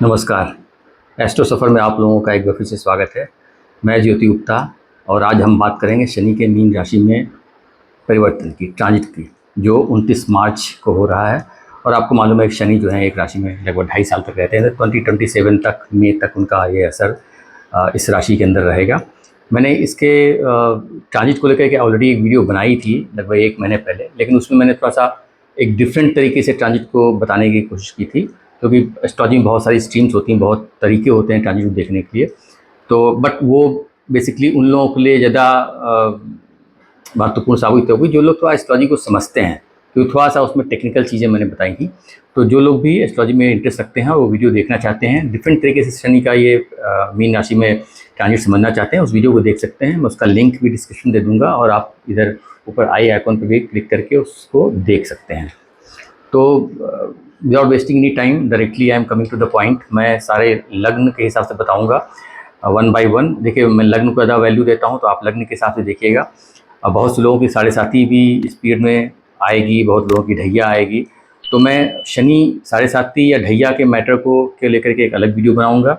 नमस्कार। एस्ट्रो सफ़र में आप लोगों का एक बार फिर से स्वागत है। मैं ज्योति गुप्ता और आज हम बात करेंगे शनि के मीन राशि में परिवर्तन की, ट्रांजिट की, जो 29 मार्च को हो रहा है। और आपको मालूम है कि शनि जो है एक राशि में लगभग 2.5 साल तक रहते हैं। 2027 तक, मई तक उनका ये असर इस राशि के अंदर रहेगा। मैंने इसके ट्रांजिट को लेकर के ऑलरेडी एक वीडियो बनाई थी लगभग 1 महीने पहले, लेकिन उसमें मैंने थोड़ा सा एक डिफरेंट तरीके से ट्रांजिट को बताने की कोशिश की थी, क्योंकि एस्ट्रोलॉजी में बहुत सारी स्ट्रीम्स होती हैं, बहुत तरीके होते हैं ट्रांजिट को देखने के लिए। तो बट वो बेसिकली उन लोगों के लिए ज़्यादा महत्वपूर्ण साबित होगी जो लोग थोड़ा एस्ट्रोलॉजी को समझते हैं, क्योंकि थोड़ा सा उसमें टेक्निकल चीज़ें मैंने बताई थी। तो जो लोग भी एस्ट्रोलॉजी में इंटरेस्ट रखते हैं, वो वीडियो देखना चाहते हैं, डिफरेंट तरीके से शनि का ये मीन राशि में ट्रांजिट समझना चाहते हैं, उस वीडियो को देख सकते हैं। मैं उसका लिंक भी डिस्क्रिप्शन दे दूँगा और आप इधर ऊपर आई आइकॉन पर भी क्लिक करके उसको देख सकते हैं। तो without wasting any time, directly I am coming to the point. मैं सारे लग्न के हिसाब से बताऊंगा वन बाय वन। देखिए, मैं लग्न को ज़्यादा वैल्यू देता हूं, तो आप लग्न के हिसाब से देखिएगा। बहुत से लोगों की 7.5 भी इस पीरियड में आएगी, बहुत लोगों की ढैया आएगी। तो मैं शनि 7.5 या ढैया के मैटर को के लेकर के एक अलग वीडियो बनाऊँगा।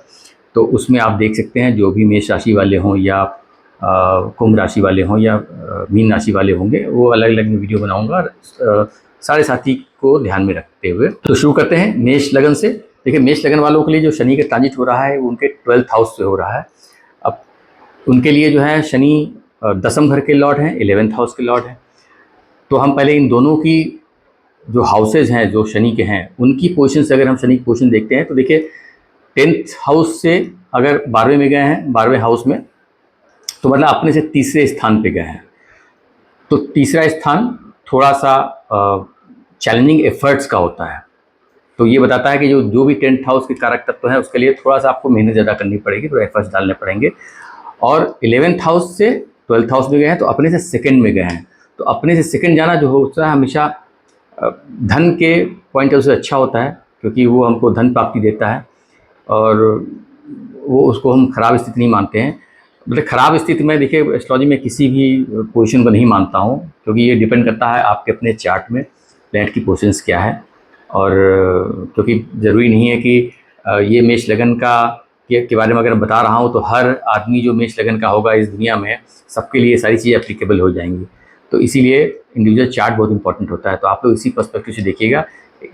तो उसमें आप देख सकते हैं, जो भी मेष राशि वाले हों या कुंभ राशि वाले हों या मीन राशि वाले होंगे, वो अलग अलग वीडियो बनाऊँगा 7.5 को ध्यान में रखते हुए। तो शुरू करते हैं मेष लगन से। देखिए, मेष लगन वालों के लिए जो शनि का ट्रांजिट हो रहा है वो उनके 12th हाउस से हो रहा है। अब उनके लिए जो है शनि 10th घर के लॉर्ड हैं, 11th हाउस के लॉर्ड हैं। तो हम पहले इन दोनों की जो हाउसेज हैं, जो शनि के हैं, उनकी पोजीशन से अगर हम शनि की पोजीशन देखते हैं तो देखिए 10th हाउस से अगर 12वें में गए हैं, 12वें हाउस में, तो मतलब अपने से तीसरे स्थान पे गए हैं। तो तीसरा स्थान थोड़ा सा चैलेंजिंग एफर्ट्स का होता है। तो ये बताता है कि जो भी 10th हाउस के कारक तत्व है, उसके लिए थोड़ा सा आपको मेहनत ज़्यादा करनी पड़ेगी, थोड़ा एफर्ट्स डालने पड़ेंगे। और 11th हाउस से 12th हाउस में गए हैं, तो अपने से सेकंड में गए हैं। तो अपने से सेकंड जाना जो होता है हमेशा धन के पॉइंट ऑफ व्यू से अच्छा होता है, क्योंकि वो हमको धन प्राप्ति देता है और वो उसको हम खराब स्थिति नहीं मानते हैं। मतलब खराब स्थिति में, देखिए, एस्ट्रोलॉजी में किसी भी पोजीशन को नहीं मानता हूँ, क्योंकि ये डिपेंड करता है आपके अपने चार्ट में प्लैनेट की पोजीशंस क्या है। और क्योंकि ज़रूरी नहीं है कि ये मेष लगन के बारे में अगर मैं बता रहा हूँ तो हर आदमी जो मेष लगन का होगा इस दुनिया में, सबके लिए सारी चीज़ें एप्लीकेबल हो जाएंगी। तो इसीलिए इंडिविजुअल चार्ट बहुत इंपॉर्टेंट होता है। तो आप लोग इसी पर्सपेक्टिव से देखिएगा।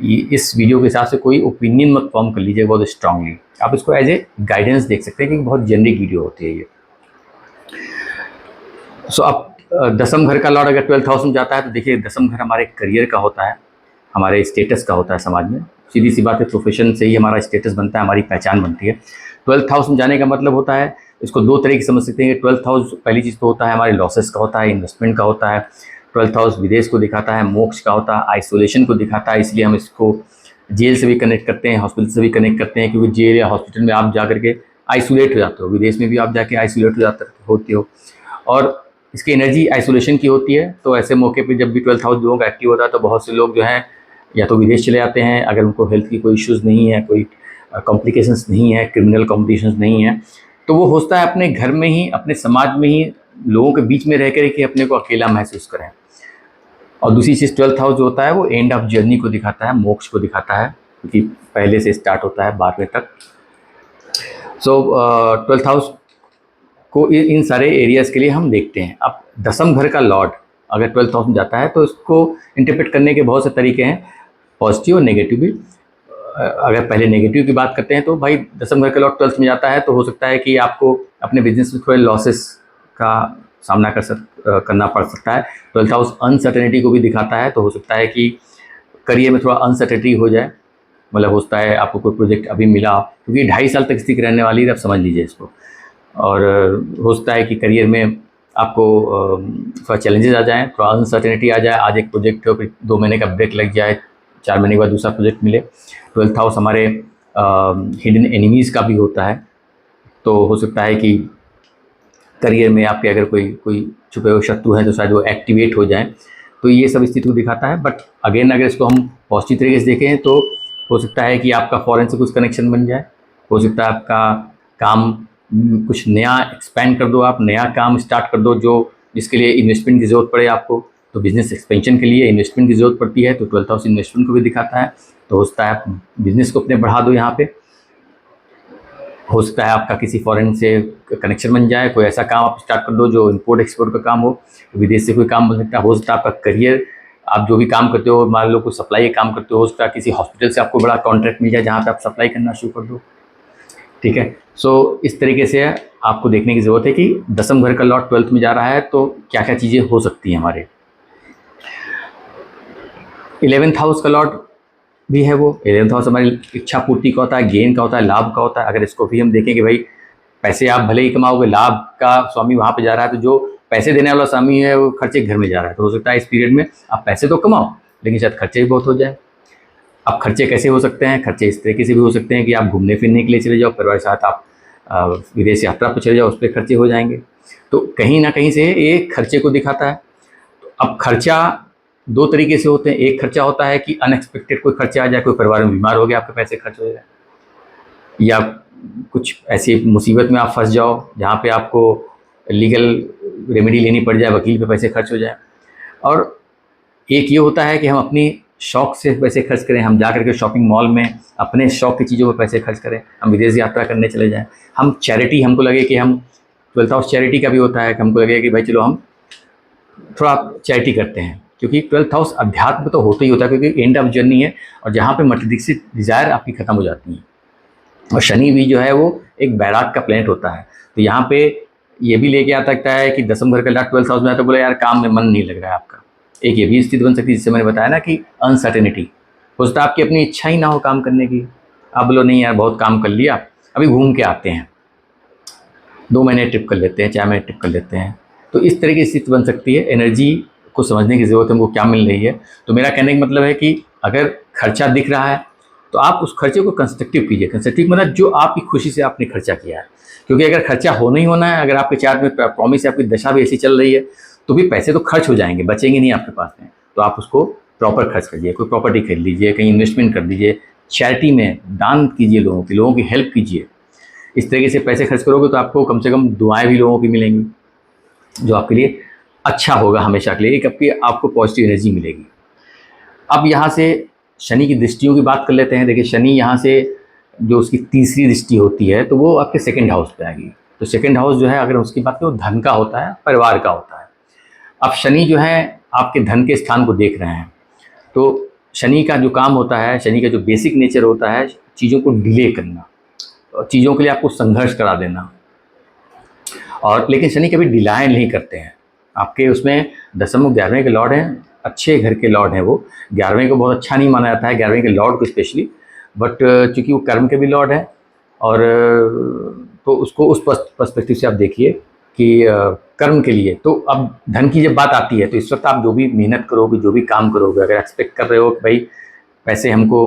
इस वीडियो के हिसाब से कोई ओपिनियन मत फॉर्म कर लीजिए बहुत स्ट्रांगली। आप इसको एज ए गाइडेंस देख सकते हैं, क्योंकि बहुत जेनरिक वीडियो होती है ये। सो अब 10th घर का लॉर्ड अगर 12th हाउस में जाता है, तो देखिए 10th घर हमारे करियर का होता है, हमारे स्टेटस का होता है समाज में। सीधी सी बात है, प्रोफेशन से ही हमारा स्टेटस बनता है, हमारी पहचान बनती है। 12th हाउस में जाने का मतलब होता है, इसको दो तरीके से समझ सकते हैं। 12th हाउस पहली चीज़ तो होता है हमारे लॉसेस का होता है, इन्वेस्टमेंट का होता है। 12th हाउस विदेश को दिखाता है, मोक्ष का होता है, आइसोलेशन को दिखाता है। इसलिए हम इसको जेल से भी कनेक्ट करते हैं, हॉस्पिटल से भी कनेक्ट करते हैं, क्योंकि जेल या हॉस्पिटल में आप जा करके आइसोलेट हो जाते हो, विदेश में भी आप जाके आइसोलेट हो जाते होते हो, और इसकी एनर्जी आइसोलेशन की होती है। तो ऐसे मौके पे जब भी 12th हाउस लोगों का एक्टिव होता है, तो बहुत से लोग जो हैं या तो विदेश चले जाते हैं, अगर उनको हेल्थ की कोई इश्यूज़ नहीं है, कोई कॉम्प्लिकेशंस नहीं है, क्रिमिनल कॉम्प्लिकेशंस नहीं है, तो वो होता है अपने घर में ही, अपने समाज में ही, लोगों के बीच में रह कर के अपने को अकेला महसूस करें। और दूसरी चीज़, 12th हाउस जो होता है वो एंड ऑफ जर्नी को दिखाता है, मोक्ष को दिखाता है, क्योंकि पहले से स्टार्ट होता है 12वें तक। सो 12th हाउस को इन सारे एरियाज़ के लिए हम देखते हैं। अब 10th घर का लॉर्ड अगर 12th हाउस में जाता है, तो इसको इंटरप्रेट करने के बहुत से तरीके हैं, पॉजिटिव और नेगेटिव भी। अगर पहले नेगेटिव की बात करते हैं, तो भाई 10th घर का लॉर्ड 12th में जाता है, तो हो सकता है कि आपको अपने बिजनेस में थोड़े लॉसेस का सामना करना पड़ सकता है। 12th हाउस अनसर्टेनिटी को भी दिखाता है, तो हो सकता है कि करियर में थोड़ा अनसर्टेनिटी हो जाए। मतलब होता है आपको कोई प्रोजेक्ट अभी मिला, क्योंकि 2.5 साल तक स्थिति रहने वाली है, आप समझ लीजिए इसको। और हो सकता है कि करियर में आपको थोड़ा चैलेंजेस आ जाएँ, थोड़ा अनसर्टेनिटी आ जाए। आज एक प्रोजेक्ट हो, फिर 2 महीने का ब्रेक लग जाए, 4 महीने के बाद दूसरा प्रोजेक्ट मिले। 12th हाउस हमारे हिडन एनिमीज़ का भी होता है, तो हो सकता है कि करियर में आपके अगर कोई छुपे हुए शत्रु हैं, तो शायद वो एक्टिवेट हो जाएँ। तो ये सब स्थिति को दिखाता है। बट अगेन, अगर इसको हम पॉजिटिव तरीके से देखें, तो हो सकता है कि आपका फॉरेन से कुछ कनेक्शन बन जाए, हो सकता है आपका काम कुछ नया एक्सपेंड कर दो, आप नया काम स्टार्ट कर दो जिसके लिए इन्वेस्टमेंट की ज़रूरत पड़े आपको। तो बिज़नेस एक्सपेंशन के लिए इन्वेस्टमेंट की ज़रूरत पड़ती है, तो 12th हाउस इन्वेस्टमेंट को भी दिखाता है। तो हो सकता है आप बिज़नेस को अपने बढ़ा दो यहाँ पे। हो सकता है आपका किसी फॉरेन से कनेक्शन बन जाए, कोई ऐसा काम आप स्टार्ट कर दो जो इंपोर्ट एक्सपोर्ट का काम हो, विदेश से कोई काम बन सकता है। हो सकता है आपका करियर, आप जो भी काम करते हो, मान लो कोई सप्लाई का काम करते हो सकता है किसी हॉस्पिटल से आपको बड़ा कॉन्ट्रैक्ट मिल जाए जहाँ पे आप सप्लाई करना शुरू कर दो। ठीक है, सो इस तरीके से आपको देखने की ज़रूरत है कि दसम घर का लॉट 12th में जा रहा है तो क्या क्या चीज़ें हो सकती हैं हमारे। 11th हाउस का लॉट भी है, वो 11th हाउस हमारी इच्छा पूर्ति का होता है, गेन का होता है, लाभ का होता है। अगर इसको भी हम देखें कि भाई पैसे आप भले ही कमाओगे, लाभ का स्वामी वहाँ पे जा रहा है, तो जो पैसे देने वाला स्वामी है वो खर्चे घर में जा रहा है। तो हो सकता है इस पीरियड में आप पैसे तो कमाओ लेकिन शायद खर्चे भी बहुत हो जाए। अब खर्चे कैसे हो सकते हैं? खर्चे इस तरीके से भी हो सकते हैं कि आप घूमने फिरने के लिए चले जाओ, परिवार के साथ आप विदेश यात्रा पर चले जाओ, उस पर खर्चे हो जाएंगे। तो कहीं ना कहीं से ये खर्चे को दिखाता है। तो अब खर्चा दो तरीके से होते हैं। एक खर्चा होता है कि अनएक्सपेक्टेड कोई खर्चा आ जाए, कोई परिवार में बीमार हो गया, आपके पैसे खर्च हो जाए, या कुछ ऐसी मुसीबत में आप फंस जाओ जहाँ पे आपको लीगल रेमेडी लेनी पड़ जाए, वकील पे पैसे खर्च हो जाए। और एक ये होता है कि हम अपनी शौक से पैसे खर्च करें, हम जा करके शॉपिंग मॉल में अपने शौक की चीज़ों पर पैसे खर्च करें, हम विदेश यात्रा करने चले जाएं, हम चैरिटी, हमको लगे कि हम 12th हाउस चैरिटी का भी होता है कि हमको लगे कि भाई चलो हम थोड़ा चैरिटी करते हैं, क्योंकि 12th हाउस अध्यात्म तो होता ही होता है, क्योंकि एंड ऑफ जर्नी है और जहाँ पे मटेरियलिस्टिक डिज़ायर आपकी ख़त्म हो जाती हैं। और शनि भी जो है वो एक बैराग का प्लैनेट होता है, तो यहाँ पे ये भी लेके आ सकता है कि दसम घर का लॉट 12th हाउस में है तो बोले यार काम में मन नहीं लग रहा है आपका। एक ये भी स्थिति बन सकती है जिससे मैंने बताया ना कि अनसर्टेनिटी, हो सकता है आपकी अपनी इच्छा ही ना हो काम करने की, आप बोलो नहीं यार बहुत काम कर लिया, अभी घूम के आते हैं, 2 महीने ट्रिप कर लेते हैं, 4 महीने ट्रिप कर लेते हैं। तो इस तरह की स्थिति बन सकती है। एनर्जी को समझने की ज़रूरत है, हमको क्या मिल रही है। तो मेरा कहने का मतलब है कि अगर खर्चा दिख रहा है तो आप उस खर्चे को कंस्ट्रक्टिव कीजिए। कंस्ट्रक्टिव मतलब जो आपकी खुशी से आपने खर्चा किया है, क्योंकि अगर खर्चा होना ही होना है, अगर आपके चार्ट में प्रॉमिस है, आपकी दशा भी ऐसी चल रही है, तो भी पैसे तो खर्च हो जाएंगे, बचेंगे नहीं आपके पास में। तो आप उसको प्रॉपर खर्च करिए, कोई प्रॉपर्टी खरीद लीजिए, कहीं इन्वेस्टमेंट कर दीजिए, चैरिटी में दान कीजिए, लोगों की हेल्प कीजिए। इस तरीके से पैसे खर्च करोगे तो आपको कम से कम दुआएं भी लोगों की मिलेंगी, जो आपके लिए अच्छा होगा हमेशा के लिए, एक आपको पॉजिटिव एनर्जी मिलेगी। अब यहाँ से शनि की दृष्टियों की बात कर लेते हैं। देखिए शनि यहाँ से जो उसकी तीसरी दृष्टि होती है तो वो आपके सेकंड हाउस पे आएगी। तो सेकंड हाउस जो है अगर उसकी बात करें, धन का होता है, परिवार का होता है। अब शनि जो है आपके धन के स्थान को देख रहे हैं, तो शनि का जो काम होता है, शनि का जो बेसिक नेचर होता है, चीज़ों को डिले करना और चीज़ों के लिए आपको संघर्ष करा देना। और लेकिन शनि कभी डिलाय नहीं करते हैं। आपके उसमें दसम और 11वें के लॉर्ड हैं, अच्छे घर के लॉर्ड हैं वो। 11वें को बहुत अच्छा नहीं माना जाता है, 11वें के लॉर्ड को स्पेशली, बट चूँकि वो कर्म के भी लॉर्ड है और तो उसको उस पर्सपेक्टिव से आप देखिए कि कर्म के लिए। तो अब धन की जब बात आती है तो इस वक्त आप जो भी मेहनत करोगे, जो भी काम करोगे, अगर एक्सपेक्ट कर रहे हो कि भाई पैसे हमको,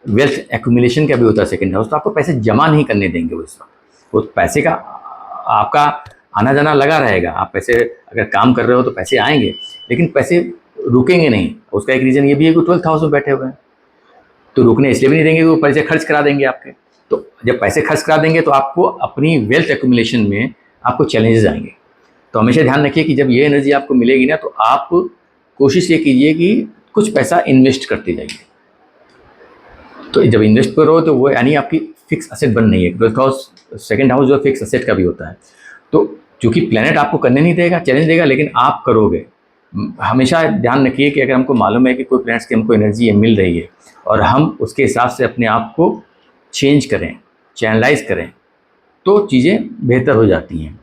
वेल्थ एक्यूमुलेशन का भी होता है सेकेंड हाउस, तो आपको पैसे जमा नहीं करने देंगे वो इस वक्त। वो पैसे का आपका आना जाना लगा रहेगा। आप पैसे अगर काम कर रहे हो तो पैसे आएंगे, लेकिन पैसे रुकेंगे नहीं। उसका एक रीज़न ये भी है कि 12th हाउस में बैठे हुए हैं, तो रुकने इसलिए भी नहीं देंगे कि वो पैसे खर्च करा देंगे आपके। तो जब पैसे खर्च करा देंगे तो आपको अपनी वेल्थ एक्यूमुलेशन में आपको चैलेंजेस आएंगे। तो हमेशा ध्यान रखिए कि जब ये एनर्जी आपको मिलेगी ना, तो आप कोशिश ये कीजिए कि कुछ पैसा इन्वेस्ट करते जाइए। तो जब इन्वेस्ट करो तो वो यानी आपकी फिक्स असेट बन नहीं है। 12th हाउस, सेकंड हाउस जो फिक्स असेट का भी होता है। तो चूँकि प्लेनेट आपको करने नहीं देगा, चैलेंज देगा, लेकिन आप करोगे। हमेशा ध्यान रखिए कि अगर हमको मालूम है कि कोई प्लैनेट्स की हमको एनर्जी मिल रही है और हम उसके हिसाब से अपने आप को चेंज करें, चैनलाइज करें, तो चीज़ें बेहतर हो जाती हैं।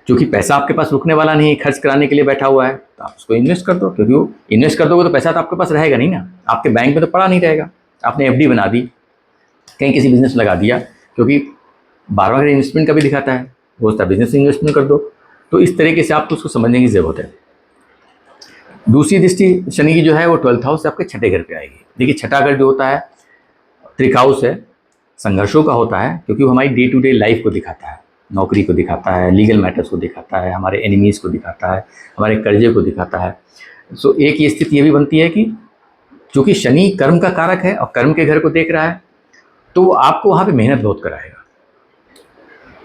क्योंकि पैसा आपके पास रुकने वाला नहीं है, खर्च कराने के लिए बैठा हुआ है, तो आप उसको इन्वेस्ट कर दो। क्योंकि वो इन्वेस्ट कर दोगे तो पैसा तो आपके पास रहेगा नहीं ना, आपके बैंक में तो पड़ा नहीं रहेगा। आपने एफडी बना दी, कहीं किसी बिजनेस में लगा दिया, क्योंकि 12वां घर इन्वेस्टमेंट का भी दिखाता है, वो उसका बिजनेस इन्वेस्टमेंट कर दो। तो इस तरीके से आपको उसको समझने की ज़रूरत है। दूसरी दृष्टि शनि की जो है वो 12th हाउस से आपके छठे घर पे आएगी। देखिए छठा घर जो होता है त्रिक हाउस है, संघर्षों का होता है, क्योंकि वो हमारी डे टू डे लाइफ को दिखाता है, नौकरी को दिखाता है, लीगल मैटर्स को दिखाता है, हमारे एनिमीज़ को दिखाता है, हमारे कर्जे को दिखाता है। सो एक ये स्थिति ये भी बनती है कि चूँकि शनि कर्म का कारक है और कर्म के घर को देख रहा है, तो वो आपको वहाँ पे मेहनत बहुत कराएगा,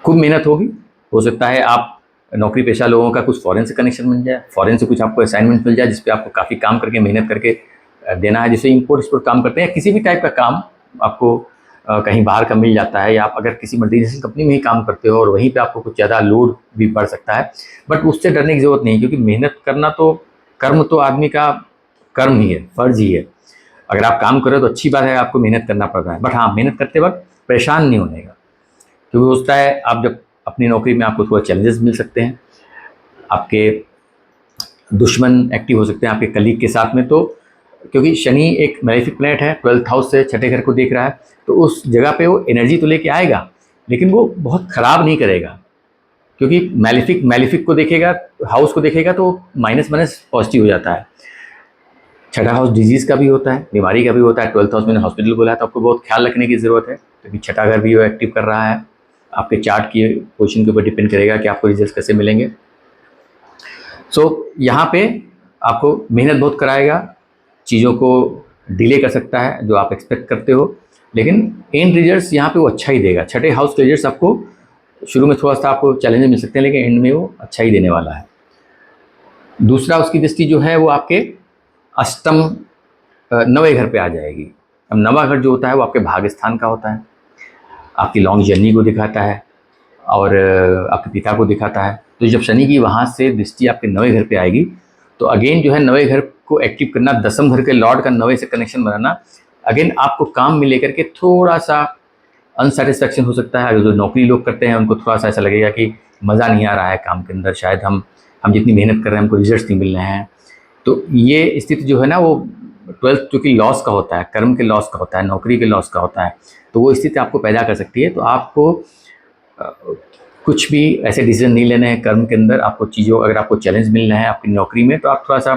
खूब मेहनत होगी। हो सकता है आप नौकरी पेशा लोगों का कुछ फॉरेन से कनेक्शन बन जाए, फॉरेन से कुछ आपको असाइनमेंट मिल जाए जिस पे आपको काफ़ी काम करके, मेहनत करके देना है, जिससे इंपोर्ट एक्सपोर्ट काम करते हैं, किसी भी टाइप का काम आपको कहीं बाहर का मिल जाता है, या आप अगर किसी मल्टीनेशनल कंपनी में ही काम करते हो और वहीं पे आपको कुछ ज़्यादा लोड भी बढ़ सकता है, बट उससे डरने की ज़रूरत नहीं, क्योंकि मेहनत करना तो, कर्म तो आदमी का कर्म ही है, फ़र्ज ही है। अगर आप काम कर रहे हो तो अच्छी बात है, आपको मेहनत करना पड़ रहा है, बट हाँ, मेहनत करते वक्त परेशान नहीं होने का, क्योंकि होता है आप जब अपनी नौकरी में आपको थोड़ा चैलेंजेस मिल सकते हैं, आपके दुश्मन एक्टिव हो सकते हैं आपके कलीग के साथ में, तो क्योंकि शनि एक मैलेफिक प्लैनेट है, 12th हाउस से छठे घर को देख रहा है, तो उस जगह पे वो एनर्जी तो लेके आएगा, लेकिन वो बहुत ख़राब नहीं करेगा, क्योंकि मैलेफिक मैलेफिक को देखेगा, हाउस को देखेगा, तो माइनस माइनस पॉजिटिव हो जाता है। छठा हाउस डिजीज़ का भी होता है, बीमारी का भी होता है। 12th हाउस मैंने हॉस्पिटल बोला है, तो आपको बहुत ख्याल रखने की ज़रूरत है, क्योंकि छठा घर भी वो एक्टिव कर रहा है। आपके चार्ट की पोजीशन के ऊपर डिपेंड करेगा कि आपको रिजल्ट कैसे मिलेंगे। यहाँ पे आपको मेहनत बहुत कराएगा, चीज़ों को डिले कर सकता है जो आप एक्सपेक्ट करते हो, लेकिन एंड रिजल्ट्स यहाँ पे वो अच्छा ही देगा। छठे हाउस के रिजल्ट्स आपको शुरू में थोड़ा सा आपको चैलेंज मिल सकते हैं, लेकिन एंड में वो अच्छा ही देने वाला है। दूसरा, उसकी दृष्टि जो है वो आपके अष्टम नवे घर पे आ जाएगी। अब नवा घर जो होता है वो आपके भाग्य स्थान का होता है, आपकी लॉन्ग जर्नी को दिखाता है और आपके पिता को दिखाता है। तो जब शनि की वहाँ से दृष्टि आपके नवे घर पे आएगी, तो अगेन जो है नवे घर को एक्टिव करना, दसम घर के लॉर्ड का नवे से कनेक्शन बनाना, अगेन आपको काम में लेकर के थोड़ा सा अनसेटिस्फैक्शन हो सकता है। अगर जो नौकरी लोग करते हैं उनको थोड़ा सा ऐसा लगेगा कि मज़ा नहीं आ रहा है काम के अंदर, शायद हम जितनी मेहनत कर रहे हैं हमको रिजल्ट्स नहीं मिल रहे हैं। तो ये स्थिति जो है ना, वो 12th चूँकि लॉस का होता है, कर्म के लॉस का होता है, नौकरी के लॉस का होता है, तो वो स्थिति आपको पैदा कर सकती है। तो आपको कुछ भी ऐसे डिसीजन नहीं लेने हैं कर्म के अंदर। आपको चीज़ों, अगर आपको चैलेंज मिल रहे हैं आपकी नौकरी में, तो आप थोड़ा सा,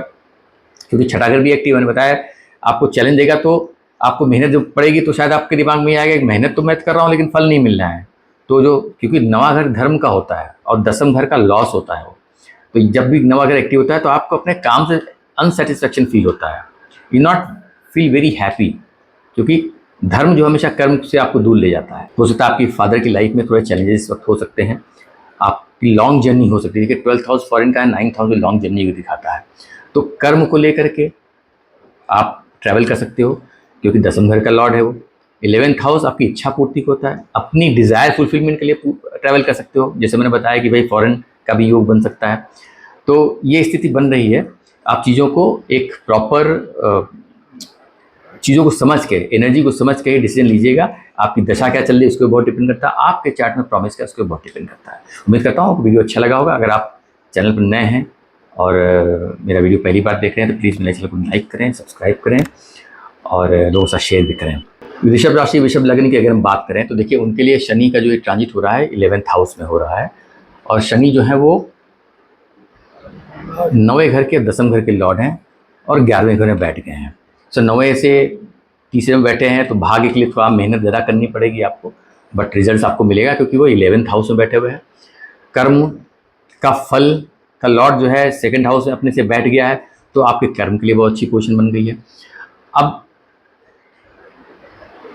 क्योंकि छठा घर भी एक्टिव, मैंने बताया आपको चैलेंज देगा, तो आपको मेहनत जब पड़ेगी तो शायद आपके दिमाग में आएगा कि मेहनत तो मैं कर रहा हूँ लेकिन फल नहीं मिल रहा है। तो जो, क्योंकि नवा घर धर्म का होता है और दसम घर का लॉस होता है वो, तो जब भी नवा घर एक्टिव होता है तो आपको अपने काम से अनसेटिस्फैक्शन फील होता है, you not feel very happy, क्योंकि धर्म जो हमेशा कर्म से आपको दूर ले जाता है। हो सकता है आपकी फादर की लाइफ में थोड़े चैलेंजेस इस वक्त हो सकते हैं, आपकी लॉन्ग जर्नी हो सकती है, क्योंकि 12th हाउस फॉरेन का है, 9th हाउस में लॉन्ग जर्नी को दिखाता है। तो कर्म को लेकर के आप ट्रैवल कर सकते हो, क्योंकि दसम घर का लॉर्ड है वो। 11th हाउस आपकी इच्छा पूर्ति को होता है, अपनी डिज़ायर फुलफिलमेंट के लिए ट्रैवल कर सकते हो, जैसे मैंने बताया कि भाई फॉरेन का भी योग बन सकता है। तो ये स्थिति बन रही है। आप चीज़ों को एक प्रॉपर चीज़ों को समझ के, एनर्जी को समझ के डिसीजन लीजिएगा। आपकी दशा क्या चल रही है उसके बहुत डिपेंड करता है, आपके चार्ट में प्रॉमिस क्या उसके बहुत डिपेंड करता है। उम्मीद करता हूँ वीडियो अच्छा लगा होगा। अगर आप चैनल पर नए हैं और मेरा वीडियो पहली बार देख रहे हैं तो प्लीज़ मेरे चैनल को लाइक करें, सब्सक्राइब करें और लोगों के साथ शेयर भी करें। वृषभ राशि, वृषभ लग्न की अगर हम बात करें तो देखिए, उनके लिए शनि का जो एक ट्रांजिट हो रहा है 11th हाउस में हो रहा है, और शनि जो है वो नवे घर के, दसम घर के लॉर्ड हैं और 11वें घर में बैठ गए हैं। सो नवे से तीसरे में बैठे हैं, तो भाग्य के लिए थोड़ा मेहनत ज़्यादा करनी पड़ेगी आपको, बट रिजल्ट आपको मिलेगा, क्योंकि वो 11th हाउस में बैठे हुए हैं। कर्म का फल का लॉर्ड जो है 2nd हाउस में अपने से बैठ गया है, तो आपके कर्म के लिए बहुत अच्छी पोजीशन बन गई है। अब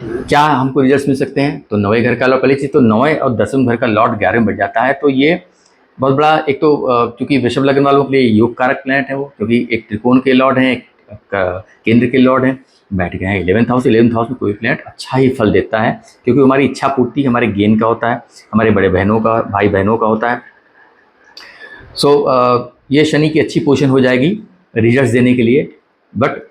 क्या हमको रिजल्ट मिल सकते हैं, तो नवे घर का लॉर्ड, पहली चीज़ तो नवे और दसम घर का लॉर्ड 11 में बैठ जाता है, तो ये बहुत बड़ा, एक तो क्योंकि वृषभ लग्न वालों के लिए योग कारक प्लैनेट है वो, क्योंकि एक त्रिकोण के लॉर्ड हैं, एक केंद्र के लॉर्ड हैं, बैठ गए हैं 11th हाउस। 11th हाउस में कोई प्लैनेट अच्छा ही फल देता है, क्योंकि हमारी इच्छा पूर्ति हमारे गेन का होता है, हमारे बड़े बहनों का, भाई बहनों का होता है। ये शनि की अच्छी पोजीशन हो जाएगी रिजल्ट देने के लिए। बट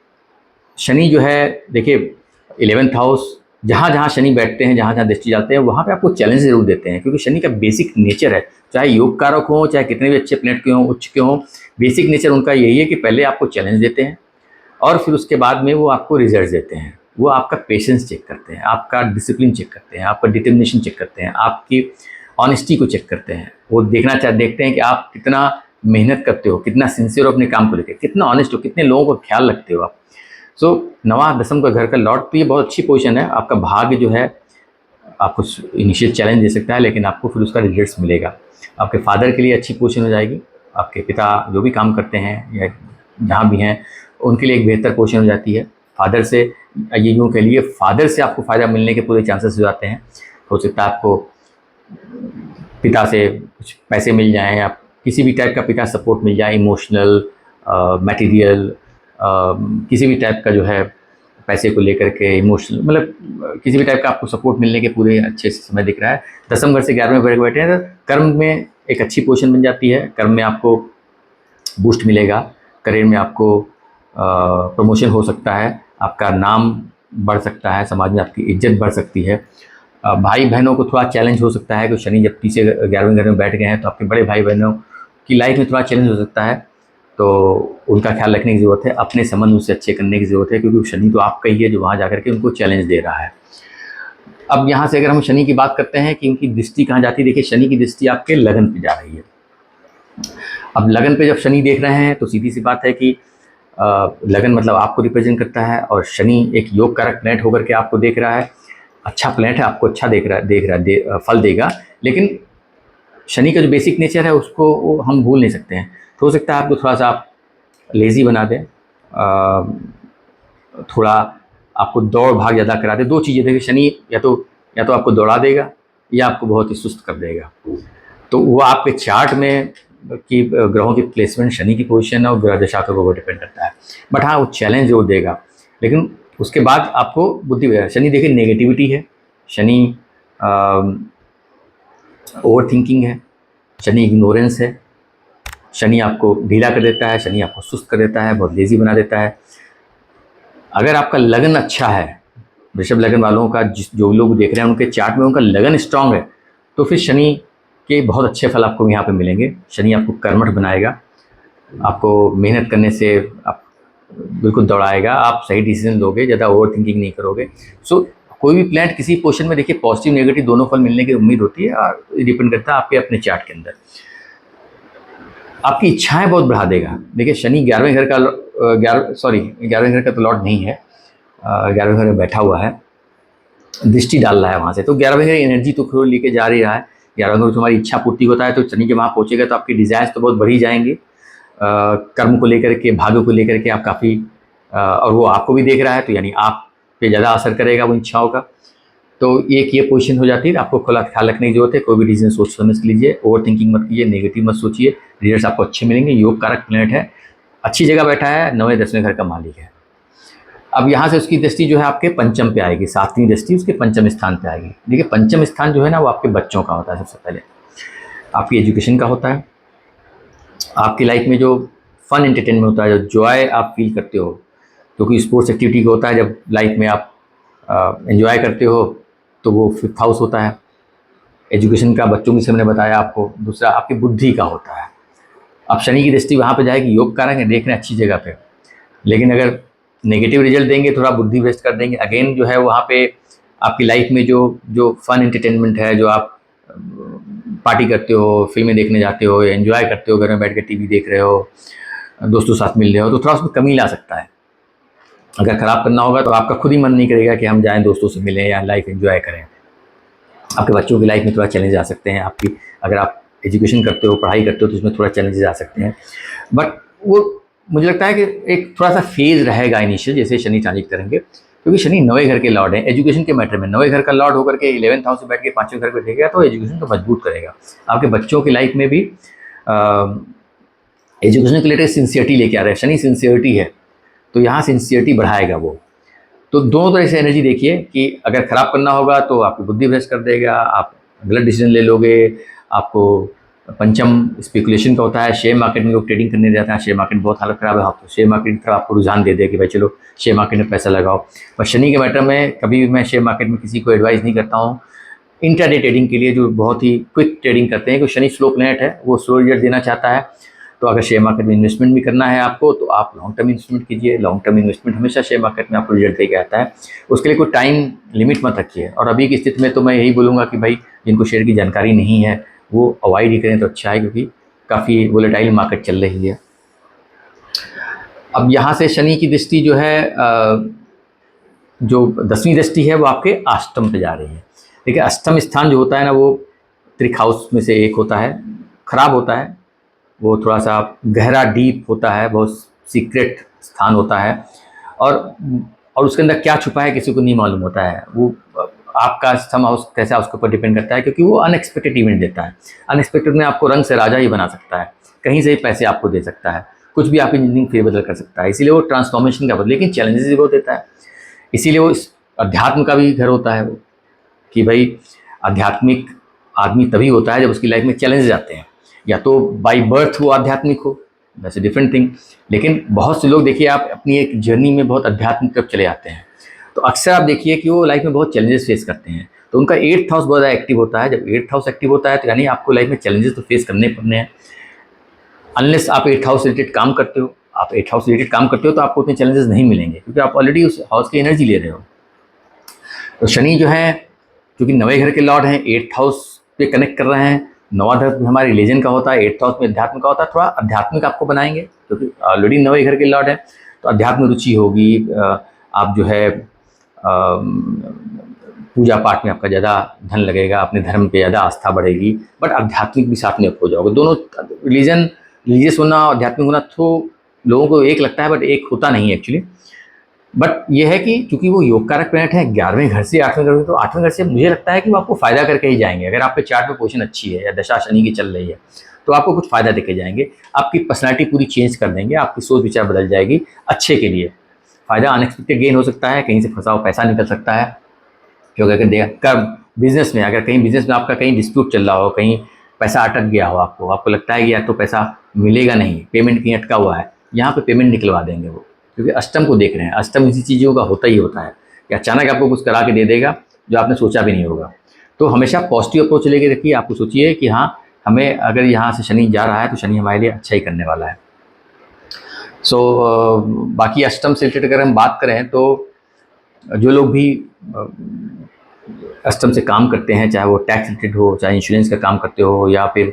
शनि जो है, देखिए 11th हाउस, जहाँ जहाँ शनि बैठते हैं, जहाँ जहाँ दृष्टि जाते हैं, वहाँ पे आपको चैलेंज जरूर देते हैं, क्योंकि शनि का बेसिक नेचर है, चाहे योग कारक हो, चाहे कितने भी अच्छे प्लैनेट के हों, उच्च के हों, बेसिक नेचर उनका यही है कि पहले आपको चैलेंज देते हैं और फिर उसके बाद में वो आपको रिजल्ट देते हैं। वो आपका पेशेंस चेक करते हैं, आपका डिसिप्लिन चेक करते हैं, आपका डिटर्मिनेशन चेक करते हैं, आपकी ऑनेस्टी को चेक करते हैं। वो देखते हैं कि आप कितना मेहनत करते हो, कितना सिंसियर हो अपने काम को लेकर, कितना ऑनेस्ट हो, कितने लोगों का ख्याल रखते हो आप। नवा दसम का घर का लॉर्ड, तो ये बहुत अच्छी पोजीशन है। आपका भाग्य जो है आपको इनिशियल चैलेंज दे सकता है, लेकिन आपको फिर उसका रिजल्ट्स मिलेगा। आपके फादर के लिए अच्छी पोजीशन हो जाएगी, आपके पिता जो भी काम करते हैं या जहाँ भी हैं उनके लिए एक बेहतर पोजीशन हो जाती है। फादर से, ये यूँ कह लिए, फादर से आपको फ़ायदा मिलने के पूरे चांसेस हो जाते हैं। हो सकता है आपको पिता से कुछ पैसे मिल जाएँ, या किसी भी टाइप का पिता सपोर्ट मिल जाए, इमोशनल, मटेरियल, किसी भी टाइप का जो है पैसे को लेकर के इमोशनल, मतलब किसी भी टाइप का आपको सपोर्ट मिलने के पूरे अच्छे से समय दिख रहा है। 10वें घर से 11वें घर बैठे हैं तो कर्म में एक अच्छी पोजीशन बन जाती है, कर्म में आपको बूस्ट मिलेगा, करियर में आपको प्रमोशन हो सकता है, आपका नाम बढ़ सकता है, समाज में आपकी इज्जत बढ़ सकती है। भाई बहनों को थोड़ा चैलेंज हो सकता है कि शनि जब 3 से 11वें घर में बैठ गए हैं तो आपके बड़े भाई बहनों की लाइफ में थोड़ा चैलेंज हो सकता है, तो उनका ख्याल रखने की ज़रूरत है, अपने संबंध उससे अच्छे करने की ज़रूरत है, क्योंकि शनि तो आपका ही है जो वहाँ जाकर के उनको चैलेंज दे रहा है। अब यहाँ से अगर हम शनि की बात करते हैं कि उनकी दृष्टि कहाँ जाती है, देखिए शनि की दृष्टि आपके लगन पे जा रही है। अब लगन पे जब शनि देख रहे हैं तो सीधी सी बात है कि लगन मतलब आपको रिप्रेजेंट करता है, और शनि एक योग कारक प्लैनेट होकर के आपको देख रहा है, अच्छा प्लैनेट है, आपको अच्छा देख रहा है, फल देगा। लेकिन शनि का जो बेसिक नेचर है उसको हम भूल नहीं सकते हैं, तो हो सकता है आपको थोड़ा सा आप लेज़ी बना दें, थोड़ा आपको दौड़ भाग ज़्यादा करा दे। 2 चीज़ें देखिए, शनि या तो आपको दौड़ा देगा या आपको बहुत ही सुस्त कर देगा। तो वो आपके चार्ट में कि ग्रहों की प्लेसमेंट, शनि की पोजीशन और ग्रह दशा के ऊपर डिपेंड करता है। बट हाँ, वो चैलेंज ज़रूर देगा, लेकिन उसके बाद आपको बुद्धि बढ़ेगा। शनि देखिए नेगेटिविटी है, शनि ओवर थिंकिंग है, शनि इग्नोरेंस है, शनि आपको ढीला कर देता है, शनि आपको सुस्त कर देता है, बहुत लेज़ी बना देता है। अगर आपका लगन अच्छा है, वृषभ लगन वालों का जो लोग देख रहे हैं उनके चार्ट में उनका लगन स्ट्रांग है, तो फिर शनि के बहुत अच्छे फल आपको यहाँ पे मिलेंगे। शनि आपको कर्मठ बनाएगा, आपको मेहनत करने से आप बिल्कुल दौड़ाएगा, आप सही डिसीजन लोगे, ज़्यादा ओवर थिंकिंग नहीं करोगे। सो कोई भी प्लैनेट किसी पोजीशन में देखिए पॉजिटिव नेगेटिव दोनों फल मिलने की उम्मीद होती है, और डिपेंड करता है आपके अपने चार्ट के अंदर। आपकी इच्छाएं बहुत बढ़ा देगा। देखिए शनि 11वें घर का 11वें घर का तो लॉर्ड नहीं है, 11वें घर में बैठा हुआ है, दृष्टि डाल रहा है वहाँ से, तो 11वें घर एनर्जी तो खुद लेके जा रही रहा है। 11वें घर तुम्हारी इच्छा पूर्ति होता है, तो शनि जब वहाँ पहुँचेगा तो आपकी डिज़ायर्स तो बहुत बढ़ ही जाएंगे, कर्म को लेकर के, भाग्य को लेकर के आप काफ़ी, और वो आपको भी देख रहा है, तो यानी आप पे ज़्यादा असर करेगा वो इच्छाओं का। तो एक ये पोजीशन हो जाती है, आपको खुला ख्याल रखने की जरूरत है। कोई भी डिसीजन सोच समझ लीजिए, ओवर थिंकिंग मत कीजिए, नेगेटिव मत सोचिए, रिजल्ट्स आपको अच्छे मिलेंगे। योग कारक प्लैनेट है, अच्छी जगह बैठा है, 9वें 10वें घर का मालिक है। अब यहाँ से उसकी दृष्टि जो है आपके पंचम पे आएगी, 7वीं दृष्टि उसके पंचम स्थान पे आएगी। देखिए पंचम स्थान जो है ना वो आपके बच्चों का होता है, सबसे पहले आपकी एजुकेशन का होता है, आपकी लाइफ में जो फन एंटरटेनमेंट होता है, जो जॉय आप फील करते हो, क्योंकि स्पोर्ट्स एक्टिविटी का होता है, जब लाइफ में आप एंजॉय करते हो तो वो 5th हाउस होता है। एजुकेशन का बच्चों की से मैंने बताया आपको। दूसरा आपकी बुद्धि का होता है। अब शनि की दृष्टि वहाँ पे जाएगी, योग कारक है, देख रहे हैं अच्छी जगह पे, लेकिन अगर नेगेटिव रिजल्ट देंगे, थोड़ा बुद्धि वेस्ट कर देंगे, अगेन जो है वहाँ पे आपकी लाइफ में जो फन एंटरटेनमेंट है, जो आप पार्टी करते हो, फिल्में देखने जाते हो, एंजॉय करते हो, घर में बैठ के टीवी देख रहे हो, दोस्तों साथ मिल रहे हो, तो थोड़ा उसमें कमी ला सकता है। अगर ख़राब करना होगा तो आपका खुद ही मन नहीं करेगा कि हम जाएं दोस्तों से मिलें या लाइफ एंजॉय करें। आपके बच्चों की लाइफ में थोड़ा चैलेंज आ सकते हैं, आपकी अगर आप एजुकेशन करते हो, पढ़ाई करते हो, तो उसमें थोड़ा चैलेंजेस आ सकते हैं। बट वो मुझे लगता है कि एक थोड़ा सा फेज़ रहेगा इनिशियल, जैसे शनि ट्रांजिट करेंगे, क्योंकि शनि 9वें घर के लॉर्ड हैं। एजुकेशन के मैटर में 9वें घर का लॉर्ड होकर के 11th हाउस में बैठ के 5वें घर पर बैठेगा, तो एजुकेशन को मजबूत करेगा। आपके बच्चों की लाइफ में भी एजुकेशन के रिलेटेड सिंसियरिटी लेके आ रहा है। शनि सिंसियरिटी है, तो यहाँ सिंसियरिटी बढ़ाएगा वो। तो दोनों तरह से एनर्जी देखिए कि अगर ख़राब करना होगा तो आपकी बुद्धि भ्रष्ट कर देगा, आप गलत डिसीजन ले लोगे। आपको पंचम स्पेकुलेशन का होता है, शेयर मार्केट में लोग ट्रेडिंग करने जाते हैं, शेयर मार्केट बहुत हालत ख़राब है, आप शेयर मार्केट की तरफ आपको रुझान दे दे कि भाई चलो शेयर मार्केट में पैसा लगाओ। पर शनि के मैटर में कभी भी मैं शेयर मार्केट में किसी को एडवाइस नहीं करता हूँ इंट्राडे ट्रेडिंग के लिए, जो बहुत ही क्विक ट्रेडिंग करते हैं, क्योंकि शनि स्लो प्लैनेट है, वो स्लो रिजल्ट देना चाहता है। तो अगर शेयर मार्केट में इन्वेस्टमेंट भी करना है आपको, तो आप लॉन्ग टर्म इन्वेस्टमेंट कीजिए। लॉन्ग टर्म इन्वेस्टमेंट हमेशा शेयर मार्केट में आपको रिजल्ट देके आता है। उसके लिए कोई टाइम लिमिट मत रखिए। और अभी की स्थिति में तो मैं यही बोलूँगा कि भाई जिनको शेयर की जानकारी नहीं है वो अवॉइड ही करें तो अच्छा है, क्योंकि काफ़ी वोलेटाइल मार्केट चल रही है। अब यहाँ से शनि की दृष्टि जो है, जो 10वीं दृष्टि है, वो आपके अष्टम पे जा रही है। देखिए अष्टम स्थान जो होता है ना, वो त्रिक हाउस में से एक होता है, खराब होता है, वो थोड़ा सा गहरा डीप होता है, बहुत सीक्रेट स्थान होता है, और उसके अंदर क्या छुपा है किसी को नहीं मालूम होता है। वो आपका अष्टम हाउस कैसा है उसके ऊपर डिपेंड करता है, क्योंकि वो अनएक्सपेक्टेड इवेंट देता है। अनएक्सपेक्टेड में आपको रंग से राजा ही बना सकता है, कहीं से ही पैसे आपको दे सकता है, कुछ भी आपकी जिंदगी फेरबदल कर सकता है। इसीलिए वो ट्रांसफॉर्मेशन का लेकिन चैलेंजेस भी बहुत देता है। इसीलिए वो अध्यात्म का भी घर होता है वो, कि भाई आध्यात्मिक आदमी तभी होता है जब उसकी लाइफ में चैलेंजेस आते हैं, या तो बाय बर्थ वो आध्यात्मिक हो, दैट्स अ डिफरेंट थिंग। लेकिन बहुत से लोग देखिए आप अपनी एक जर्नी में बहुत आध्यात्मिक तरफ चले जाते हैं, तो अक्सर आप देखिए कि वो लाइफ में बहुत चैलेंजेस फेस करते हैं, तो उनका 8th हाउस बहुत ज़्यादा एक्टिव होता है। जब 8th हाउस एक्टिव होता है तो यानी आपको लाइफ में चैलेंजेस तो फेस करने पड़ने हैं, अनलेस आप 8th हाउस रिलेटेड काम करते हो। आप 8th हाउस रिलेटेड काम करते हो तो आपको उतने चैलेंजेस नहीं मिलेंगे, क्योंकि आप ऑलरेडी उस हाउस की एनर्जी ले रहे हो। तो शनि जो है, क्योंकि नवे घर के लॉर्ड हैं, 8th हाउस पे कनेक्ट कर रहे हैं। नवा घर हमारे रिलीजन का होता है, 8th हाउस में अध्यात्म का होता है, थोड़ा आध्यात्मिक आपको बनाएंगे क्योंकि ऑलरेडी नवे घर के लॉर्ड है, तो अध्यात्म रुचि होगी। आप जो है पूजा पाठ में आपका ज़्यादा धन लगेगा, अपने धर्म पे ज़्यादा आस्था बढ़ेगी, बट आध्यात्मिक भी साथ में आप हो जाओगे। दोनों रिलीजियस होना और आध्यात्मिक होना तो लोगों को एक लगता है, बट एक होता नहीं है एक्चुअली। बट ये है कि चूंकि वो योग कारक प्लैनेट है 11वें घर से 8वें घर में, तो 8वें घर से मुझे लगता है कि वो आपको फायदा करके ही जाएंगे। अगर आपके चार्ट में पोजीशन अच्छी है या दशा शनि की चल रही है तो आपको कुछ फायदा देके जाएंगे, आपकी पर्सनैलिटी पूरी चेंज कर देंगे, आपकी सोच विचार बदल जाएगी अच्छे के लिए। फायदा अनएक्सपेक्टेड गेन हो सकता है, कहीं से फंसा हुआ पैसा निकल सकता है। क्योंकि अगर देखा कर्म बिजनेस में, अगर कहीं बिजनेस में आपका कहीं डिस्प्यूट चल रहा हो, कहीं पैसा अटक गया हो, आपको लगता है कि या तो पैसा मिलेगा नहीं, पेमेंट कहीं अटका हुआ है, यहाँ पे पेमेंट निकलवा देंगे वो, क्योंकि अष्टम को देख रहे हैं। अष्टम इसी चीज़ों का होता ही होता है कि अचानक आपको कुछ करा के दे देगा जो आपने सोचा भी नहीं होगा। तो हमेशा पॉजिटिव अप्रोच लेके रखिए। आपको सोचिए कि हाँ, हमें अगर यहाँ से शनि जा रहा है तो शनि हमारे लिए अच्छा ही करने वाला है। बाकी अष्टम से रिलेटेड अगर हम बात करें तो जो लोग भी अष्टम से काम करते हैं, चाहे वो टैक्स रिलेटेड हो, चाहे इंश्योरेंस का काम करते हो, या फिर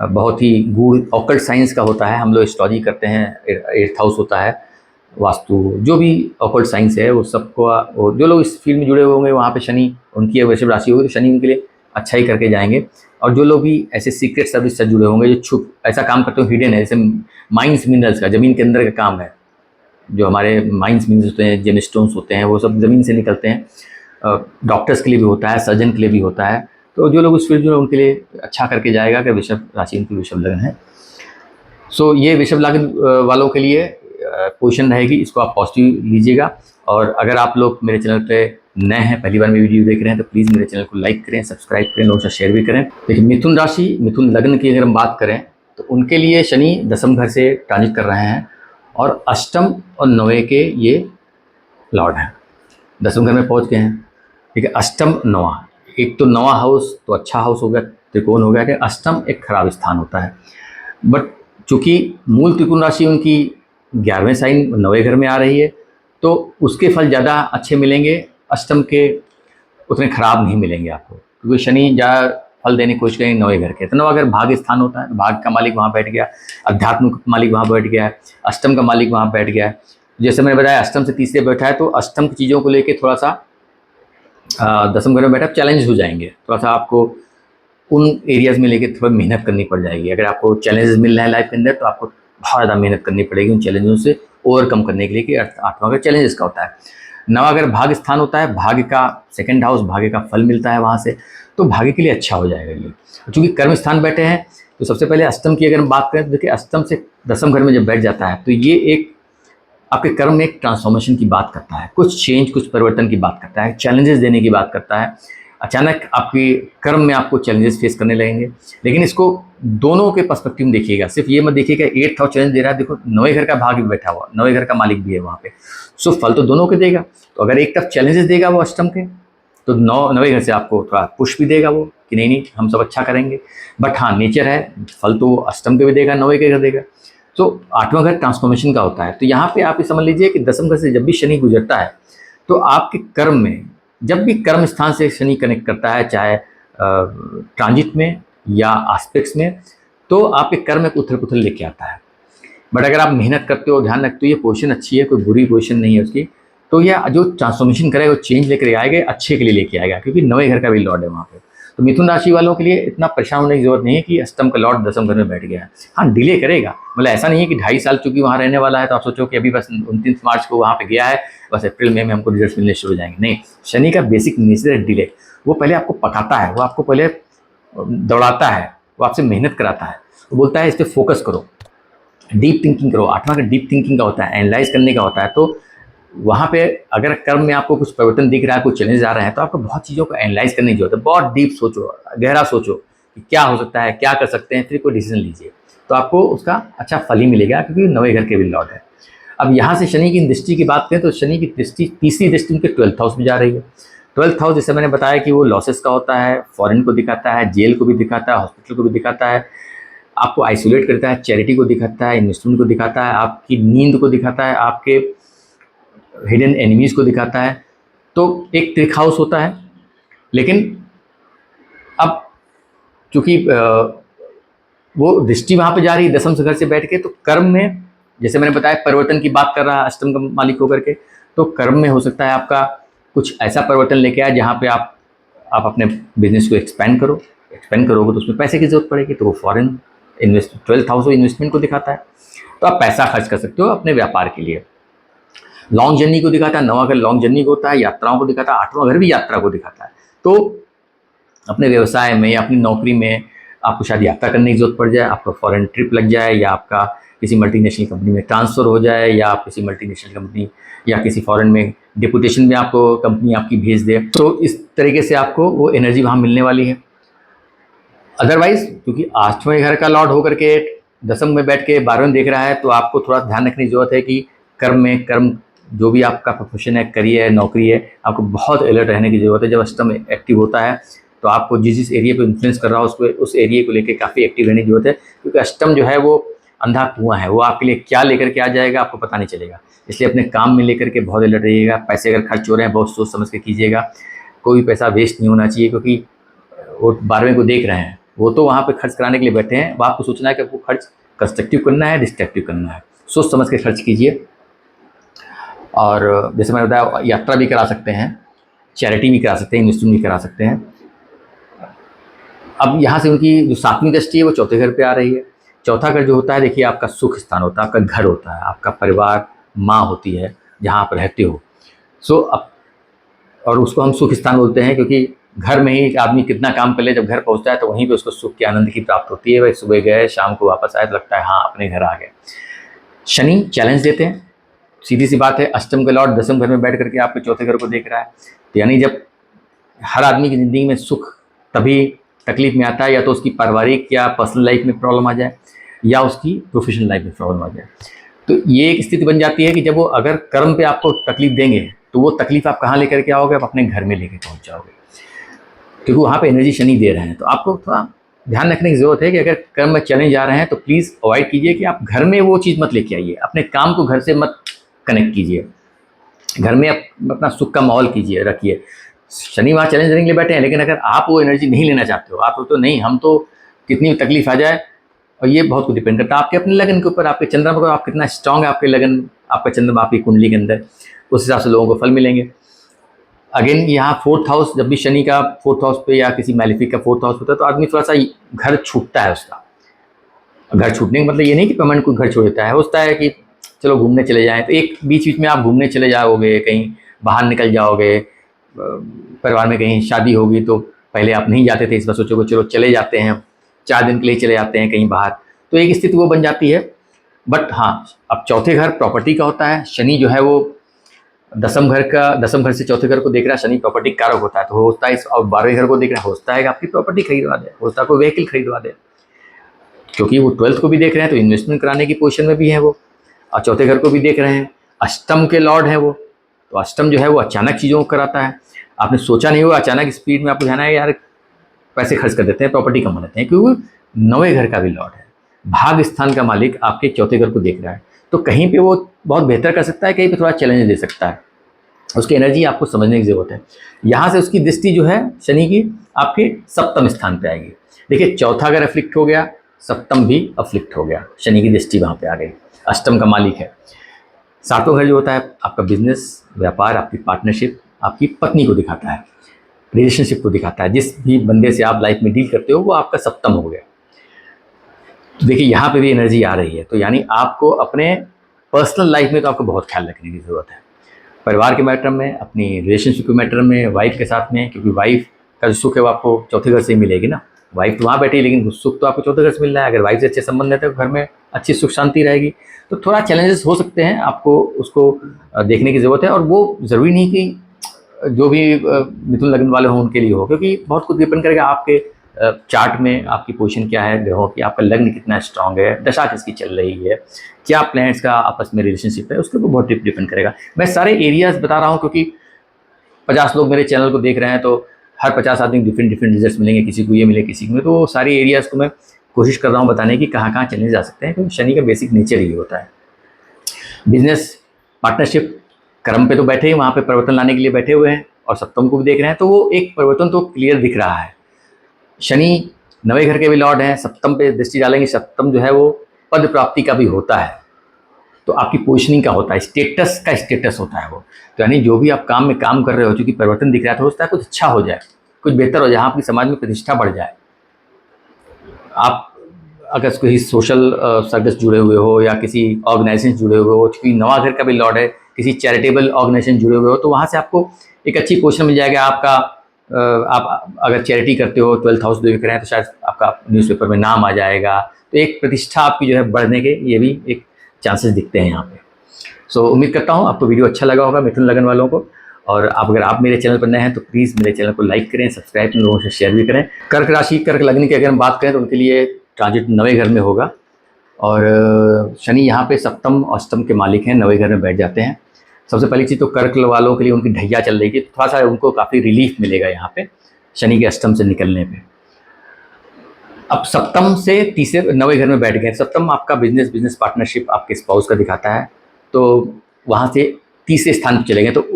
बहुत ही गूढ़ ऑकल्ट साइंस का होता है, हम लोग एस्ट्रोलॉजी करते हैं, 8th हाउस होता है, वास्तु, जो भी ऑकल्ट साइंस है वो सबको, और जो लोग इस फील्ड में जुड़े होंगे वहाँ पे शनि उनकी वृषभ राशि होगी तो शनि उनके लिए अच्छा ही करके जाएंगे। और जो लोग भी ऐसे सीक्रेट सर्विस से जुड़े होंगे, जो छुप ऐसा काम करते हो हिडन है, जैसे माइंस मिनरल्स का, ज़मीन के अंदर का काम है, जो हमारे माइंस मिनरल्स होते हैं, जेम स्टोन्स होते हैं, वो सब ज़मीन से निकलते हैं। डॉक्टर्स के लिए भी होता है, सर्जन के लिए भी होता है। तो जो लोग उस फील्ड में उनके लिए अच्छा करके जाएगा कि वृषभ राशि उनकी वृषभ लगन है। ये वृषभ लगन वालों के लिए पोजीशन रहेगी, इसको आप पॉजिटिव लीजिएगा। और अगर आप लोग मेरे चैनल पे नए हैं, पहली बार मेरी वीडियो देख रहे हैं, तो प्लीज़ मेरे चैनल को लाइक करें, सब्सक्राइब करें, लोगों से शेयर भी करें। देखिए मिथुन राशि, मिथुन लग्न की अगर हम बात करें तो उनके लिए शनि 10वें घर से ट्रांजिट कर रहे हैं और अष्टम और नवे के ये लॉर्ड हैं, 10वें घर में पहुंच गए हैं। ठीक है, अष्टम नवा, एक तो नवा हाउस तो अच्छा हाउस हो गया, त्रिकोण हो गया, कि अष्टम एक खराब स्थान होता है। बट चूंकि मूल त्रिकोण राशि उनकी 11वें साइन 9वें घर में आ रही है, तो उसके फल ज़्यादा अच्छे मिलेंगे, अष्टम के उतने खराब नहीं मिलेंगे आपको, क्योंकि शनि ज़्यादा फल देने की कोशिश करेंगे 9वें घर के। तो 9वां घर भाग्य स्थान होता है, भाग्य का मालिक वहाँ बैठ गया, अध्यात्म का मालिक वहाँ बैठ गया है, अष्टम का मालिक वहाँ बैठ गया है। जैसे मैंने बताया अष्टम से तीसरे बैठा है, तो अष्टम की चीज़ों को लेकर थोड़ा सा 10वें घर में बैठा चैलेंज हो जाएंगे, थोड़ा सा आपको उन एरियाज़ में लेके थोड़ा मेहनत करनी पड़ जाएगी। अगर आपको चैलेंजेस मिल रहे हैं लाइफ के अंदर तो आपको बहुत ज़्यादा मेहनत करनी पड़ेगी उन चैलेंजों से ओवरकम करने के लिए, कि 8वां घर चैलेंजेस का होता है। 9वां घर भाग्य स्थान होता है, भाग्य का सेकंड हाउस, भाग्य का फल मिलता है वहाँ से, तो भाग्य के लिए अच्छा हो जाएगा ये। चूँकि कर्म स्थान बैठे हैं तो सबसे पहले अष्टम की अगर हम बात करें तो देखिए अष्टम से 10वें घर में जब बैठ जाता है तो ये एक आपके कर्म में एक ट्रांसफॉर्मेशन की बात करता है, कुछ चेंज, कुछ परिवर्तन की बात करता है, चैलेंजेस देने की बात करता है। अचानक आपके कर्म में आपको चैलेंजेस फेस करने लगेंगे, लेकिन इसको दोनों के पर्सपेक्टिव में देखिएगा। सिर्फ ये मत देखिएगा 8th हाउस चैलेंज दे रहा है, देखो 9वें घर का भाग भी बैठा हुआ, 9वें घर का मालिक भी है वहाँ पे, फल तो दोनों के देगा। तो अगर एक तरफ चैलेंजेस देगा वो अष्टम के, तो 9वें घर से आपको थोड़ा पुश भी देगा वो, कि नहीं हम सब अच्छा करेंगे। बट हाँ, नेचर है, फल तो अष्टम के भी देगा, 9वें के घर देगा। तो 8वां घर ट्रांसफॉर्मेशन का होता है। तो यहाँ पे आप ये समझ लीजिए कि 10वें घर से जब भी शनि गुजरता है तो आपके कर्म में, जब भी कर्म स्थान से शनि कनेक्ट करता है, चाहे ट्रांजिट में या आस्पेक्ट्स में, तो आपके कर्म में उथल पुथल लेके आता है। बट अगर आप मेहनत करते हो, ध्यान रखते हो, ये पोजीशन अच्छी है, कोई बुरी पोजीशन नहीं है उसकी, तो यह जो ट्रांसफॉर्मेशन करेगा, वो चेंज लेकर आएगा, अच्छे के लिए लेके आएगा, क्योंकि 9वें घर का भी लॉर्ड है वहाँ पे। तो मिथुन राशि वालों के लिए इतना परेशान होने की जरूरत नहीं है कि अष्टम का लॉर्ड 10वें घर में बैठ गया है। हाँ, डिले करेगा, मतलब ऐसा नहीं है कि 2.5 साल चूंकि वहाँ रहने वाला है तो आप सोचो कि अभी बस 29 मार्च को वहाँ पे गया है, बस अप्रैल मई में हमको रिजल्ट मिलने शुरू हो जाएंगे। नहीं, शनि का बेसिक नेचर है डिले। वो पहले आपको पकाता है, वो आपको पहले दौड़ाता है, वो आपसे मेहनत कराता है, वो बोलता है इस पर फोकस करो, डीप थिंकिंग करो। 8वां का डीप थिंकिंग का होता है, एनालाइज करने का होता है। तो वहाँ पे अगर कर्म में आपको कुछ परिवर्तन दिख रहा है, कुछ चैलेंज आ रहे हैं, तो आपको बहुत चीज़ों को एनालाइज करने की जरूरत है। बहुत डीप सोचो, गहरा सोचो कि क्या हो सकता है, क्या कर सकते हैं, फिर कोई डिसीजन लीजिए, तो आपको उसका अच्छा फल ही मिलेगा, क्योंकि नवे घर के भी लॉर्ड है। अब यहाँ से शनि की दृष्टि की बात करें तो शनि की दृष्टि, तीसरी दृष्टि उनके 12th हाउस में जा रही है। 12th हाउस जैसे मैंने बताया कि वो लॉसेस का होता है, फॉरेन को दिखाता है, जेल को भी दिखाता है, हॉस्पिटल को भी दिखाता है, आपको आइसोलेट करता है, चैरिटी को दिखाता है, इन्वेस्टमेंट को दिखाता है, आपकी नींद को दिखाता है, आपके हिडन एनिमीज को दिखाता है। तो एक ट्रिक हाउस होता है। लेकिन अब चूंकि वो दृष्टि वहां पे जा रही है दसम से घर से बैठ के, तो कर्म में जैसे मैंने बताया परिवर्तन की बात कर रहा है अष्टम का मालिक होकर के, तो कर्म में हो सकता है आपका कुछ ऐसा परिवर्तन लेके आए जहाँ पे आप अपने बिजनेस को एक्सपेंड करोगे तो उसमें पैसे की जरूरत पड़ेगी, तो वो foreign invest 12th house investment को दिखाता है, तो आप पैसा खर्च कर सकते हो अपने व्यापार के लिए। लॉन्ग जर्नी को दिखाता है, 9वां घर लॉन्ग जर्नी को होता है, यात्राओं को दिखाता है, 8वां घर भी यात्रा को दिखाता है। तो अपने व्यवसाय में या अपनी नौकरी में आपको शायद यात्रा करने की जरूरत पड़ जाए, आपका फॉरेन ट्रिप लग जाए, या आपका किसी मल्टीनेशनल कंपनी में ट्रांसफ़र हो जाए, या आप किसी मल्टीनेशनल कंपनी या किसी फॉरेन में डिपुटेशन में आपको कंपनी आपकी भेज दे, तो इस तरीके से आपको वो एनर्जी वहाँ मिलने वाली है। अदरवाइज क्योंकि 8वें घर का लॉर्ड होकर के दसम में बैठ के 12वें देख रहा है, तो आपको थोड़ा ध्यान रखने की जरूरत है कि कर्म जो भी आपका प्रोफेशन है, करियर है, नौकरी है, आपको बहुत अलर्ट रहने की जरूरत है। जब अष्टम एक्टिव होता है तो आपको जिस एरिया पे इन्फ्लुएंस कर रहा हो उस एरिया को लेकर काफ़ी एक्टिव रहने की जरूरत है, क्योंकि अष्टम जो है वो अंधा कुआं है, वो आपके लिए क्या लेकर के आ जाएगा आपको पता नहीं चलेगा। इसलिए अपने काम में लेकर के बहुत अलर्ट रहिएगा। पैसे अगर खर्च हो रहे हैं बहुत सोच समझ के कीजिएगा, कोई पैसा वेस्ट नहीं होना चाहिए, क्योंकि वो 12वें को देख रहे हैं, वो तो वहाँ पे खर्च कराने के लिए बैठे हैं। अब आपको सोचना है कि आपको खर्च कंस्ट्रक्टिव करना है, डिस्ट्रक्टिव करना है, सोच समझ के खर्च कीजिए। और जैसे मैंने बताया यात्रा भी करा सकते हैं, चैरिटी भी करा सकते हैं, इन्वेस्टमेंट भी करा सकते हैं। अब यहाँ से उनकी जो 7वीं दृष्टि है वो 4थे घर पे आ रही है। चौथा घर जो होता है देखिए आपका सुख स्थान होता है, आपका घर होता है, आपका परिवार, माँ होती है जहाँ आप रहते हो। सो अब और उसको हम सुख स्थान बोलते हैं, क्योंकि घर में ही आदमी कितना काम कर ले, जब घर पहुँचता है तो वहीं पे उसको सुख के आनंद की प्राप्त होती है। भाई सुबह गए शाम को वापस आए तो लगता है हाँ अपने घर आ गए। शनि चैलेंज देते हैं, सीधी सी बात है। अष्टम के लॉर्ड दसम घर में बैठ करके आपके 4थे घर को देख रहा है, तो यानी जब हर आदमी की ज़िंदगी में सुख तभी तकलीफ में आता है, या तो उसकी पारिवारिक या पर्सनल लाइफ में प्रॉब्लम आ जाए, या उसकी प्रोफेशनल लाइफ में प्रॉब्लम आ जाए। तो ये एक स्थिति बन जाती है कि जब वो अगर कर्म पे आपको तकलीफ देंगे तो वो तकलीफ आप कहाँ लेकर के आओगे, आप अपने घर में लेकर पहुँच जाओगे, क्योंकि वहाँ पे एनर्जी शनि दे रहे हैं। तो आपको थोड़ा ध्यान रखने की ज़रूरत है कि अगर कर्म में चैलेंज आ रहे हैं तो प्लीज़ अवॉइड कीजिए कि आप घर में वो चीज़ मत लेके आइए, अपने काम को घर से मत कनेक्ट कीजिए, घर में अपना सुख का माहौल कीजिए, रखिए। शनि वहाँ चैलेंज देने के लिए बैठे हैं, लेकिन अगर आप वो एनर्जी नहीं लेना चाहते हो, आप तो नहीं हम तो कितनी भी तकलीफ आ जाए, और ये बहुत कुछ डिपेंड करता है आपके अपने लगन के ऊपर, आपके चंद्रमा को आप कितना स्ट्रांग है आपके लगन, आपका चंद्रमा आपकी कुंडली के अंदर, उस हिसाब से लोगों को फल मिलेंगे। अगेन यहाँ 4th हाउस, जब भी शनि का 4th हाउस पे या किसी मैलिफिक का 4th हाउस होता है तो आदमी थोड़ा सा घर छूटता है उसका। घर छूटने का मतलब ये नहीं कि परमानेंट कोई घर छोड़ देता है, होता है कि चलो घूमने चले जाएं, तो एक बीच बीच में आप घूमने चले जाओगे, कहीं बाहर निकल जाओगे, परिवार में कहीं शादी होगी तो पहले आप नहीं जाते थे, इस बार सोचोगे चलो चले जाते हैं, 4 दिन के लिए चले जाते हैं कहीं बाहर, तो एक स्थिति वो बन जाती है। बट हाँ, अब 4थे घर प्रॉपर्टी का होता है, शनि जो है वो दसम घर से 4थे घर को देख रहा है, शनि प्रॉपर्टी कारक होता है, तो होता है और 12वें घर को देख रहा है, होता है कि आपकी प्रॉपर्टी खरीदवा दे, होता है कोई व्हीकल खरीदवा दे, क्योंकि वो 12th को भी देख रहे हैं तो इन्वेस्टमेंट कराने की पोजीशन में भी है वो, और 4थे घर को भी देख रहे हैं, अष्टम के लॉर्ड है वो, तो अष्टम जो है वो अचानक चीज़ों को कराता है, आपने सोचा नहीं हुआ अचानक स्पीड में आपको ध्यान आया यार पैसे खर्च कर देते हैं, प्रॉपर्टी कमा लेते हैं, क्योंकि 9वें घर का भी लॉर्ड है, भाग स्थान का मालिक आपके 4थे घर को देख रहा है, तो कहीं पे वो बहुत बेहतर कर सकता है, कहीं पे थोड़ा चैलेंज दे सकता है, उसकी एनर्जी आपको समझने की ज़रूरत है। यहाँ से उसकी दृष्टि जो है शनि की आपके सप्तम स्थान पे आएगी। देखिए 4था अगर अफ्लिक्ट हो गया, सप्तम भी अफ्लिक्ट हो गया, शनि की दृष्टि वहाँ पे आ गई, अष्टम का मालिक है। 7वां घर जो होता है आपका बिजनेस, व्यापार, आपकी पार्टनरशिप, आपकी पत्नी को दिखाता है, रिलेशनशिप को दिखाता है, जिस भी बंदे से आप लाइफ में डील करते हो वो आपका सप्तम हो गया। तो देखिए यहाँ पे भी एनर्जी आ रही है, तो यानी आपको अपने पर्सनल लाइफ में तो आपको बहुत ख्याल रखने की ज़रूरत है, परिवार के मैटर में, अपनी रिलेशनशिप के मैटर में, वाइफ के साथ में, क्योंकि वाइफ का जो सुख है वो आपको 4थे घर से ही मिलेगी ना, वाइफ तो वहाँ बैठी लेकिन सुख तो आपको चौथे घर से मिल रहा है। अगर वाइफ से अच्छे संबंध है तो घर में अच्छी सुख शांति रहेगी। तो थोड़ा चैलेंजेस हो सकते हैं, आपको उसको देखने की ज़रूरत है। और वो ज़रूरी नहीं कि जो भी मिथुन लग्न वाले हों उनके लिए हो, क्योंकि बहुत कुछ डिपेंड करेगा आपके चार्ट में आपकी पोजीशन क्या है ग्रहों की, आपका लग्न कितना स्ट्रांग है, दशा किसकी चल रही है, क्या प्लैनेट्स का आपस में रिलेशनशिप है, उसके ऊपर बहुत डिपेंड करेगा। मैं सारे एरियाज बता रहा हूँ क्योंकि 50 लोग मेरे चैनल को देख रहे हैं, तो हर 50 आदमी डिफरेंट डिफरेंट रिजल्ट्स मिलेंगे, किसी को ये मिले किसी को, तो सारे एरियाज़ को मैं कोशिश कर रहा हूँ बताने की कहाँ कहाँ चैलेंज आ सकते हैं, क्योंकि शनि का बेसिक नेचर ही होता है। बिजनेस पार्टनरशिप कर्म पे तो बैठे ही, वहाँ पे परिवर्तन लाने के लिए बैठे हुए हैं और सप्तम को भी देख रहे हैं, तो वो एक परिवर्तन तो क्लियर दिख रहा है। शनि 9वें घर के भी लॉर्ड हैं, सप्तम पे दृष्टि डालेंगे। सप्तम जो है वो पद प्राप्ति का भी होता है, तो आपकी पोजिशनिंग का होता है, स्टेटस का स्टेटस होता है वो। तो यानी जो भी आप काम में काम कर रहे हो, चूँकि परिवर्तन दिख रहा है, तो हो सकता है कुछ अच्छा हो जाए, कुछ बेहतर हो जाए, आपकी समाज में प्रतिष्ठा बढ़ जाए। आप अगर कोई सोशल सर्विस जुड़े हुए हो या किसी ऑर्गेनाइजेशन जुड़े हुए हो, चूँकि 9वां घर का भी लॉर्ड है, किसी चैरिटेबल ऑर्गेनाइजेशन जुड़े हुए हो, तो वहाँ से आपको एक अच्छी पोजीशन मिल जाएगा। आपका आप अगर चैरिटी करते हो, 12th हाउस देख रहे हैं, तो शायद आपका न्यूज़पेपर में नाम आ जाएगा। तो एक प्रतिष्ठा आपकी जो है बढ़ने के ये भी एक चांसेस दिखते हैं यहाँ पे। सो उम्मीद करता हूँ आपको वीडियो अच्छा लगा होगा मिथुन लगन वालों को। और अगर आप मेरे चैनल पर नए हैं तो प्लीज़ मेरे चैनल को लाइक करें, सब्सक्राइब करें, लोगों से शेयर भी करें। कर्क राशि, कर्क लग्न की अगर हम बात करें तो उनके लिए ट्रांजिट 9वें घर में होगा। और शनि यहाँ पे सप्तम अष्टम के मालिक हैं, 9वें घर में बैठ जाते हैं। सबसे पहली चीज़ तो कर्क वालों के लिए उनकी ढैया चल रही थी, थोड़ा सा उनको काफ़ी रिलीफ मिलेगा यहाँ पे शनि के अष्टम से निकलने पे। अब सप्तम से तीसरे 9वें घर में बैठ गए। सप्तम आपका बिजनेस पार्टनरशिप आपके स्पाउस का दिखाता है, तो वहाँ से तीसरे स्थान पर चले गए। तो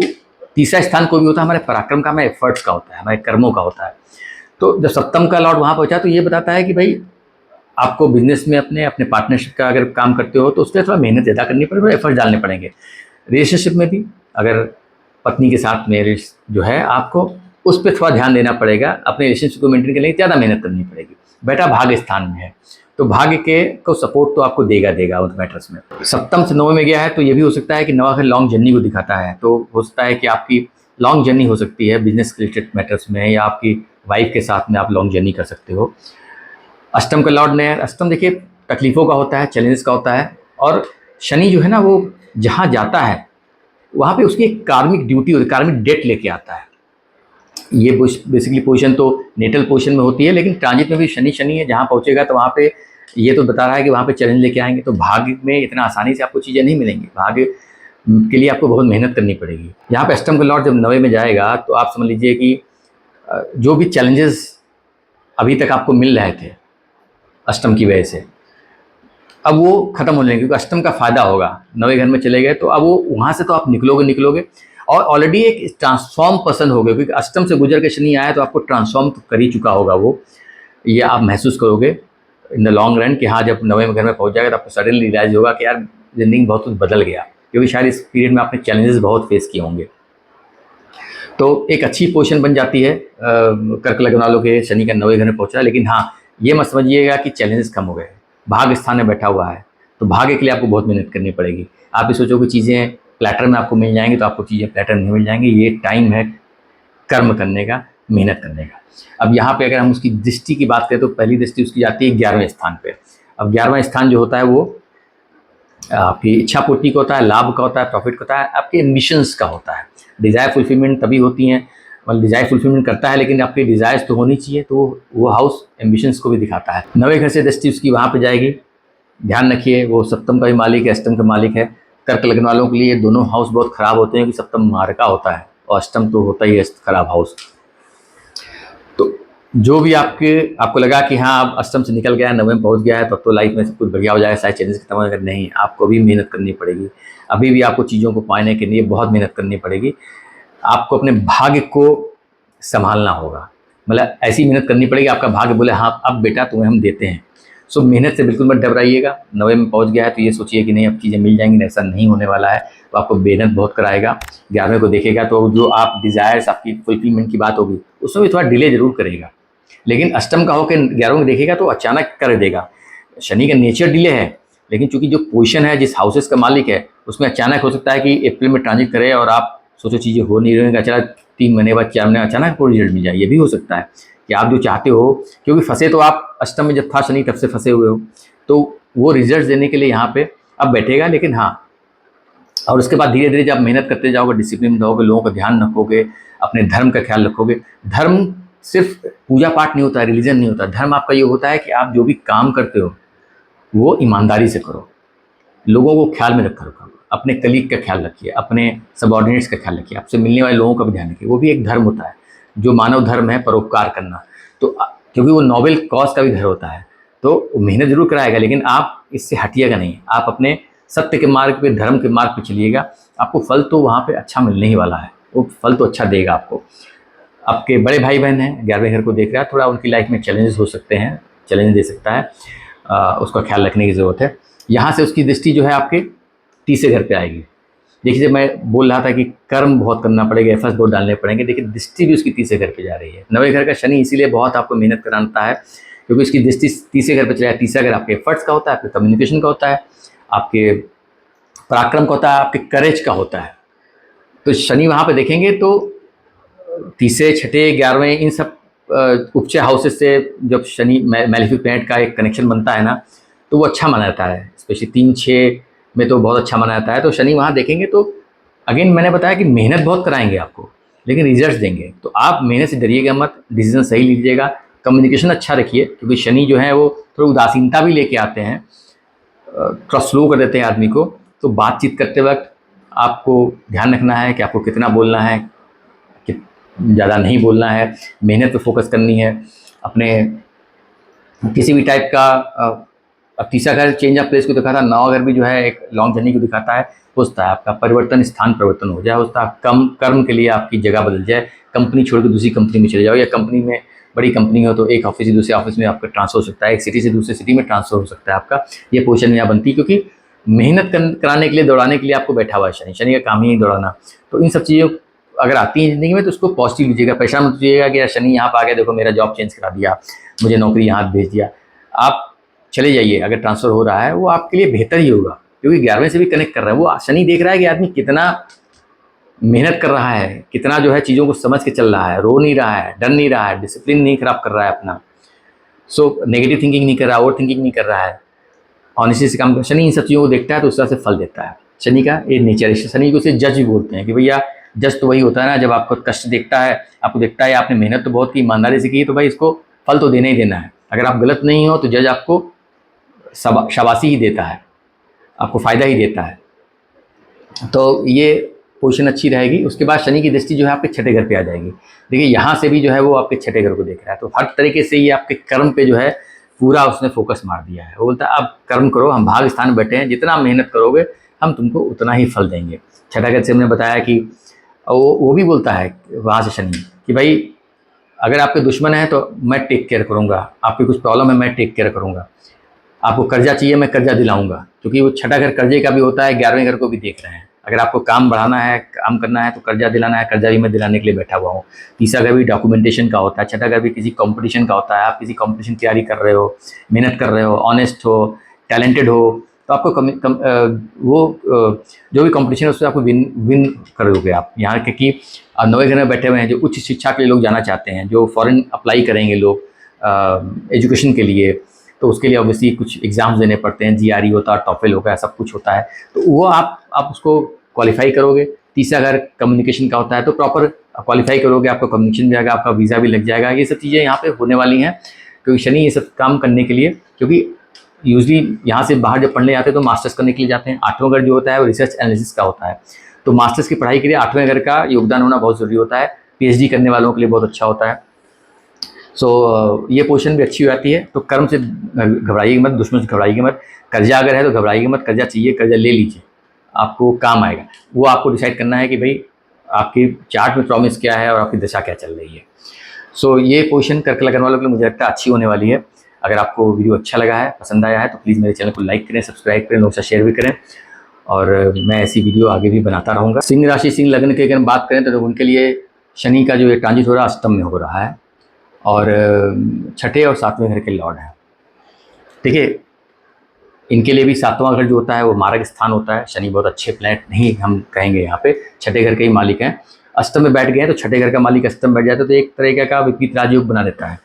तीसरा स्थान कोई भी होता है हमारे पराक्रम का, हमारे एफर्ट्स का होता है, हमारे कर्मों का होता है। तो जब सप्तम का लॉर्ड वहाँ पहुँचा तो ये बताता है कि भाई आपको बिजनेस में अपने पार्टनरशिप का अगर काम करते हो तो उसके लिए थोड़ा मेहनत ज़्यादा करनी पड़ेगी, एफर्ट डालने पड़ेंगे। रिलेशनशिप में भी अगर पत्नी के साथ में जो है आपको उस पर थोड़ा ध्यान देना पड़ेगा, अपने रिलेशनशिप को मेंटेन करने के लिए ज़्यादा मेहनत करनी पड़ेगी। बेटा भाग्य स्थान में है तो भाग्य के को सपोर्ट तो आपको देगा उस मैटर्स में। सप्तम से 9वें में गया है तो ये भी हो सकता है कि 9वां घर लॉन्ग जर्नी को दिखाता है, तो हो सकता है कि आपकी लॉन्ग जर्नी हो सकती है बिजनेस रिलेटेड मैटर्स में, या आपकी वाइफ के साथ में आप लॉन्ग जर्नी कर सकते हो। अष्टम का लॉर्ड ने, अष्टम देखिए तकलीफ़ों का होता है, चैलेंजेस का होता है। और शनि जो है ना वो जहाँ जाता है वहाँ पे उसकी एक कार्मिक ड्यूटी होती है, कार्मिक डेट लेके आता है। ये बेसिकली पोजीशन तो नेटल पोजीशन में होती है, लेकिन ट्रांजिट में भी शनि है, जहाँ पहुँचेगा तो वहाँ पे ये तो बता रहा है कि वहाँ पे चैलेंज लेके आएंगे। तो भाग्य में इतना आसानी से आपको चीज़ें नहीं मिलेंगी, भाग्य के लिए आपको बहुत मेहनत करनी पड़ेगी। यहाँ पे अष्टम का लॉर्ड जब 9वें में जाएगा तो आप समझ लीजिए कि जो भी चैलेंजेस अभी तक आपको मिल रहे थे अष्टम की वजह से, अब वो खत्म होने लगेंगे, क्योंकि अष्टम का फायदा होगा। 9वें घर में चले गए तो अब वो वहाँ से तो आप निकलोगे और ऑलरेडी एक ट्रांसफॉर्म पर्सन हो गए, क्योंकि अष्टम से गुजर के शनि आया तो आपको ट्रांसफॉर्म तो कर ही चुका होगा वो। ये आप महसूस करोगे इन द लॉन्ग रन कि हाँ, जब 9वें घर में पहुँच जाएगा तो आपको सडनली रियलाइज होगा कि यार जिंदगी बहुत कुछ बदल गया, क्योंकि शायद इस पीरियड में आपने चैलेंजेस बहुत फेस किए होंगे। तो एक अच्छी पोजीशन बन जाती है कर्क लग्न वालों के, शनि का 9वें घर में पहुँच रहा है। लेकिन हाँ, ये मत समझिएगा कि चैलेंजेस कम हो गए, भाग्य स्थान में बैठा हुआ है तो भाग्य के लिए आपको बहुत मेहनत करनी पड़ेगी। आप ये सोचो कि चीज़ें प्लेटर में आपको मिल जाएंगी, तो आपको चीज़ें प्लेटर नहीं मिल जाएंगी। ये टाइम है कर्म करने का, मेहनत करने का। अब यहाँ पे अगर हम उसकी दृष्टि की बात करें तो पहली दृष्टि उसकी जाती है 11वें स्थान पे। अब 11वां स्थान जो होता है वो आपकी इच्छा पूर्ति का होता है, लाभ का होता है, प्रॉफिट का होता है, आपके एम्बिशंस का होता है। डिज़ायर फुलफिलमेंट तभी होती हैं, मतलब डिज़ायर फुलफिलमेंट करता है, लेकिन आपकी डिज़ायर्स तो होनी चाहिए। तो वो हाउस एम्बिशंस को भी दिखाता है। 9वें घर से दृष्टि उसकी वहाँ पे जाएगी। ध्यान रखिए वो सप्तम का भी मालिक है, अष्टम का मालिक है। कर्क लग्न वालों के लिए दोनों हाउस बहुत ख़राब होते हैं, क्योंकि सप्तम मार्का होता है और अष्टम तो होता ही है खराब हाउस। तो जो भी आपको लगा कि हाँ अब अष्टम से निकल गया है, 9वें में पहुँच गया है, तब तो लाइफ में सब कुछ बढ़िया हो जाएगा, सारे चैलेंज खत्म हो जाएगा, नहीं, आपको अभी मेहनत करनी पड़ेगी। अभी भी आपको चीज़ों को पाने के लिए बहुत मेहनत करनी पड़ेगी। आपको अपने भाग्य को संभालना होगा, मतलब ऐसी मेहनत करनी पड़ेगी आपका भाग्य बोले हाँ अब बेटा तुम्हें हम देते हैं। सो मेहनत से बिल्कुल मत घबराइएगा। 9वें में पहुंच गया है तो ये सोचिए कि नहीं अब चीज़ें मिल जाएंगी, ऐसा नहीं होने वाला है। तो आपको मेहनत बहुत कराएगा। 11वें को देखेगा तो जो आप डिज़ायर्स आपकी फुलफिलमेंट की बात होगी उसमें भी थोड़ा डिले जरूर करेगा, लेकिन अष्टम का होकर 11वें को देखेगा तो अचानक कर देगा। शनि का नेचर डिले है, लेकिन चूंकि जो पोजीशन है जिस हाउसेस का मालिक है उसमें अचानक हो सकता है कि अप्रैल में ट्रांजिट करे और आप सोचो चीज़ें हो नहीं रहेंगे, अचानक 3 महीने बाद 4 महीने अचानक कोई रिजल्ट मिल जाए, ये भी हो सकता है। कि आप जो चाहते हो, क्योंकि फंसे तो आप अष्टम में जब था शनि तब से फंसे हुए हो, तो वो रिजल्ट देने के लिए यहाँ पे अब बैठेगा। लेकिन हाँ, और उसके बाद धीरे धीरे जब मेहनत करते जाओगे, डिसिप्लिन रहोगे, लोगों का ध्यान रखोगे, अपने धर्म का ख्याल रखोगे। धर्म सिर्फ पूजा पाठ नहीं होता है, रिलीजन नहीं होता। धर्म आपका ये होता है कि आप जो भी काम करते हो वो ईमानदारी से करो, लोगों को ख्याल में रखकर रखो, अपने कलीग का ख्याल रखिए, अपने सबॉर्डिनेट्स का ख्याल रखिए, आपसे मिलने वाले लोगों का भी ध्यान रखिए। वो भी एक धर्म होता है, जो मानव धर्म है, परोपकार करना। तो क्योंकि वो नोबेल कॉज का भी घर होता है, तो मेहनत जरूर कराएगा, लेकिन आप इससे हटिएगा नहीं। आप अपने सत्य के मार्ग पे, धर्म के मार्ग पे चलिएगा, आपको फल तो वहाँ पे अच्छा मिलने ही वाला है। वो फल तो अच्छा देगा आपको। आपके बड़े भाई बहन हैं, 11वें घर को देख रहा है, थोड़ा उनकी लाइफ में चैलेंजेस हो सकते हैं, चैलेंज दे सकता है, उसका ख्याल रखने की ज़रूरत है। यहाँ से उसकी दृष्टि जो है आपके तीसरे घर पे आएगी। देखिए, मैं बोल रहा था कि कर्म बहुत करना पड़ेगा, एफर्ट्स बहुत डालने पड़ेंगे, देखिए दृष्टि भी उसकी तीसरे घर पे जा रही है। 9वें घर का शनि इसीलिए बहुत आपको मेहनत कराता है, क्योंकि उसकी दृष्टि तीसरे घर पे चला है। तीसरा घर आपके एफर्ट्स का होता है, आपके कम्युनिकेशन का होता है, आपके पराक्रम का होता है, आपके करेज का होता है। तो शनि वहाँ पे देखेंगे तो तीसरे, छठे, 11वें, इन सब उपचय हाउसेस से जब शनि मैलेफिक प्लैनेट का एक कनेक्शन बनता है ना, तो वो अच्छा माना जाता है। स्पेशली 3-6 में तो बहुत अच्छा माना जाता है। तो शनि वहाँ देखेंगे तो अगेन मैंने बताया कि मेहनत बहुत कराएंगे आपको, लेकिन रिजल्ट देंगे। तो आप मेहनत से डरिएगा मत, डिसीजन सही लीजिएगा, कम्युनिकेशन अच्छा रखिए, क्योंकि शनि जो है वो थोड़ी उदासीनता भी लेके आते हैं, थोड़ा स्लो कर देते हैं आदमी को। तो बातचीत करते वक्त आपको ध्यान रखना है कि आपको कितना बोलना है, कि ज़्यादा नहीं बोलना है, मेहनत पे फोकस करनी है। अपने किसी भी टाइप का अब तीसरा घर चेंज ऑफ प्लेस को दिखाता है, 9वां घर भी जो है एक लॉन्ग जर्नी को दिखाता है। हो सकता है आपका परिवर्तन, स्थान परिवर्तन हो जाए, हो सकता है कम कर्म के लिए आपकी जगह बदल जाए, कंपनी छोड़ के दूसरी कंपनी में चले जाओ, या कंपनी में बड़ी कंपनी हो तो एक ऑफिस से दूसरे ऑफिस में आपका ट्रांसफर हो सकता है, एक सिटी से दूसरे सिटी में ट्रांसफर हो सकता है आपका। ये पोजीशन यहाँ बनती है, क्योंकि मेहनत कराने के लिए, दौड़ाने के लिए आपको बैठा हुआ है शनि। शनि का काम ही नहीं दौड़ाना। तो इन सब चीज़ों अगर आती हैं ज़िंदगी में तो उसको पॉजिटिव लीजिएगा। परेशान मत लीजिएगा कि यार शनि यहाँ पर आ गया, देखो मेरा जॉब चेंज करा दिया, मुझे नौकरी यहाँ भेज दिया। आप चले जाइए, अगर ट्रांसफ़र हो रहा है वो आपके लिए बेहतर ही होगा, क्योंकि 11वें से भी कनेक्ट कर रहा है। वो शनि देख रहा है कि आदमी कितना मेहनत कर रहा है, कितना जो है चीज़ों को समझ के चल रहा है, रो नहीं रहा है, डर नहीं रहा है, डिसिप्लिन नहीं खराब कर रहा है अपना, नेगेटिव थिंकिंग नहीं कर रहा है, ओवर थिंकिंग नहीं कर रहा है, ऑनेस्टी से काम कर। शनि इन सब चीज़ों को देखता है तो उस तरह से फल देता है। शनि का ये नेचर है। शनि को उसे जज भी बोलते हैं कि भैया जज तो वही होता है ना, जब आपको कष्ट देखता है, आपको देखता है आपने मेहनत तो बहुत की, ईमानदारी से की, तो भाई इसको फल तो देना ही देना है। अगर आप गलत नहीं हो तो जज आपको शाबाशी ही देता है, आपको फ़ायदा ही देता है। तो ये पोजीशन अच्छी रहेगी। उसके बाद शनि की दृष्टि जो है आपके छठे घर पे आ जाएगी। देखिए यहाँ से भी जो है वो आपके छठे घर को देख रहा है, तो हर तरीके से ये आपके कर्म पे जो है पूरा उसने फोकस मार दिया है। वो बोलता है अब कर्म करो, हम भाग स्थान में बैठे हैं, जितना मेहनत करोगे हम तुमको उतना ही फल देंगे। छठा घर से हमने बताया कि वो भी बोलता है वहाँ से शनि कि भाई अगर आपके दुश्मन है तो मैं टेक केयर करूँगा, आपकी कुछ प्रॉब्लम है मैं टेक केयर करूँगा, आपको कर्जा चाहिए मैं कर्जा दिलाऊंगा, क्योंकि वो छठा घर कर्जे का भी होता है, 11वें घर को भी देख रहे हैं। अगर आपको काम बढ़ाना है, काम करना है तो कर्जा दिलाना है, कर्जा भी मैं दिलाने के लिए बैठा हुआ हूँ। तीसरा घर भी डॉक्यूमेंटेशन का होता है, छठा घर भी किसी कंपटीशन का होता है। आप किसी कंपटीशन की तैयारी कर रहे हो, मेहनत कर रहे हो, ऑनेस्ट हो, टैलेंटेड हो, तो आपको जो भी कंपटीशन है उससे आपको विन करोगे आप। यहाँ के कि 9वें घर में बैठे हुए हैं जो उच्च शिक्षा के लिए लोग जाना चाहते हैं, जो फॉरेन अप्लाई करेंगे लोग एजुकेशन के लिए, तो उसके लिए ऑब्वियसली कुछ एग्ज़ाम्स देने पड़ते हैं, जीआरई होता है, टॉफल होगा, सब कुछ होता है, तो वो आप उसको क्वालिफाई करोगे। तीसरा घर कम्युनिकेशन का होता है, तो प्रॉपर क्वालिफाई करोगे, आपका कम्युनिकेशन भी आएगा, आपका वीज़ा भी लग जाएगा। ये सब चीज़ें यहाँ पे होने वाली हैं, क्योंकि शनि ये सब काम करने के लिए, क्योंकि यूजली यहाँ से बाहर जब पढ़ने जाते हैं तो मास्टर्स करने के लिए जाते हैं। 8वां घर जो होता है वो रिसर्च एनालिसिस का होता है, तो मास्टर्स की पढ़ाई के लिए 8वें घर का योगदान होना बहुत ज़रूरी होता है। पीएचडी करने वालों के लिए बहुत अच्छा होता है। ये पोजीशन भी अच्छी हो जाती है। तो कर्म से घबराइए मत, दुश्मन से घबराइए मत, कर्जा अगर है तो घबराइए मत, कर्जा चाहिए कर्जा ले लीजिए, आपको काम आएगा। वो आपको डिसाइड करना है कि भाई आपकी चार्ट में प्रॉमिस क्या है और आपकी दशा क्या चल रही है। ये पोजीशन कर्क लगन वालों के लिए मुझे लगता है अच्छी होने वाली है। अगर आपको वीडियो अच्छा लगा है, पसंद आया है, तो प्लीज़ मेरे चैनल को लाइक करें, सब्सक्राइब करें, लोगों से शेयर भी करें, और मैं ऐसी वीडियो आगे भी बनाता रहूँगा। सिंह राशि, सिंह लग्न की अगर बात करें तो उनके लिए शनि का जो ये ट्रांजिट हो रहा है अष्टम में हो रहा है, और छठे और 7वें घर के लॉर्ड हैं। देखिए इनके लिए भी 7वां घर जो होता है वो मारक स्थान होता है। शनि बहुत अच्छे प्लैनेट नहीं हम कहेंगे, यहाँ पे छठे घर के ही मालिक हैं, अष्टम में बैठ गए हैं तो छठे घर का मालिक अष्टम में बैठ जाता है तो एक तरीके का विपरीत राजयोग बना देता है।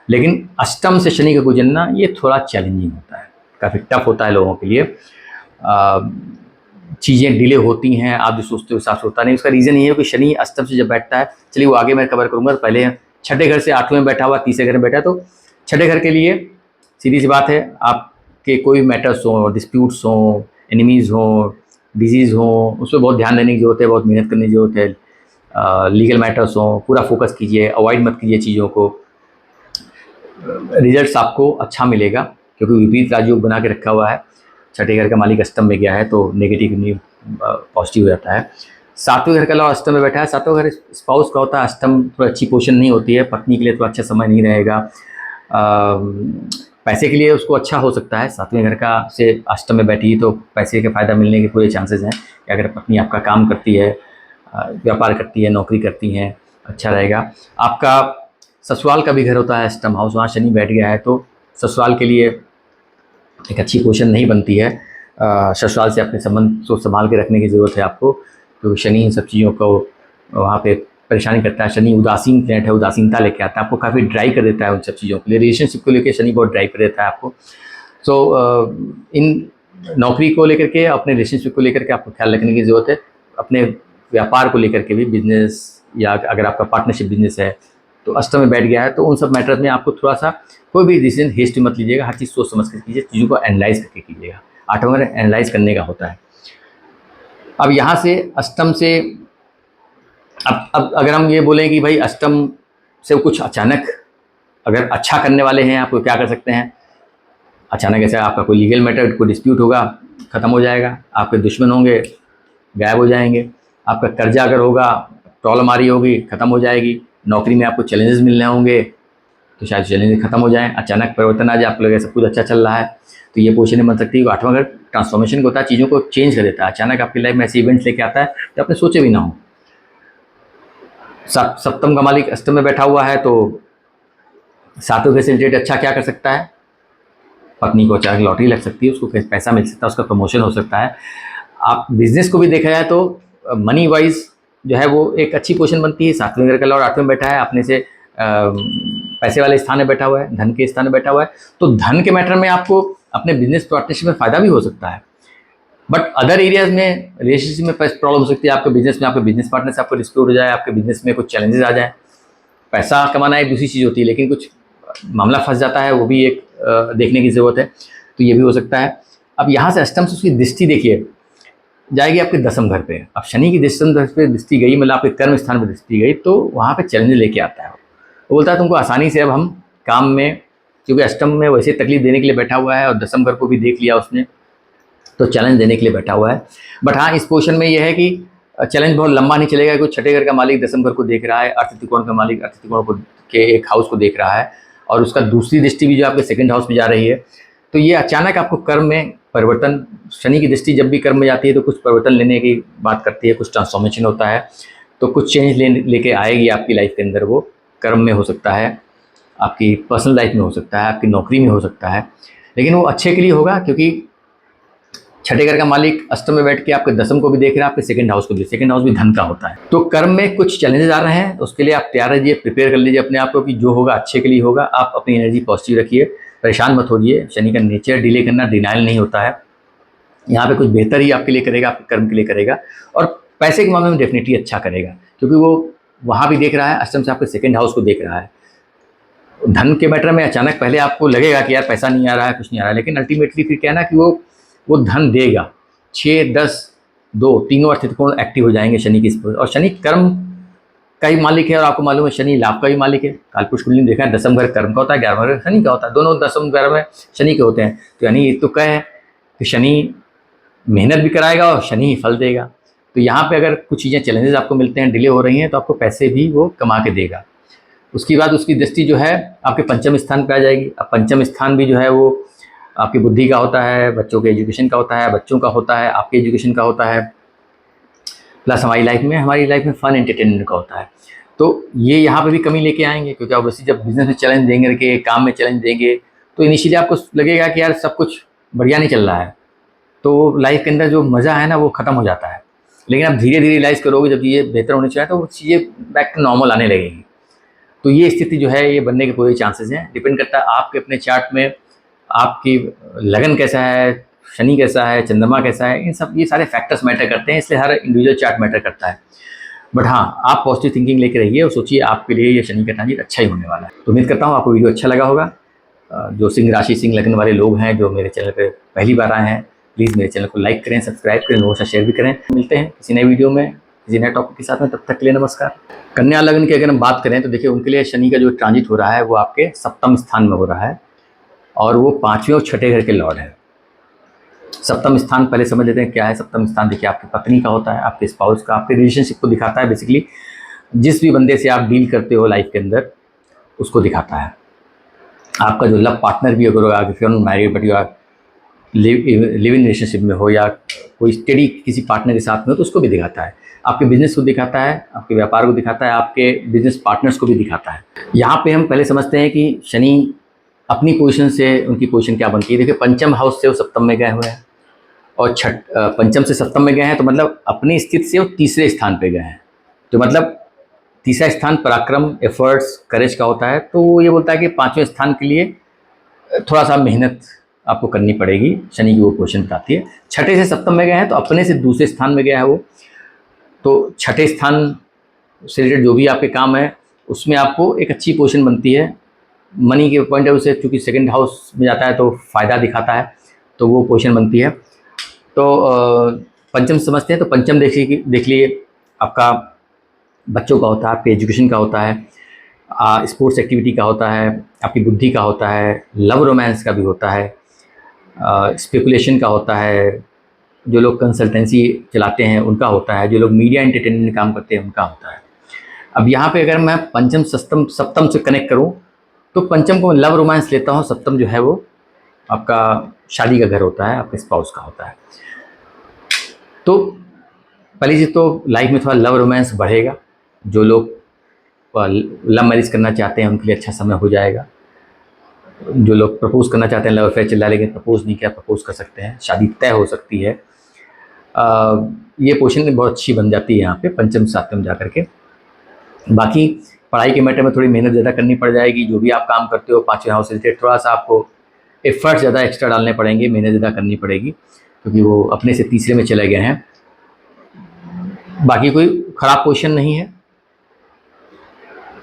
लेकिन अष्टम से शनि का गुजरना ये थोड़ा चैलेंजिंग होता है, काफ़ी टफ होता है लोगों के लिए। चीज़ें डिले होती हैं, आप जो सोचते हो हिसाब से होता नहीं। उसका रीज़न ये है कि शनि अष्टम से जब बैठता है, चलिए वो आगे मैं कवर करूँगा, पहले छठे घर से आठवें में बैठा हुआ, तीसरे घर में बैठा, तो छठे घर के लिए सीधी सी बात है, आपके कोई मैटर्स हों, डिस्प्यूट्स हों, एनिमीज़ हों, डिजीज़ हों, उस पर बहुत ध्यान देने की ज़रूरत है, बहुत मेहनत करने की ज़रूरत है। लीगल मैटर्स हों, पूरा फोकस कीजिए, अवॉइड मत कीजिए चीज़ों को। रिजल्ट्स आपको अच्छा मिलेगा क्योंकि विपरीत राजयोग बना के रखा हुआ है। छठे घर का मालिक अष्टम में गया है तो नेगेटिव नहीं पॉजिटिव हो जाता है। सातवें घर का लॉर्ड अष्टम में बैठा है। सातवें घर स्पाउस का होता है, अष्टम थोड़ा अच्छी पोजीशन नहीं होती है, पत्नी के लिए तो अच्छा समय नहीं रहेगा। पैसे के लिए उसको अच्छा हो सकता है, सातवें घर का से अष्टम में बैठी तो पैसे का फ़ायदा मिलने के पूरे चांसेस हैं कि अगर पत्नी आपका काम करती है, व्यापार करती है, नौकरी करती हैं, अच्छा रहेगा। आपका ससुराल का भी घर होता है अष्टम हाउस, वहाँ शनि बैठ गया है तो ससुराल के लिए एक अच्छी पोजीशन नहीं बनती है। ससुराल से अपने संबंध को संभाल के रखने की ज़रूरत है आपको, क्योंकि शनि इन सब चीज़ों को वहाँ पे परेशानी करता है। शनि उदासीन प्लैनेट है, उदासीनता लेके आता है, आपको काफ़ी ड्राइव कर देता है उन सब चीज़ों के लिए। रिलेशनशिप को लेकर शनि बहुत ड्राइव कर देता है आपको। सो इन नौकरी को लेकर के, अपने रिलेशनशिप को लेकर के आपको ख्याल रखने की ज़रूरत है। अपने व्यापार को लेकर के भी, बिजनेस या अगर आपका पार्टनरशिप बिजनेस है तो अष्टम में बैठ गया है तो उन सब मैटर्स में आपको थोड़ा सा कोई भी डिसीजन हेस्ट मत लीजिएगा, हर चीज़ सोच समझ कर कीजिए, चीज़ों को एनालाइज करके कीजिएगा। आठवां घर एनालाइज करने का होता है। अब यहाँ से अष्टम से अब अगर हम ये बोलें कि भाई अष्टम से कुछ अचानक अगर अच्छा करने वाले हैं, आपको क्या कर सकते हैं? अचानक ऐसा आपका कोई लीगल मैटर, कोई डिस्प्यूट होगा, ख़त्म हो जाएगा। आपके दुश्मन होंगे, गायब हो जाएंगे। आपका कर्जा अगर होगा, प्रॉब्लम आ रही होगी, ख़त्म हो जाएगी। नौकरी में आपको चैलेंजेस मिलने होंगे तो शायद चैलेंज खत्म हो जाए, अचानक परिवर्तन आ जाए, आपको लगे सब कुछ अच्छा चल रहा है तो ये पोजीशन बन सकती है। आठवां घर ट्रांसफॉर्मेशन को होता है, चीज़ों को चेंज कर देता है, अचानक आपकी लाइफ में ऐसे इवेंट्स लेके आता है जो आपने सोचे भी ना हो। सप्तम का मालिक अष्टम में बैठा हुआ है तो सातवें घर से रिलेटेड अच्छा क्या कर सकता है? पत्नी को अचानक लॉटरी लग सकती है, उसको पैसा मिल सकता है, उसका प्रमोशन हो सकता है। आप बिजनेस को भी देखा जाए तो मनी वाइज जो है वो एक अच्छी पोजीशन बनती है। सातवें घर का लॉर्ड आठवें में बैठा है, अपने से पैसे वाले स्थान में बैठा हुआ है, धन के स्थान में बैठा हुआ है, तो धन के मैटर में आपको अपने बिजनेस पार्टनरशिप में फ़ायदा भी हो सकता है। बट अदर एरियाज में रिलेशनशिप में प्रॉब्लम हो सकती है। आपके बिजनेस में, आपके बिजनेस पार्टनर से आपको डिस्प्यूट हो जाए, आपके बिजनेस में कुछ चैलेंजेस आ जाए। पैसा कमाना एक दूसरी चीज़ होती है, लेकिन कुछ मामला फंस जाता है, वो भी एक देखने की ज़रूरत है, तो ये भी हो सकता है। अब यहाँ से अष्टम से उसकी दृष्टि देखिए जाएगी आपके दसम घर पे। अब शनि की दसम घर पे दृष्टि गई, मतलब आपके कर्म स्थान पर दृष्टि गई, तो वहाँ पे चैलेंज लेके आता है। वो बोलता है तुमको आसानी से अब हम काम में, क्योंकि अष्टम में वैसे तकलीफ देने के लिए बैठा हुआ है और दसम घर को भी देख लिया उसने, तो चैलेंज देने के लिए बैठा हुआ है। बट हाँ, इस पोजीशन में यह है कि चैलेंज बहुत लंबा नहीं चलेगा, क्योंकि छठे घर का मालिक दसम घर को देख रहा है, अर्थ त्रिकोण का मालिक अर्थ त्रिकोण को के एक हाउस को देख रहा है, और उसका दूसरी दृष्टि भी जो आपके सेकंड हाउस में जा रही है। तो ये अचानक आपको कर्म में परिवर्तन, शनि की दृष्टि जब भी कर्म में जाती है तो कुछ परिवर्तन लेने की बात करती है, कुछ ट्रांसफॉर्मेशन होता है, तो कुछ चेंज लेके आएगी आपकी लाइफ के अंदर। वो कर्म में हो सकता है, आपकी पर्सनल लाइफ में हो सकता है, आपकी नौकरी में हो सकता है, लेकिन वो अच्छे के लिए होगा, क्योंकि छठे घर का मालिक अष्टम में बैठ के आपके दसम को भी देख रहा है, आपके सेकंड हाउस को भी। सेकंड हाउस भी धन का होता है। तो कर्म में कुछ चैलेंजेस आ रहे हैं, उसके लिए आप तैयार रहिए, प्रिपेयर कर लीजिए अपने आप को कि जो होगा अच्छे के लिए होगा। आप अपनी एनर्जी पॉजिटिव रखिए, परेशान मत होइए। शनि का नेचर डिले करना, डिनाइल नहीं होता है। यहाँ पे कुछ बेहतर ही आपके लिए करेगा, आपके कर्म के लिए करेगा, और पैसे के मामले में डेफिनेटली अच्छा करेगा, क्योंकि वो वहाँ भी देख रहा है, अष्टम से आपके सेकंड हाउस को देख रहा है। धन के मैटर में अचानक पहले आपको लगेगा कि यार पैसा नहीं आ रहा है, कुछ नहीं आ रहा है, लेकिन अल्टीमेटली फिर क्या है ना कि वो धन देगा। 6, 10, 2 तीनों अर्थ त्रिकोण एक्टिव हो जाएंगे शनि की, और शनि कर्म का ही मालिक है, और आपको मालूम है शनि लाभ का भी मालिक है। कालपुरुष कुंडली में देखा है, दसम घर कर्म का होता है, 11वां घर शनि का होता है, दोनों दसम घर में शनि के होते हैं। तो यानी ये तो कह है कि शनि मेहनत भी कराएगा और शनि ही फल देगा। तो यहाँ पे अगर कुछ चीज़ें चैलेंजेस आपको मिलते हैं, डिले हो रही हैं, तो आपको पैसे भी वो कमा के देगा। उसके बाद उसकी दृष्टि जो है आपके पंचम स्थान पे आ जाएगी। अब पंचम स्थान भी जो है वो आपकी बुद्धि का होता है, बच्चों के एजुकेशन का होता है, बच्चों का होता है, आपके एजुकेशन का होता है, प्लस हमारी लाइफ में फन एंटरटेनमेंट का होता है। तो ये यहाँ पे भी कमी लेके आएंगे, क्योंकि ऑब्वियसली जब बिजनेस में चैलेंज देंगे, के काम में चैलेंज देंगे, तो इनिशियली आपको लगेगा कि यार सब कुछ बढ़िया नहीं चल रहा है, तो लाइफ के अंदर जो मज़ा है ना वो ख़त्म हो जाता है। लेकिन आप धीरे धीरे रियलाइज़ करोगे जब चीज़ें बेहतर होनी चाहिए तो वो चीज़ें बैक टू नॉर्मल आने लगेंगी। तो ये स्थिति जो है ये बनने के पूरे चांसेस हैं। डिपेंड करता है आपके अपने चार्ट में आपकी लगन कैसा है, शनि कैसा है, चंद्रमा कैसा है, इन सब ये सारे फैक्टर्स मैटर करते हैं, इसलिए हर इंडिविजुअल चार्ट मैटर करता है। बट हाँ, आप पॉजिटिव थिंकिंग लेके रहिए और सोचिए आपके लिए ये शनि का ट्रांजिट अच्छा ही होने वाला है। तो उम्मीद करता हूँ आपको वीडियो अच्छा लगा होगा। जो सिंह राशि सिंह लगन वाले लोग हैं जो मेरे चैनल पे पहली बार आए हैं, प्लीज़ मेरे चैनल को लाइक करें, सब्सक्राइब करें, लोगों से शेयर भी करें। मिलते हैं किसी नए वीडियो में किसी नए टॉपिक के साथ में, तब तक के लिए नमस्कार। कन्या लगन की अगर हम बात करें तो देखिए उनके लिए शनि का जो ट्रांजिट हो रहा है वो आपके सप्तम स्थान में हो रहा है और वो 5वें और छठे घर के लॉर्ड है। सप्तम स्थान पहले समझ लेते हैं क्या है। सप्तम स्थान देखिए आपकी पत्नी का होता है, आपके स्पाउस का, आपके रिलेशनशिप को दिखाता है। बेसिकली जिस भी बंदे से आप डील करते हो लाइफ के अंदर उसको दिखाता है। आपका जो लव पार्टनर भी अगर आप you are married but you are live in relationship में हो या कोई स्टडी किसी पार्टनर के साथ में हो तो उसको भी दिखाता है। आपके बिजनेस को दिखाता है, आपके व्यापार को दिखाता है, आपके बिजनेस पार्टनर्स को भी दिखाता है। यहाँ पे हम पहले समझते हैं कि शनि अपनी पोजीशन से उनकी पोजीशन क्या बनती है। देखिए पंचम हाउस से वो सप्तम में गए हुए हैं और पंचम से सप्तम में गए हैं तो मतलब अपनी स्थिति से वो तीसरे स्थान पे गए हैं। तो मतलब तीसरा स्थान पराक्रम, एफर्ट्स, करेज का होता है। तो वो ये बोलता है कि 5वें स्थान के लिए थोड़ा सा मेहनत आपको करनी पड़ेगी। शनि की वो पोजीशन बताती है। छठे से सप्तम में गए हैं तो अपने से दूसरे स्थान में गया है वो। तो छठे स्थान से रिलेटेड जो भी आपके काम है उसमें आपको एक अच्छी पोजीशन बनती है। मनी के पॉइंट ऑफ व्यू से चूँकि सेकंड हाउस में जाता है तो फ़ायदा दिखाता है, तो वो पोजीशन बनती है। तो पंचम समझते हैं तो पंचम देख लिए आपका बच्चों का होता है, आपके एजुकेशन का होता है, स्पोर्ट्स एक्टिविटी का होता है, आपकी बुद्धि का होता है, लव रोमांस का भी होता है, स्पेकुलेशन का होता है, जो लोग कंसल्टेंसी चलाते हैं उनका होता है, जो लोग मीडिया एंटरटेनमेंट में काम करते हैं उनका होता है। अब यहाँ पे अगर मैं पंचम सप्तम से कनेक्ट करूँ तो पंचम को लव रोमांस लेता हूँ, सप्तम जो है वो आपका शादी का घर होता है, आपके स्पाउस का होता है। तो पहली चीज़ तो लाइफ में थोड़ा लव रोमांस बढ़ेगा। जो लोग लव मैरिज करना चाहते हैं उनके लिए अच्छा समय हो जाएगा। जो लोग प्रपोज करना चाहते हैं, लव अफेयर चल रहा है लेकिन प्रपोज नहीं किया, प्रपोज कर सकते हैं, शादी तय हो सकती है। ये पोजीशन बहुत अच्छी बन जाती है यहाँ पे पंचम सातवें में जा करके। बाकी पढ़ाई के मैटर में थोड़ी मेहनत ज़्यादा करनी पड़ जाएगी। जो भी आप काम करते हो 5वें हाउस से रिलेटेड थोड़ा सा आपको एफर्ट ज़्यादा एक्स्ट्रा डालने पड़ेंगे, मेहनत ज़्यादा करनी पड़ेगी क्योंकि वो अपने से तीसरे में चले गए हैं। बाकी कोई ख़राब पोजीशन नहीं है।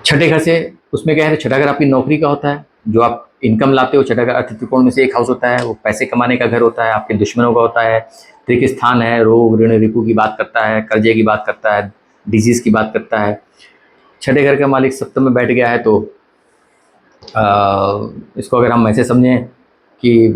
छठे घर से उसमें क्या है, छठा घर आपकी नौकरी का होता है, जो आप इनकम लाते हो। छठा घर अर्थ त्रिकोण में से एक हाउस होता है, वो पैसे कमाने का घर होता है, आपके दुश्मनों का होता है। त्रिक स्थान है, रोग ऋण रिपु की बात करता है, कर्जे की बात करता है, डिजीज़ की बात करता है। छठे घर का मालिक सप्तम में बैठ गया है तो इसको अगर हम ऐसे समझें कि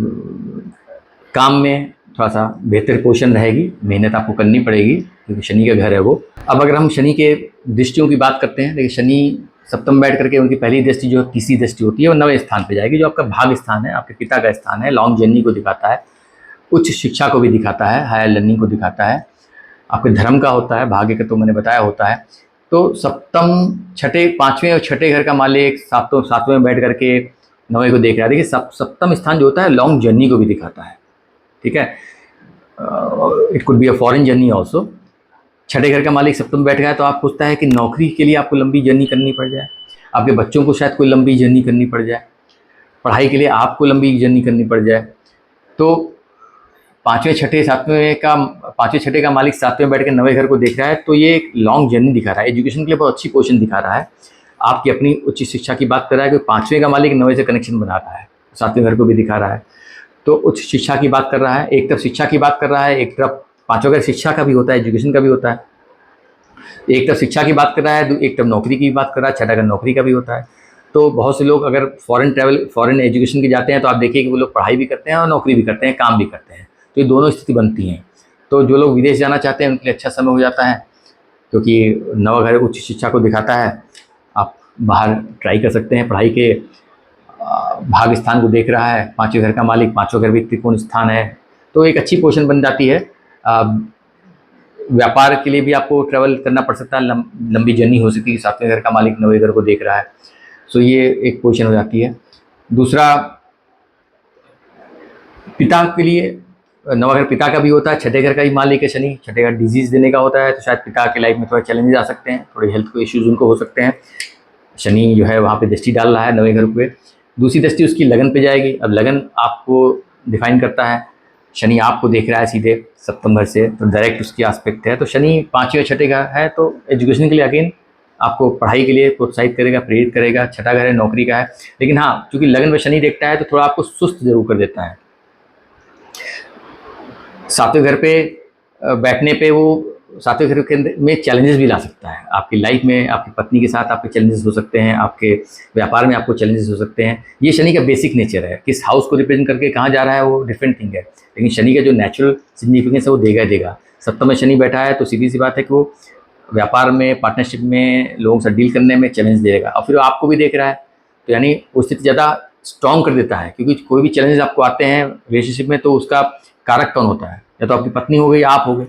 काम में थोड़ा सा बेहतर पोजीशन रहेगी, मेहनत आपको करनी पड़ेगी क्योंकि शनि का घर है वो। अब अगर हम शनि के दृष्टियों की बात करते हैं, देखिए शनि सप्तम बैठ करके उनकी पहली दृष्टि जो तीसरी दृष्टि होती है वो 9वें स्थान पे जाएगी, जो आपका भाग स्थान है, आपके पिता का स्थान है। लॉन्ग जर्नी को दिखाता है, उच्च शिक्षा को भी दिखाता है, हायर लर्निंग को दिखाता है, आपके धर्म का होता है, भाग्य का तो मैंने बताया होता है। तो सप्तम छठे 5वें और छठे घर का मालिक सातवें में बैठ करके 9वें को देख रहा है। देखिए सप्तम स्थान जो होता है लॉन्ग जर्नी को भी दिखाता है, ठीक है। It could be a foreign journey also. छठे घर का मालिक सप्तम बैठ गया है तो आप सोचता है कि नौकरी के लिए आपको लंबी जर्नी करनी पड़ जाए, आपके बच्चों को शायद कोई लंबी जर्नी करनी पड़ जाए, पढ़ाई के लिए आपको लंबी जर्नी करनी पड़ जाए। तो पाँचवें छठे का मालिक सातवें बैठ के 9वें घर को देख रहा है तो ये एक लॉन्ग जर्नी दिखा रहा है, एजुकेशन के लिए बहुत अच्छी पोजीशन दिखा रहा है। आपकी अपनी उच्च शिक्षा की बात कर रहा है कि 5वें का मालिक 9वें से कनेक्शन बना रहा है, 7वें घर को भी दिखा रहा है। तो उच्च शिक्षा की बात कर रहा है, एक तरफ शिक्षा की बात कर रहा है, एक तरफ 5वां घर शिक्षा का भी होता है, एजुकेशन का भी होता है। एक तरफ शिक्षा की बात कर रहा है, एक तरफ नौकरी की बात कर रहा है, छठा घर नौकरी का भी होता है। तो बहुत से लोग अगर फॉरेन एजुकेशन के जाते हैं तो आप देखिए कि वो लोग पढ़ाई भी करते हैं और नौकरी भी करते हैं, काम भी करते हैं। तो ये दोनों स्थिति बनती हैं। तो जो लोग विदेश जाना चाहते हैं उनके लिए अच्छा समय हो जाता है क्योंकि नवा घर उच्च शिक्षा को दिखाता है। आप बाहर ट्राई कर सकते हैं, पढ़ाई के भाग स्थान को देख रहा है, 5वें घर का मालिक, 5वां घर भी त्रिकोण स्थान है, तो एक अच्छी पोजीशन बन जाती है। व्यापार के लिए भी आपको ट्रैवल करना पड़ सकता है, लंबी जर्नी हो सकती है। 7वें घर का मालिक 9वें घर को देख रहा है, सो ये एक पोजीशन हो जाती है। दूसरा, पिता के लिए नवा घर पिता का भी होता है, छठे घर का ही मालिक है शनि। छठे घर डिजीज़ देने का होता है, तो शायद पिता के लाइफ में थोड़ा चैलेंजेस आ सकते हैं, थोड़े हेल्थ को इश्यूज़ उनको हो सकते हैं। शनि जो है वहाँ पे दृष्टि डाल रहा है नवे घर पे। दूसरी दृष्टि उसकी लगन पे जाएगी। अब लगन आपको डिफाइन करता है, शनि आपको देख रहा है सीधे सप्तम घर से, तो डायरेक्ट उसकी आस्पेक्ट है। तो शनि पाँचवें छठे घर है, तो एजुकेशन के लिए अगेन आपको पढ़ाई के लिए प्रोत्साहित करेगा, प्रेरित करेगा। छठा घर है नौकरी का है, लेकिन हाँ चूँकि लगन में शनि देखता है तो थोड़ा आपको सुस्त जरूर कर देता है। सातवें घर पे बैठने पे वो सातवें घर के अंदर में चैलेंजेस भी ला सकता है। आपकी लाइफ में आपकी पत्नी के साथ आपके चैलेंजेस हो सकते हैं, आपके व्यापार में आपको चैलेंजेस हो सकते हैं। ये शनि का बेसिक नेचर है। किस हाउस को रिप्रेजेंट करके कहाँ जा रहा है वो डिफरेंट थिंग है, लेकिन शनि का जो नेचुरल सिग्निफिकेंस है वो देगा देगा। सप्तम में शनि बैठा है तो सीधी सी बात है कि वो व्यापार में, पार्टनरशिप में, लोगों से डील करने में चैलेंज देगा। और फिर आपको भी देख रहा है, तो यानी वो स्थिति ज़्यादा स्ट्रॉन्ग कर देता है, क्योंकि कोई भी चैलेंजेस आपको आते हैं रिलेशनशिप में तो उसका कारक कौन होता है, या तो आपकी पत्नी हो गई या आप हो गए।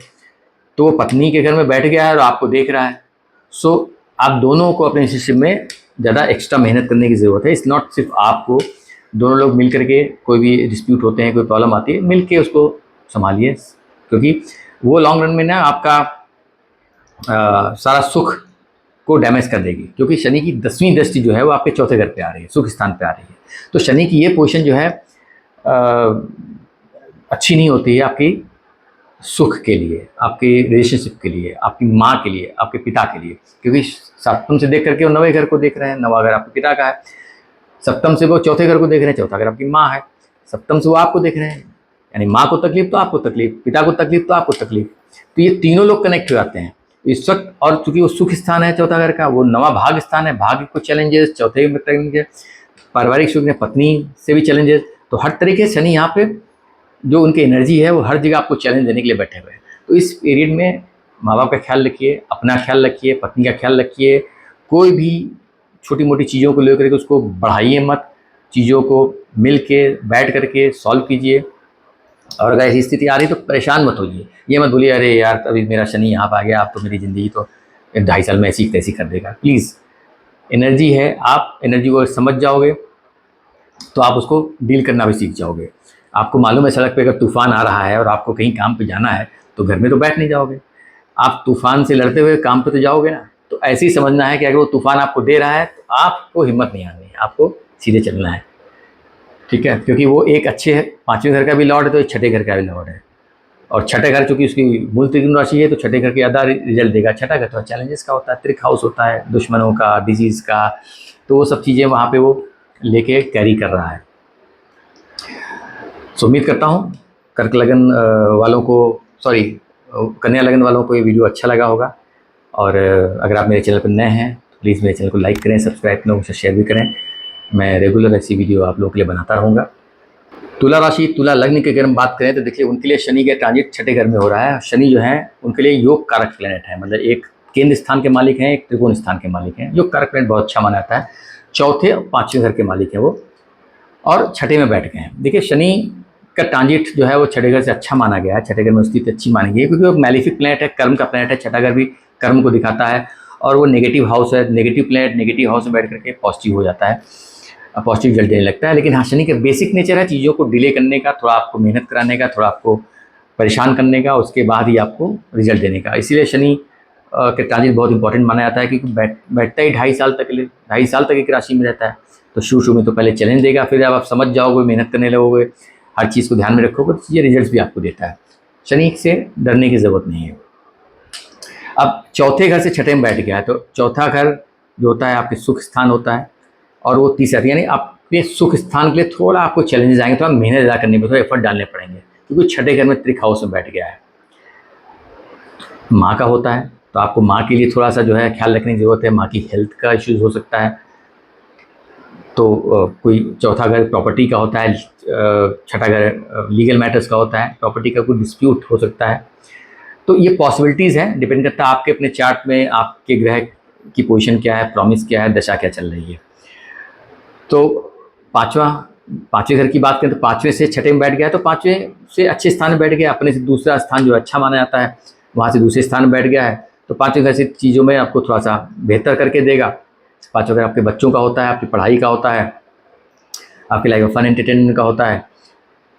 तो वो पत्नी के घर में बैठ गया है और आपको देख रहा है। सो आप दोनों को अपने रिलेशनशिप में ज़्यादा एक्स्ट्रा मेहनत करने की ज़रूरत है। इट्स नॉट सिर्फ आपको, दोनों लोग मिल करके, कोई भी डिस्प्यूट होते हैं, कोई प्रॉब्लम आती है, मिल के उसको संभालिए, क्योंकि वो लॉन्ग रन में ना आपका सारा सुख को डैमेज कर देगी। क्योंकि शनि की 10वीं दृष्टि जो है वो आपके चौथे घर पे आ रही है, सुख स्थान पे आ रही है। तो शनि की ये पोजीशन जो है अच्छी नहीं होती है आपकी सुख के लिए, आपके रिलेशनशिप के लिए, आपकी माँ के लिए, आपके पिता के लिए। क्योंकि सप्तम से देख करके वो नवे घर को देख रहे हैं, नवा घर आपके पिता का है। सप्तम से वो चौथे घर को देख रहे हैं, चौथा घर आपकी माँ है। सप्तम से वो आपको देख रहे हैं, यानी माँ को तकलीफ तो आपको तकलीफ, पिता को तकलीफ तो आपको तकलीफ। तो ये तीनों लोग कनेक्ट हो जाते हैं इस वक्त। और चूंकि वो सुख स्थान है चौथा घर का, वो नवा भाग स्थान है, भाग्य को चैलेंजेस, चौथे में चैलेंजेस, पारिवारिक सुख में पत्नी से भी चैलेंजेस। तो हर तरीके से शनि यहाँ पे जो उनकी एनर्जी है वो हर जगह आपको चैलेंज देने के लिए बैठे हुए हैं। तो इस पीरियड में माँ बाप का ख्याल रखिए, अपना ख्याल रखिए, पत्नी का ख्याल रखिए। कोई भी छोटी मोटी चीज़ों को लेकर के उसको बढ़ाइए मत, चीज़ों को मिल के बैठ करके सॉल्व कीजिए। और अगर ऐसी स्थिति आ रही तो परेशान मत होइए, ये मत बोलिए अरे यार अभी मेरा शनि यहाँ पर आ गया, आप तो मेरी ज़िंदगी तो 2.5 साल में ऐसी तैसी कर देगा। प्लीज़, एनर्जी है, आप एनर्जी को समझ जाओगे तो आप उसको डील करना भी सीख जाओगे। आपको मालूम है सड़क पे अगर तूफ़ान आ रहा है और आपको कहीं काम पे जाना है तो घर में तो बैठ नहीं जाओगे, आप तूफ़ान से लड़ते हुए काम पे तो जाओगे ना। तो ऐसे ही समझना है कि अगर वो तूफ़ान आपको दे रहा है तो आपको हिम्मत नहीं आनी है, आपको सीधे चलना है, ठीक है। क्योंकि वो एक अच्छे 5वें घर का भी लॉर्ड है तो एक छठे घर का भी लॉर्ड है। और छठे घर चूँकि उसकी मूल त्रिकोण राशि है तो छठे घर के ज़्यादा रिजल्ट देगा। छठा घर तो चैलेंजेस का होता है, त्रिक हाउस होता है, दुश्मनों का, डिजीज़ का, तो वो सब चीज़ें वहाँ पे वो लेके कैरी कर रहा है। सो उम्मीद करता हूँ कर्क लगन वालों को, सॉरी कन्या लगन वालों को ये वीडियो अच्छा लगा होगा। और अगर आप मेरे चैनल पर नए हैं तो प्लीज़ मेरे चैनल को लाइक करें, सब्सक्राइब करें, उसे शेयर भी करें। मैं रेगुलर ऐसी वीडियो आप लोगों के लिए बनाता रहूँगा। तुला राशि, तुला लग्न की अगर हम बात करें तो देखिए उनके लिए शनि का ट्रांजिट छठे घर में हो रहा है। शनि जो है उनके लिए योग कारक प्लैनेट है, मतलब एक केंद्र स्थान के मालिक हैं, एक त्रिकोण स्थान के मालिक हैं। योग कारक प्लैनेट बहुत अच्छा माना जाता है। चौथे और 5वें घर के मालिक हैं वो, और छठे में बैठ गए हैं। देखिए शनि का ट्रांजिट जो है वो छठे घर से अच्छा माना गया है, छठे घर में स्थिति अच्छी मानी गई है, क्योंकि वो मैलिफिक प्लैनेट है, कर्म का प्लैनेट है। छठा घर भी कर्म को दिखाता है, और वो नेगेटिव हाउस है। नेगेटिव प्लैनेट नेगेटिव हाउस में बैठ करके पॉजिटिव हो जाता है, पॉजिटिव रिजल्ट देने लगता है। लेकिन हाँ, शनि का बेसिक नेचर है चीज़ों को डिले करने का, थोड़ा आपको मेहनत कराने का, थोड़ा आपको परेशान करने का, उसके बाद ही आपको रिजल्ट देने का। इसीलिए शनि के ट्रांजिट बहुत इंपॉर्टेंट माना जाता है, क्योंकि बैठता ही 2.5 साल तक एक राशि में रहता है। तो शुरू में तो पहले चैलेंज देगा, फिर जब आप समझ जाओगे, मेहनत करने लगोगे, हर चीज़ को ध्यान में रखोगे तो ये रिजल्ट भी आपको देता है। शनि से डरने की ज़रूरत नहीं है। अब चौथे घर से छठे में बैठ गया है, तो चौथा घर जो होता है आपके सुख स्थान होता है, और वो तीसरा, यानी अपने सुख स्थान के लिए थोड़ा आपको चैलेंजेस आएंगे, थोड़ा मेहनत ज़्यादा करनी पड़ेगी, थोड़ा एफर्ट डालने पड़ेंगे, क्योंकि छठे घर में त्रिक हाउस में बैठ गया है। माँ का होता है तो आपको माँ के लिए थोड़ा सा जो है ख्याल रखने की ज़रूरत है। माँ की हेल्थ का इश्यूज़ हो सकता है। तो कोई चौथा घर प्रॉपर्टी का होता है, छठा घर लीगल मैटर्स का होता है, प्रॉपर्टी का कोई डिस्प्यूट हो सकता है। तो ये पॉसिबिलिटीज़ हैं, डिपेंड करता है आपके अपने चार्ट में आपके ग्रह की पोजीशन क्या है, प्रॉमिस क्या है, दशा क्या चल रही है। तो पाँचवें घर की बात करें तो 5वें से छठे में बैठ गया, तो 5वें से अच्छे स्थान में बैठ गया, अपने से दूसरा स्थान जो अच्छा माना जाता है वहाँ से दूसरे स्थान में बैठ गया है। तो 5वें घर से चीज़ों में आपको थोड़ा सा बेहतर करके देगा। 5वां घर आपके बच्चों का होता है, आपकी पढ़ाई का होता है, आपकी लाइफ में फन एंटरटेनमेंट का होता है।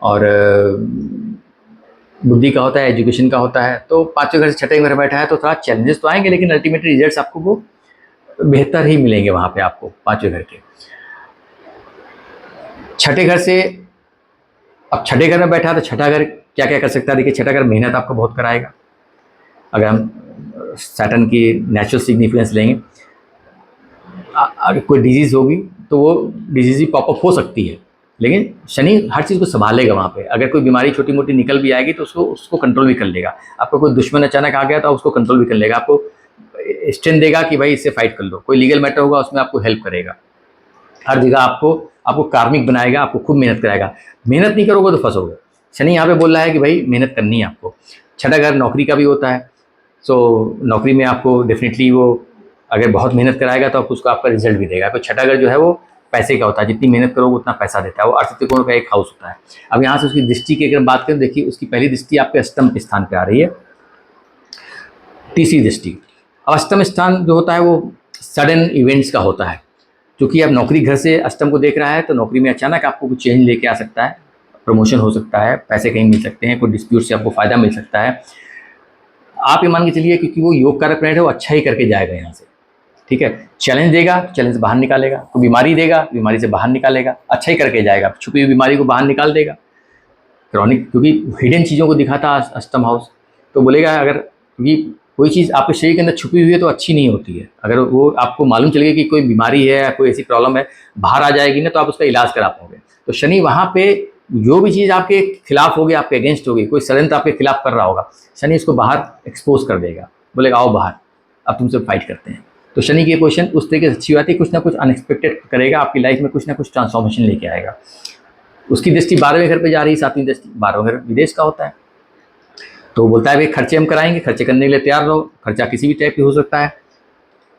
और बुद्धि का होता है, एजुकेशन का होता है। तो पाँचवें घर से छठे घर बैठा है तो थोड़ा चैलेंजेस तो आएंगे, लेकिन अल्टीमेटली रिजल्ट्स आपको वो बेहतर ही मिलेंगे वहाँ पे आपको पाँचवें घर के। छठे घर से, अब छठे घर में बैठा है तो छठा घर क्या क्या कर सकता है? देखिए, छठा घर मेहनत आपको बहुत कराएगा। अगर हम सैटर्न की नेचुरल सिग्निफिकेंस लेंगे, अगर कोई डिजीज़ होगी तो वो डिजीज़ भी पॉपअप हो सकती है, लेकिन शनि हर चीज़ को संभालेगा वहाँ पे। अगर कोई बीमारी छोटी मोटी निकल भी आएगी तो उसको उसको कंट्रोल भी कर लेगा। आपको कोई दुश्मन अचानक आ गया तो उसको कंट्रोल भी कर लेगा, आपको स्ट्रेंथ देगा कि भाई इससे फाइट कर लो। कोई लीगल मैटर होगा उसमें आपको हेल्प करेगा। हर जगह आपको आपको कार्मिक बनाएगा, आपको खूब मेहनत कराएगा। मेहनत नहीं करोगे तो फंसोगे। शनि यहाँ पे बोल रहा है कि भाई मेहनत करनी है आपको। छठा घर नौकरी का भी होता है, सो नौकरी में आपको डेफिनेटली वो अगर बहुत मेहनत कराएगा तो उसको आपका रिजल्ट भी देगा। तो छठा घर जो है वो पैसे का होता है, जितनी मेहनत करोगे उतना पैसा देता है। वो अर्थ त्रिकोण का एक हाउस होता है। अब यहाँ से उसकी दृष्टि की अगर बात करें, देखिए उसकी पहली दृष्टि आपके अष्टम स्थान पे आ रही है, तीसरी दृष्टि। अष्टम स्थान जो होता है वो सडन इवेंट्स का होता है। क्योंकि अब नौकरी घर से अष्टम को देख रहा है तो नौकरी में अचानक आपको कुछ चेंज लेके आ सकता है, प्रमोशन हो सकता है, पैसे कहीं मिल सकते हैं, कोई डिस्प्यूट से आपको फ़ायदा मिल सकता है। आप ये मान के चलिए, क्योंकि वो योग कारक प्लैनेट है, वो अच्छा ही करके जाएगा यहाँ से। ठीक है, चैलेंज देगा, चैलेंज से बाहर निकालेगा। कोई बीमारी देगा, बीमारी से बाहर निकालेगा, अच्छा ही करके जाएगा। छुपी हुई बीमारी को बाहर निकाल देगा। क्रॉनिक, क्योंकि हिडन चीज़ों को दिखाता अष्टम हाउस, तो बोलेगा अगर क्योंकि कोई चीज़ आपके शरीर के अंदर छुपी हुई है तो अच्छी नहीं होती है। अगर वो आपको मालूम चलेगा कि कोई बीमारी है या कोई ऐसी प्रॉब्लम है, बाहर आ जाएगी ना, तो आप उसका इलाज करा पाओगे। तो शनि वहाँ पे जो भी चीज़ आपके खिलाफ होगी, आपके अगेंस्ट होगी, कोई षड्यंत्र आपके खिलाफ कर रहा होगा, शनि उसको बाहर एक्सपोज कर देगा, बोलेगा आओ बाहर, अब तुमसे फाइट करते हैं। तो शनि की पोजीशन उस तरीके से अच्छी बात है, कुछ ना कुछ अनएक्सपेक्टेड करेगा आपकी लाइफ में, कुछ ना कुछ ट्रांसफॉर्मेशन लेके आएगा। उसकी दृष्टि 12वें घर पे जा रही है, 7वीं दृष्टि 12वां घर विदेश का होता है। तो बोलता है भाई खर्चे हम कराएंगे, खर्चे करने के लिए तैयार रहो। खर्चा किसी भी टाइप की हो सकता है।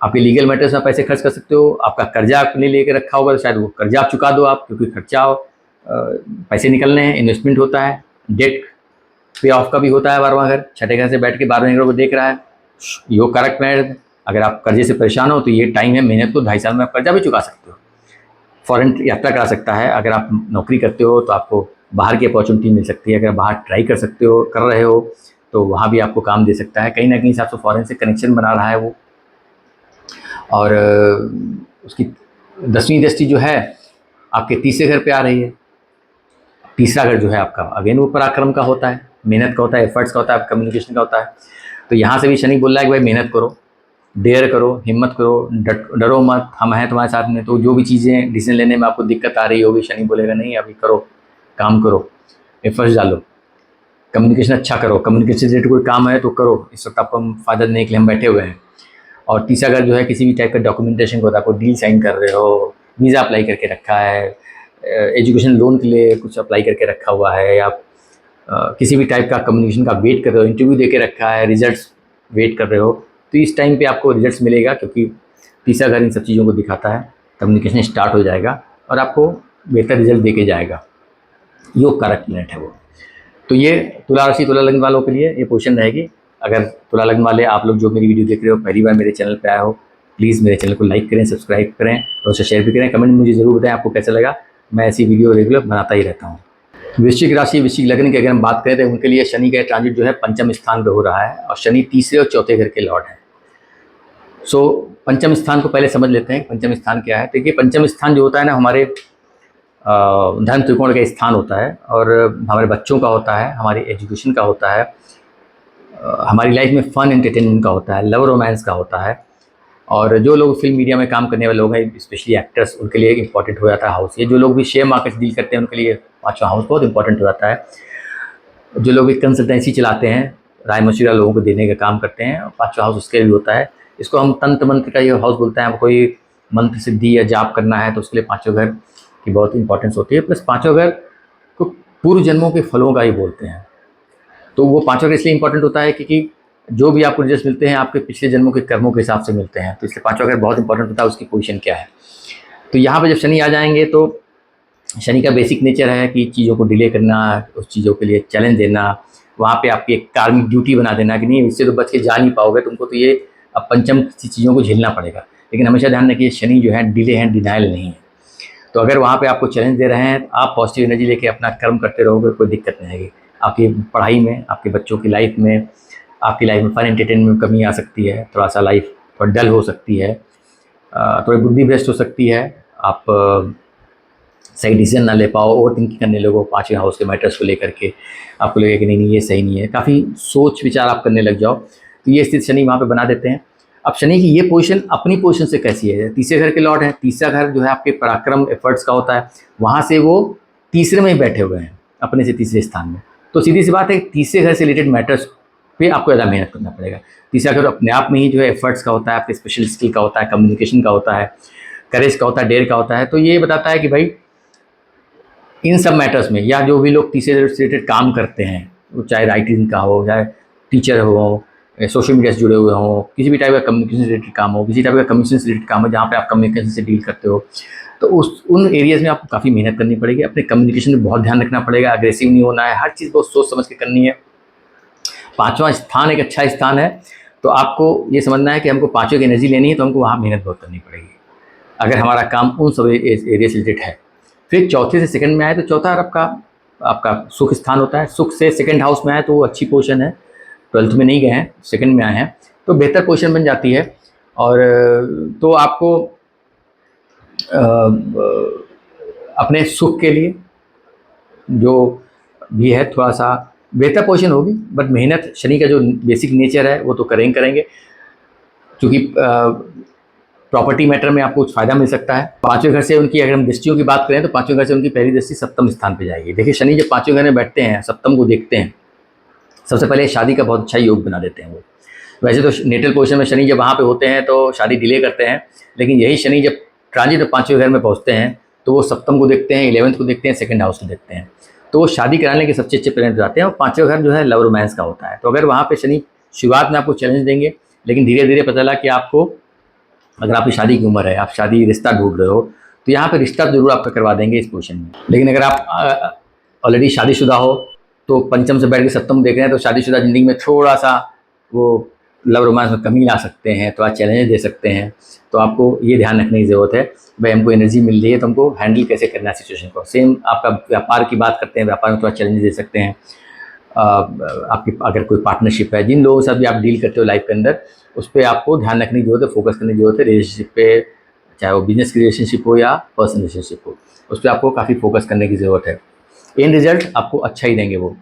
आपके लीगल मैटर्स में पैसे खर्च कर सकते हो। आपका कर्जा आपने लेके रखा होगा तो शायद वो कर्जा आप चुका दो आप, क्योंकि खर्चा पैसे निकलने हैं, इन्वेस्टमेंट होता है, डेट पे ऑफ का भी होता है 12वां घर। छठे घर से बैठ के 12वें घर को देख रहा है, योग कारक प्लैनेट। अगर आप कर्जे से परेशान हो तो ये टाइम है, मेहनत को 2.5 साल में आप कर्जा भी चुका सकते हो। फॉरेन यात्रा करा सकता है। अगर आप नौकरी करते हो तो आपको बाहर की अपॉर्चुनिटी मिल सकती है। अगर बाहर ट्राई कर सकते हो, कर रहे हो, तो वहाँ भी आपको काम दे सकता है। कहीं ना कहीं हिसाब से फॉरेन से कनेक्शन बना रहा है वो। और उसकी 10वीं दृष्टि जो है आपके तीसरे घर पे आ रही है। तीसरा घर जो है आपका अगेन वो पराक्रम का होता है, मेहनत का होता है, एफर्ट्स का होता है, कम्युनिकेशन का होता है। तो यहाँ से भी शनि बोल रहा है कि भाई मेहनत करो, डेयर करो, हिम्मत करो, डरो मत, हम हैं तुम्हारे साथ में। तो जो भी चीज़ें डिसीजन लेने में आपको दिक्कत आ रही होगी, शनि बोलेगा नहीं अभी करो, काम करो, एफर्ट्स डालो, कम्युनिकेशन अच्छा करो, कम्युनिकेशन से रिलेटेड कोई काम है तो करो। इस वक्त आपको हम फ़ायदा देने के लिए हम बैठे हुए हैं। और तीसरा घर जो है किसी भी टाइप का डॉक्यूमेंटेशन को होता है, कोई डील साइन कर रहे हो, वीज़ा अप्लाई करके रखा है, एजुकेशन लोन के लिए कुछ अप्लाई करके रखा हुआ है, या किसी भी टाइप का कम्युनिकेशन का वेट कर रहे हो, इंटरव्यू दे के रखा है, रिजल्ट्स वेट कर रहे हो, तो इस टाइम पे आपको रिजल्ट्स मिलेगा, क्योंकि तीसरा घर इन सब चीज़ों को दिखाता है। कम्युनिकेशन स्टार्ट हो जाएगा और आपको बेहतर रिजल्ट दे के जाएगा। योग कारक प्लैनेट है वो। तो ये तुला राशि तुला लग्न वालों के लिए ये पोजीशन रहेगी। अगर तुला लग्न वाले आप लोग जो मेरी वीडियो देख रहे हो, पहली बार मेरे चैनल पे आए हो, प्लीज़ मेरे चैनल को लाइक करें, सब्सक्राइब करें और उसे शेयर भी करें। कमेंट में मुझे ज़रूर बताएं आपको कैसा लगा। मैं ऐसी वीडियो रेगुलर बनाता ही रहता हूँ। वृश्चिक राशि वृश्चिक लग्न की अगर हम बात करें तो उनके लिए शनि का ट्रांजिट जो है पंचम स्थान पे हो रहा है, और शनि तीसरे और चौथे घर के लॉर्ड हैं। सो पंचम स्थान को पहले समझ लेते हैं। पंचम स्थान क्या है? देखिए, पंचम स्थान जो होता है ना, हमारे धर्म त्रिकोण का स्थान होता है, और हमारे बच्चों का होता है, हमारी एजुकेशन का होता है, हमारी लाइफ में फन एंटरटेनमेंट का होता है, लव रोमांस का होता है। और जो लोग फिल्म मीडिया में काम करने वाले लोग हैं, स्पेशली एक्टर्स, उनके लिए इंपॉर्टेंट हो जाता है हाउस। ये जो लोग भी शेयर मार्केट डील करते हैं उनके लिए 5वां हाउस बहुत इंपॉर्टेंट हो जाता है। जो लोग भी कंसल्टेंसी चलाते हैं, राय मशविरा लोगों को देने का काम करते हैं, 5वां हाउस उसके भी होता है। इसको हम तंत्र मंत्र का ये हाउस बोलते हैं। कोई मंत्र सिद्धि या जाप करना है तो उसके लिए 5वां घर की बहुत इंपॉर्टेंस होती है। प्लस 5वां घर को पूर्व जन्मों के फलों का ही बोलते हैं। तो वो 5वां घर इसलिए इंपॉर्टेंट होता है क्योंकि जो भी आपको रिजल्ट मिलते हैं आपके पिछले जन्मों के कर्मों के हिसाब से मिलते हैं। तो इसलिए 5वां घर बहुत इंपॉर्टेंट होता है, उसकी पोजीशन क्या है। तो यहाँ पे जब शनि आ जाएंगे तो शनि का बेसिक नेचर है कि चीज़ों को डिले करना, उस चीज़ों के लिए चैलेंज देना, वहाँ पे आपकी एक कार्मिक ड्यूटी बना देना कि नहीं इससे तो बच के जा नहीं पाओगे, तुमको तो ये अब पंचम चीज़ों को झेलना पड़ेगा। लेकिन हमेशा ध्यान रखिए शनि जो है डिले है, डिनाइल नहीं है। तो अगर वहाँ पे आपको चैलेंज दे रहे हैं तो आप पॉजिटिव एनर्जी लेके अपना कर्म करते रहोगे, कोई दिक्कत नहीं आएगी। आपकी पढ़ाई में, आपके बच्चों की लाइफ में, आपकी लाइफ में फन एंटरटेनमेंट में कमी आ सकती है, थोड़ा सा लाइफ थोड़ा डल हो सकती है, थोड़ी बुद्धि भ्रष्ट हो सकती है, आप सही डिसीजन ना ले पाओ, ओवर थिंकिंग करने लगो 5वें हाउस के मैटर्स को लेकर के, आपको लगेगा कि नहीं नहीं ये सही नहीं है, काफ़ी सोच विचार आप करने लग जाओ, तो ये स्थिति शनि वहाँ पे बना देते हैं। अब शनि की ये पोजीशन अपनी पोजीशन से कैसी है, तीसरे घर के लॉर्ड है, तीसरा घर जो है आपके पराक्रम एफर्ट्स का होता है, वहाँ से वो तीसरे में ही बैठे हुए हैं, अपने से तीसरे स्थान में। तो सीधी सी बात है, तीसरे घर से रिलेटेड मैटर्स पे आपको ज़्यादा मेहनत करना पड़ेगा। तीसरा घर अपने आप में ही जो है एफर्ट्स का होता है, आपके स्पेशल स्किल का होता है, कम्युनिकेशन का होता है, करेज का होता है, डेयर का होता है। तो ये बताता है कि भाई इन सब मैटर्स में, या जो भी लोग तीसरे से रिलेटेड काम करते हैं, वो चाहे राइटिंग का हो, चाहे टीचर हो, सोशल मीडिया से जुड़े हुए हों, किसी भी टाइप का कम्युनिकेशन से रिलेटेड काम हो, किसी टाइप का कम्युनिकेशन से रिलेटेड काम हो जहाँ पे आप कम्युनिकेशन से डील करते हो, तो उन एरियाज़ में आपको काफ़ी मेहनत करनी पड़ेगी। अपने कम्युनिकेशन में बहुत ध्यान रखना पड़ेगा, अग्रेसिव नहीं होना है, हर चीज़ बहुत सोच समझ के करनी है। 5वां स्थान एक अच्छा स्थान है, तो आपको ये समझना है कि हमको 5वें की एनर्जी लेनी है, तो हमको वहाँ मेहनत बहुत करनी पड़ेगी, अगर हमारा काम उन सब एरिया से रिलेटेड है। फिर चौथे से सेकंड में आए तो चौथा आपका सुख स्थान होता है, सुख से सेकंड हाउस में आए तो वो अच्छी पोजीशन है, 12th में नहीं गए हैं, सेकंड में आए हैं, तो बेहतर पोजीशन बन जाती है। और तो आपको अपने सुख के लिए जो भी है थोड़ा सा बेहतर पोजीशन होगी, बट मेहनत शनि का जो बेसिक नेचर है वो तो करेंगे, क्योंकि प्रॉपर्टी मैटर में आपको कुछ फायदा मिल सकता है। 5वें घर से उनकी, अगर हम दृष्टियों की बात करें तो 5वें घर से उनकी पहली दृष्टि सप्तम स्थान पे जाएगी। देखिए शनि जब 5वें घर में बैठते हैं, सप्तम को देखते हैं, सबसे पहले शादी का बहुत अच्छा योग बना देते हैं वो। वैसे तो नेटल पोजीशन में शनि जब वहाँ पे होते हैं तो शादी डिले करते हैं, लेकिन यही शनि जब ट्रांजिट 5वें घर में पहुँचते हैं तो वो सप्तम को देखते हैं, 11th को देखते हैं, सेकंड हाउस को देखते हैं, तो वो शादी कराने के सबसे अच्छे प्लान जाते हैं। और 5वें घर जो है लव रोमांस का होता है, तो अगर वहाँ पे शनि शुरुआत में आपको चैलेंज देंगे, लेकिन धीरे धीरे पता चला कि आपको, अगर आपकी शादी की उम्र है, आप शादी रिश्ता ढूंढ रहे हो, तो यहाँ पे रिश्ता जरूर आपका करवा देंगे इस पोजीशन में। लेकिन अगर आप ऑलरेडी शादीशुदा हो तो पंचम से बैठ के सप्तम देख रहे हैं, तो शादीशुदा ज़िंदगी में थोड़ा सा वो लव रोमांस में कमी ला सकते हैं, थोड़ा चैलेंज दे सकते हैं। तो आपको ये ध्यान रखने की ज़रूरत है, भाई हमको एनर्जी मिल रही है तो हमको हैंडल कैसे करना है सिचुएशन को। सेम आपका व्यापार की बात करते हैं, व्यापार में थोड़ा चैलेंज दे सकते हैं। आपकी अगर कोई पार्टनरशिप है, जिन लोगों के साथ भी आप डील करते हो लाइफ के अंदर, उस पर आपको ध्यान रखने की जरूरत है, फोकस करने की जरूरत है। रिलेशनशिप पे, चाहे वो बिजनेस की रिलेशनशिप हो या पर्सनल रिलेशनशिप हो, उस पर आपको काफ़ी फोकस करने की ज़रूरत है। एंड रिजल्ट आपको अच्छा ही देंगे वो।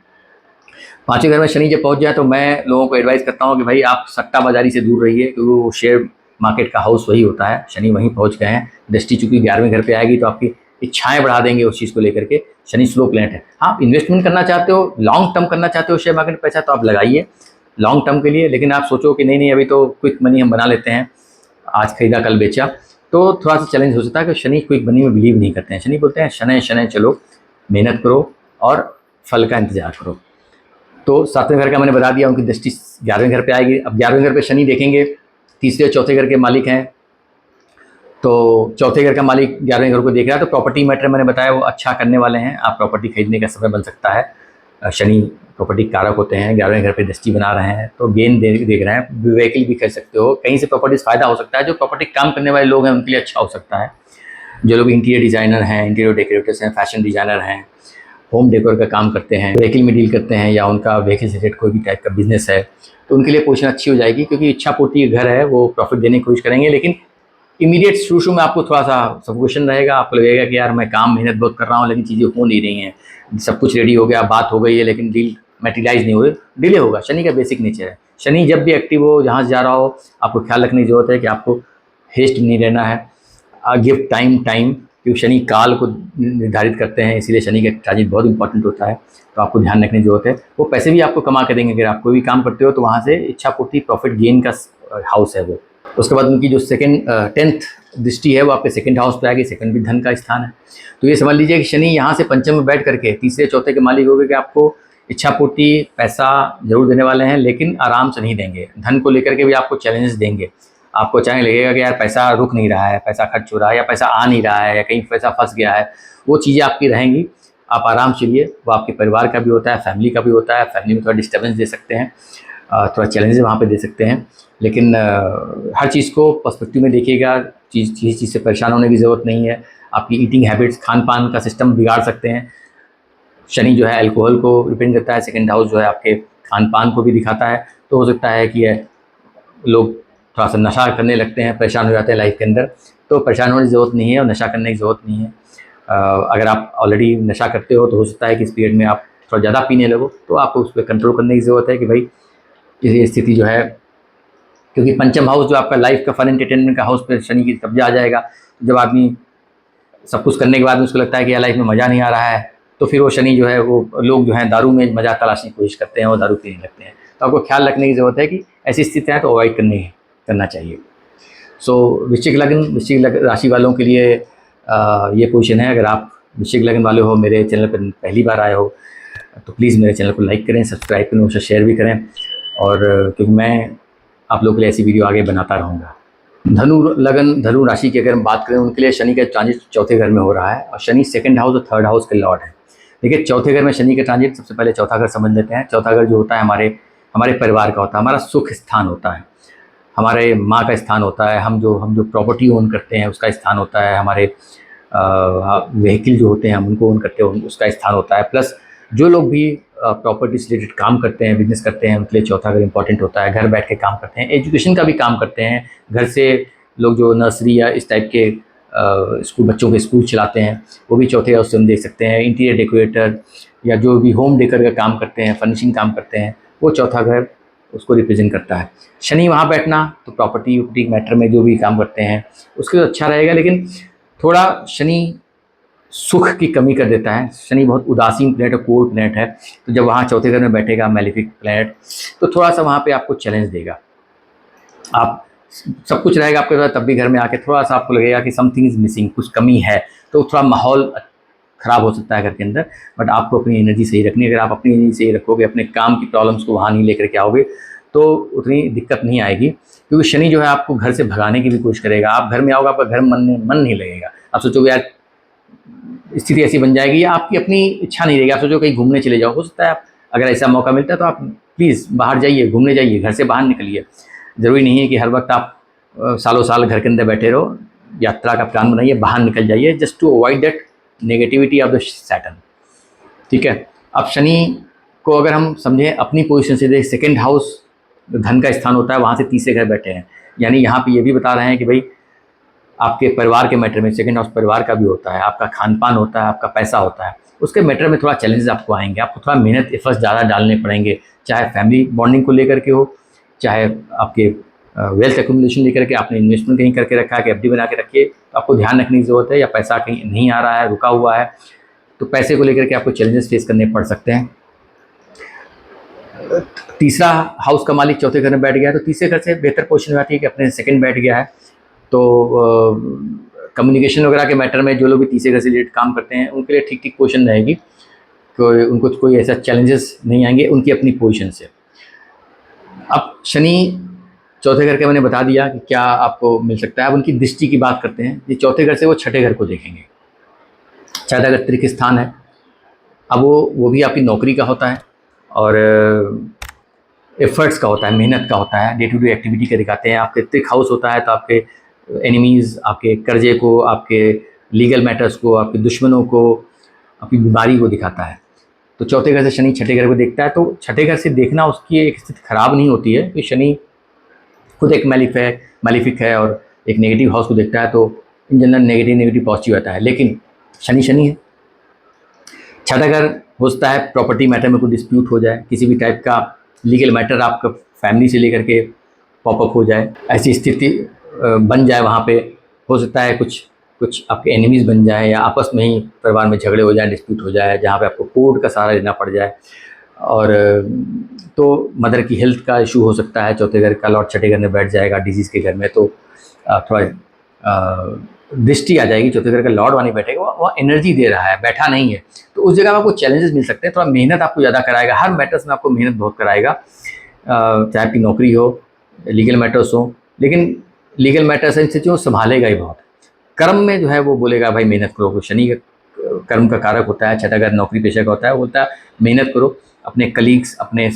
5वें घर में शनि जब पहुंच जाए तो मैं लोगों को एडवाइस करता हूं कि भाई आप सट्टाबाजारी से दूर रहिए, क्योंकि वो शेयर मार्केट का हाउस वही होता है, शनि वहीं पहुंच गए हैं। दृष्टि चूंकि 11वें घर पे आएगी तो आपकी इच्छाएं बढ़ा देंगे उस चीज़ को लेकर के। शनि स्लो प्लैनेट है। हाँ, आप इन्वेस्टमेंट करना चाहते हो, लॉन्ग टर्म करना चाहते हो शेयर मार्केट में पैसा, तो आप लगाइए लॉन्ग टर्म के लिए। लेकिन आप सोचो कि नहीं नहीं अभी तो क्विक मनी हम बना लेते हैं, आज खरीदा कल बेचा, तो थोड़ा सा चैलेंज हो सकता है। कि शनि क्विक मनी में बिलीव नहीं करते हैं। शनि बोलते हैं शनै शनै चलो, मेहनत करो और फल का इंतजार करो। तो 7वें घर का मैंने बता दिया, उनकी दृष्टि 11वें घर पे आएगी। अब 11वें घर पे शनि देखेंगे, तीसरे और चौथे घर के मालिक हैं, तो चौथे घर का मालिक 11वें घर को देख रहा है, तो प्रॉपर्टी मैटर मैंने बताया वो अच्छा करने वाले हैं। आप प्रॉपर्टी खरीदने का समय बन सकता है। शनि प्रॉपर्टी कारक होते हैं, 11वें घर पे दृष्टि बना रहे हैं, तो गेन देख रहे हैं। व्हीकल भी खरीद सकते हो, कहीं से प्रॉपर्टी फ़ायदा हो सकता है। जो प्रॉपर्टी काम करने वाले लोग हैं उनके लिए अच्छा हो सकता है। जो लोग इंटीरियर डिज़ाइनर हैं, इंटीरियर डेकोरेटर्स हैं, फैशन डिज़ाइनर हैं, होम डेकोर का काम करते हैं, व्हीकल में डील करते हैं, या उनका व्हीकल से रिलेटेड कोई भी टाइप का बिजनेस है, तो उनके लिए पोजीशन अच्छी हो जाएगी। क्योंकि इच्छा पूर्ति घर है, वो प्रॉफिट देने की कोशिश करेंगे, लेकिन इमीडिएट शुरू में आपको थोड़ा सा सफोकेशन रहेगा। आपको लगेगा कि यार मैं काम मेहनत बहुत कर रहा हूँ, लेकिन चीज़ें हो नहीं रही हैं, सब कुछ रेडी हो गया, बात हो गई है, लेकिन डील मेटेरियलाइज नहीं हो रही, डिले होगा। शनि का बेसिक नेचर है। शनि जब भी एक्टिव हो, जहाँ से जा रहा हो, आपको ख्याल रखने की जरूरत है कि आपको हेस्ट नहीं रहना है। गिव टाइम, क्योंकि शनि काल को निर्धारित करते हैं, इसीलिए शनि का ट्रांजिट बहुत इंपॉर्टेंट होता है। तो आपको ध्यान रखने की जरूरत है। वो पैसे भी आपको कमा के देंगे। अगर आप कोई भी काम करते हो तो वहाँ से इच्छा पूर्ति, प्रॉफिट गेन का हाउस है वो। उसके बाद उनकी जो 10th दृष्टि है वो आपके सेकंड हाउस पे आएगी। सेकंड भी धन का स्थान है। तो ये समझ लीजिए कि शनि यहाँ से पंचम में बैठ करके तीसरे चौथे के मालिक हो गए कि आपको इच्छा पूर्ति, पैसा जरूर देने वाले हैं, लेकिन आराम से नहीं देंगे। धन को लेकर के भी आपको चैलेंजेस देंगे। आपको चाहे लगेगा कि यार पैसा रुक नहीं रहा है, पैसा खर्च हो रहा है, या पैसा आ नहीं रहा है, या कहीं पैसा फंस गया है, वो चीज़ें आपकी रहेंगी। आप आराम चलिए। वो आपके परिवार का भी होता है, फैमिली का भी होता है। फैमिली में थोड़ा डिस्टर्बेंस दे सकते हैं, थोड़ा चैलेंजेस वहाँ पे दे सकते हैं, लेकिन हर चीज़ को पर्सपेक्टिव में देखिएगा। चीज़ से परेशान होने की ज़रूरत नहीं है। आपकी ईटिंग हैबिट्स, खान पान का सिस्टम बिगाड़ सकते हैं। शनि जो है अल्कोहल को रिप्रेजेंट करता है, सेकंड हाउस जो है आपके खान पान को भी दिखाता है। तो हो सकता है कि लोग थोड़ा सा नशा करने लगते हैं, परेशान हो जाते हैं लाइफ के अंदर। तो परेशान होने की ज़रूरत नहीं है और नशा करने की ज़रूरत नहीं है। अगर आप ऑलरेडी नशा करते हो तो हो सकता है कि इस पीरियड में आप थोड़ा ज़्यादा पीने लगो, तो आपको उस पर कंट्रोल करने की ज़रूरत है कि भाई ये स्थिति जो है, क्योंकि पंचम हाउस जो आपका लाइफ का फन एंटरटेनमेंट का हाउस पे शनि की कब्जा आ जाएगा। तो जब आदमी सब कुछ करने के बाद में उसको लगता है कि यार लाइफ में मज़ा नहीं आ रहा है, तो फिर वो शनि जो है, वो लोग जो हैं दारू में मज़ा तलाशने की कोशिश करते हैं और दारू पीने लगते हैं। तो आपको ख्याल रखने की ज़रूरत है कि ऐसी स्थितियाँ तो अवॉइड करना चाहिए। वृश्चिक राशि वालों के लिए ये पोजीशन है। अगर आप वृश्चिक लग्न वाले हो, मेरे चैनल पर पहली बार आए हो, तो प्लीज़ मेरे चैनल को लाइक करें, सब्सक्राइब करें, उसे शेयर भी करें, और क्योंकि मैं आप लोगों के लिए ऐसी वीडियो आगे बनाता रहूँगा। धनु राशि की अगर हम बात करें, उनके लिए शनि का ट्रांजिट चौथे घर में हो रहा है, और शनि सेकंड हाउस और थर्ड हाउस के लॉर्ड है। देखिए, चौथे घर में शनि का ट्रांजिट, सबसे पहले चौथा घर समझ लेते हैं। चौथा घर जो होता है हमारे परिवार का होता है, हमारा सुख स्थान होता है, हमारे माँ का स्थान होता है, हम जो प्रॉपर्टी ओन करते हैं उसका स्थान होता है, हमारे व्हीकल जो होते हैं हम उनको ओन करते हैं उसका स्थान होता है। प्लस जो लोग भी प्रॉपर्टी से रिलेटेड काम करते हैं, बिजनेस करते हैं, उनके लिए चौथा घर इंपॉर्टेंट होता है। घर बैठ के काम करते हैं, एजुकेशन का भी काम करते हैं, घर से लोग जो नर्सरी या इस टाइप के स्कूल, बच्चों के स्कूल चलाते हैं, वो भी चौथे हाउस से हम देख सकते हैं। इंटीरियर डेकोरेटर या जो भी होम डेकर का काम करते हैं, फर्निशिंग काम करते हैं, वो चौथा घर उसको रिप्रेजेंट करता है। शनि वहाँ बैठना तो प्रॉपर्टी मैटर में जो भी काम करते हैं उसके लिए अच्छा रहेगा, लेकिन थोड़ा शनि सुख की कमी कर देता है। शनि बहुत उदासीन प्लैनेट है, कोल्ड प्लैनेट है, तो जब वहाँ चौथे घर में बैठेगा मैलेफिक प्लैनेट, तो थोड़ा सा वहाँ पे आपको चैलेंज देगा। आप सब कुछ रहेगा आपके साथ, तब भी घर में आके थोड़ा सा आपको लगेगा कि समथिंग इज़ मिसिंग, कुछ कमी है, तो थोड़ा माहौल ख़राब हो सकता है घर के अंदर। बट आपको अपनी एनर्जी सही रखनी है। अगर आप अपनी एनर्जी सही रखोगे, अपने काम की प्रॉब्लम्स को वहाँ नहीं लेकर के आओगे, तो उतनी दिक्कत नहीं आएगी, क्योंकि शनि जो है आपको घर से भगाने की भी कोशिश करेगा। आप घर में आओगे, आपका घर मन नहीं लगेगा, आप सोचोगे यार स्थिति ऐसी बन जाएगी, या आपकी अपनी इच्छा नहीं रहेगी, आप सोचो कहीं घूमने चले जाओ। हो सकता है आप, अगर ऐसा मौका मिलता है तो आप प्लीज़ बाहर जाइए, घूमने जाइए, घर से बाहर निकलिए। ज़रूरी नहीं है कि हर वक्त आप सालों साल घर के अंदर बैठे रहो। यात्रा का प्लान बनाइए, बाहर निकल जाइए, just to avoid that negativity of the Saturn. ठीक है। अब शनि को अगर हम समझें अपनी पोजीशन से, सेकंड हाउस धन का स्थान होता है, वहाँ से तीसरे घर बैठे हैं, यानी यहाँ पे ये भी बता रहे हैं कि भाई आपके परिवार के मैटर में, सेकंड हाउस परिवार का भी होता है, आपका खान पान होता है, आपका पैसा होता है, उसके मैटर में थोड़ा चैलेंजेस आपको आएंगे, आपको थोड़ा मेहनत एफर्ट्स ज़्यादा डालने पड़ेंगे, चाहे फैमिली बॉन्डिंग को लेकर के हो, चाहे आपके वेल्थ एक्यूमुलेशन लेकर के, आपने इन्वेस्टमेंट कहीं करके रखा है कि एफडी बना के रखिए, तो आपको ध्यान रखने की ज़रूरत है। या पैसा कहीं नहीं आ रहा है, रुका हुआ है, तो पैसे को लेकर के आपको चैलेंजेस फेस करने पड़ सकते हैं। तीसरा हाउस का मालिक चौथे घर में बैठ गया है, तो तीसरे घर से बेहतर पोजीशन में आती है कि अपने सेकंड बैठ गया है, तो कम्युनिकेशन वगैरह के मैटर में जो लोग भी तीसरे घर से रिलेटेड काम करते हैं उनके लिए ठीक ठीक पोजीशन रहेगी, उनको कोई ऐसा चैलेंजेस नहीं आएंगे उनकी अपनी पोजीशन से। अब शनि चौथे घर के मैंने बता दिया कि क्या आपको मिल सकता है। अब उनकी दृष्टि की बात करते हैं। ये चौथे घर से वो छठे घर को देखेंगे। छठा घर त्रिक स्थान है। अब वो भी आपकी नौकरी का होता है और एफर्ट्स का होता है, मेहनत का होता है, डे टू डे एक्टिविटी का दिखाते हैं। आपके त्रिक हाउस होता है तो आपके एनिमीज़, आपके कर्जे को, आपके लीगल मैटर्स को, आपके दुश्मनों को, आपकी बीमारी को दिखाता है। तो चौथे घर से शनि छठे घर को देखता है, तो छठे घर से देखना उसकी एक स्थिति खराब नहीं होती है, कि शनि खुद एक मैलिफिक है और एक नेगेटिव हाउस को देखता है, तो इन जनरल नेगेटिव पॉजिटिव आता है। लेकिन शनि है। छठा घर हो सकता है प्रॉपर्टी मैटर में कोई डिस्प्यूट हो जाए, किसी भी टाइप का लीगल मैटर आपका फैमिली से लेकर के पॉपअप हो जाए, ऐसी स्थिति बन जाए। वहाँ पे हो सकता है कुछ आपके एनिमीज़ बन जाए, या आपस में ही परिवार में झगड़े हो जाए, डिस्प्यूट हो जाए, जहाँ पे आपको कोर्ट का सहारा लेना पड़ जाए। और तो मदर की हेल्थ का इशू हो सकता है। चौथे घर का लॉर्ड छठे घर में बैठ जाएगा डिजीज़ के घर में, तो थोड़ा दृष्टि आ जाएगी। चौथे घर का लॉर्ड वहाँ नहीं बैठेगा, वो एनर्जी दे रहा है, बैठा नहीं है, तो उस जगह में आपको चैलेंजेस मिल सकते हैं। थोड़ा मेहनत आपको ज़्यादा कराएगा, हर मैटर्स में आपको मेहनत बहुत कराएगा, चाहे आपकी नौकरी हो, लीगल मैटर्स हो। लेकिन लीगल मैटर्स इन स्थितियों संभालेगा ही बहुत। कर्म में जो है वो बोलेगा भाई मेहनत करो। शनि कर्म का कारक होता है, छठा घर नौकरी पेशा का होता है, वो बोलता है मेहनत करो, अपने कलीग्स, अपने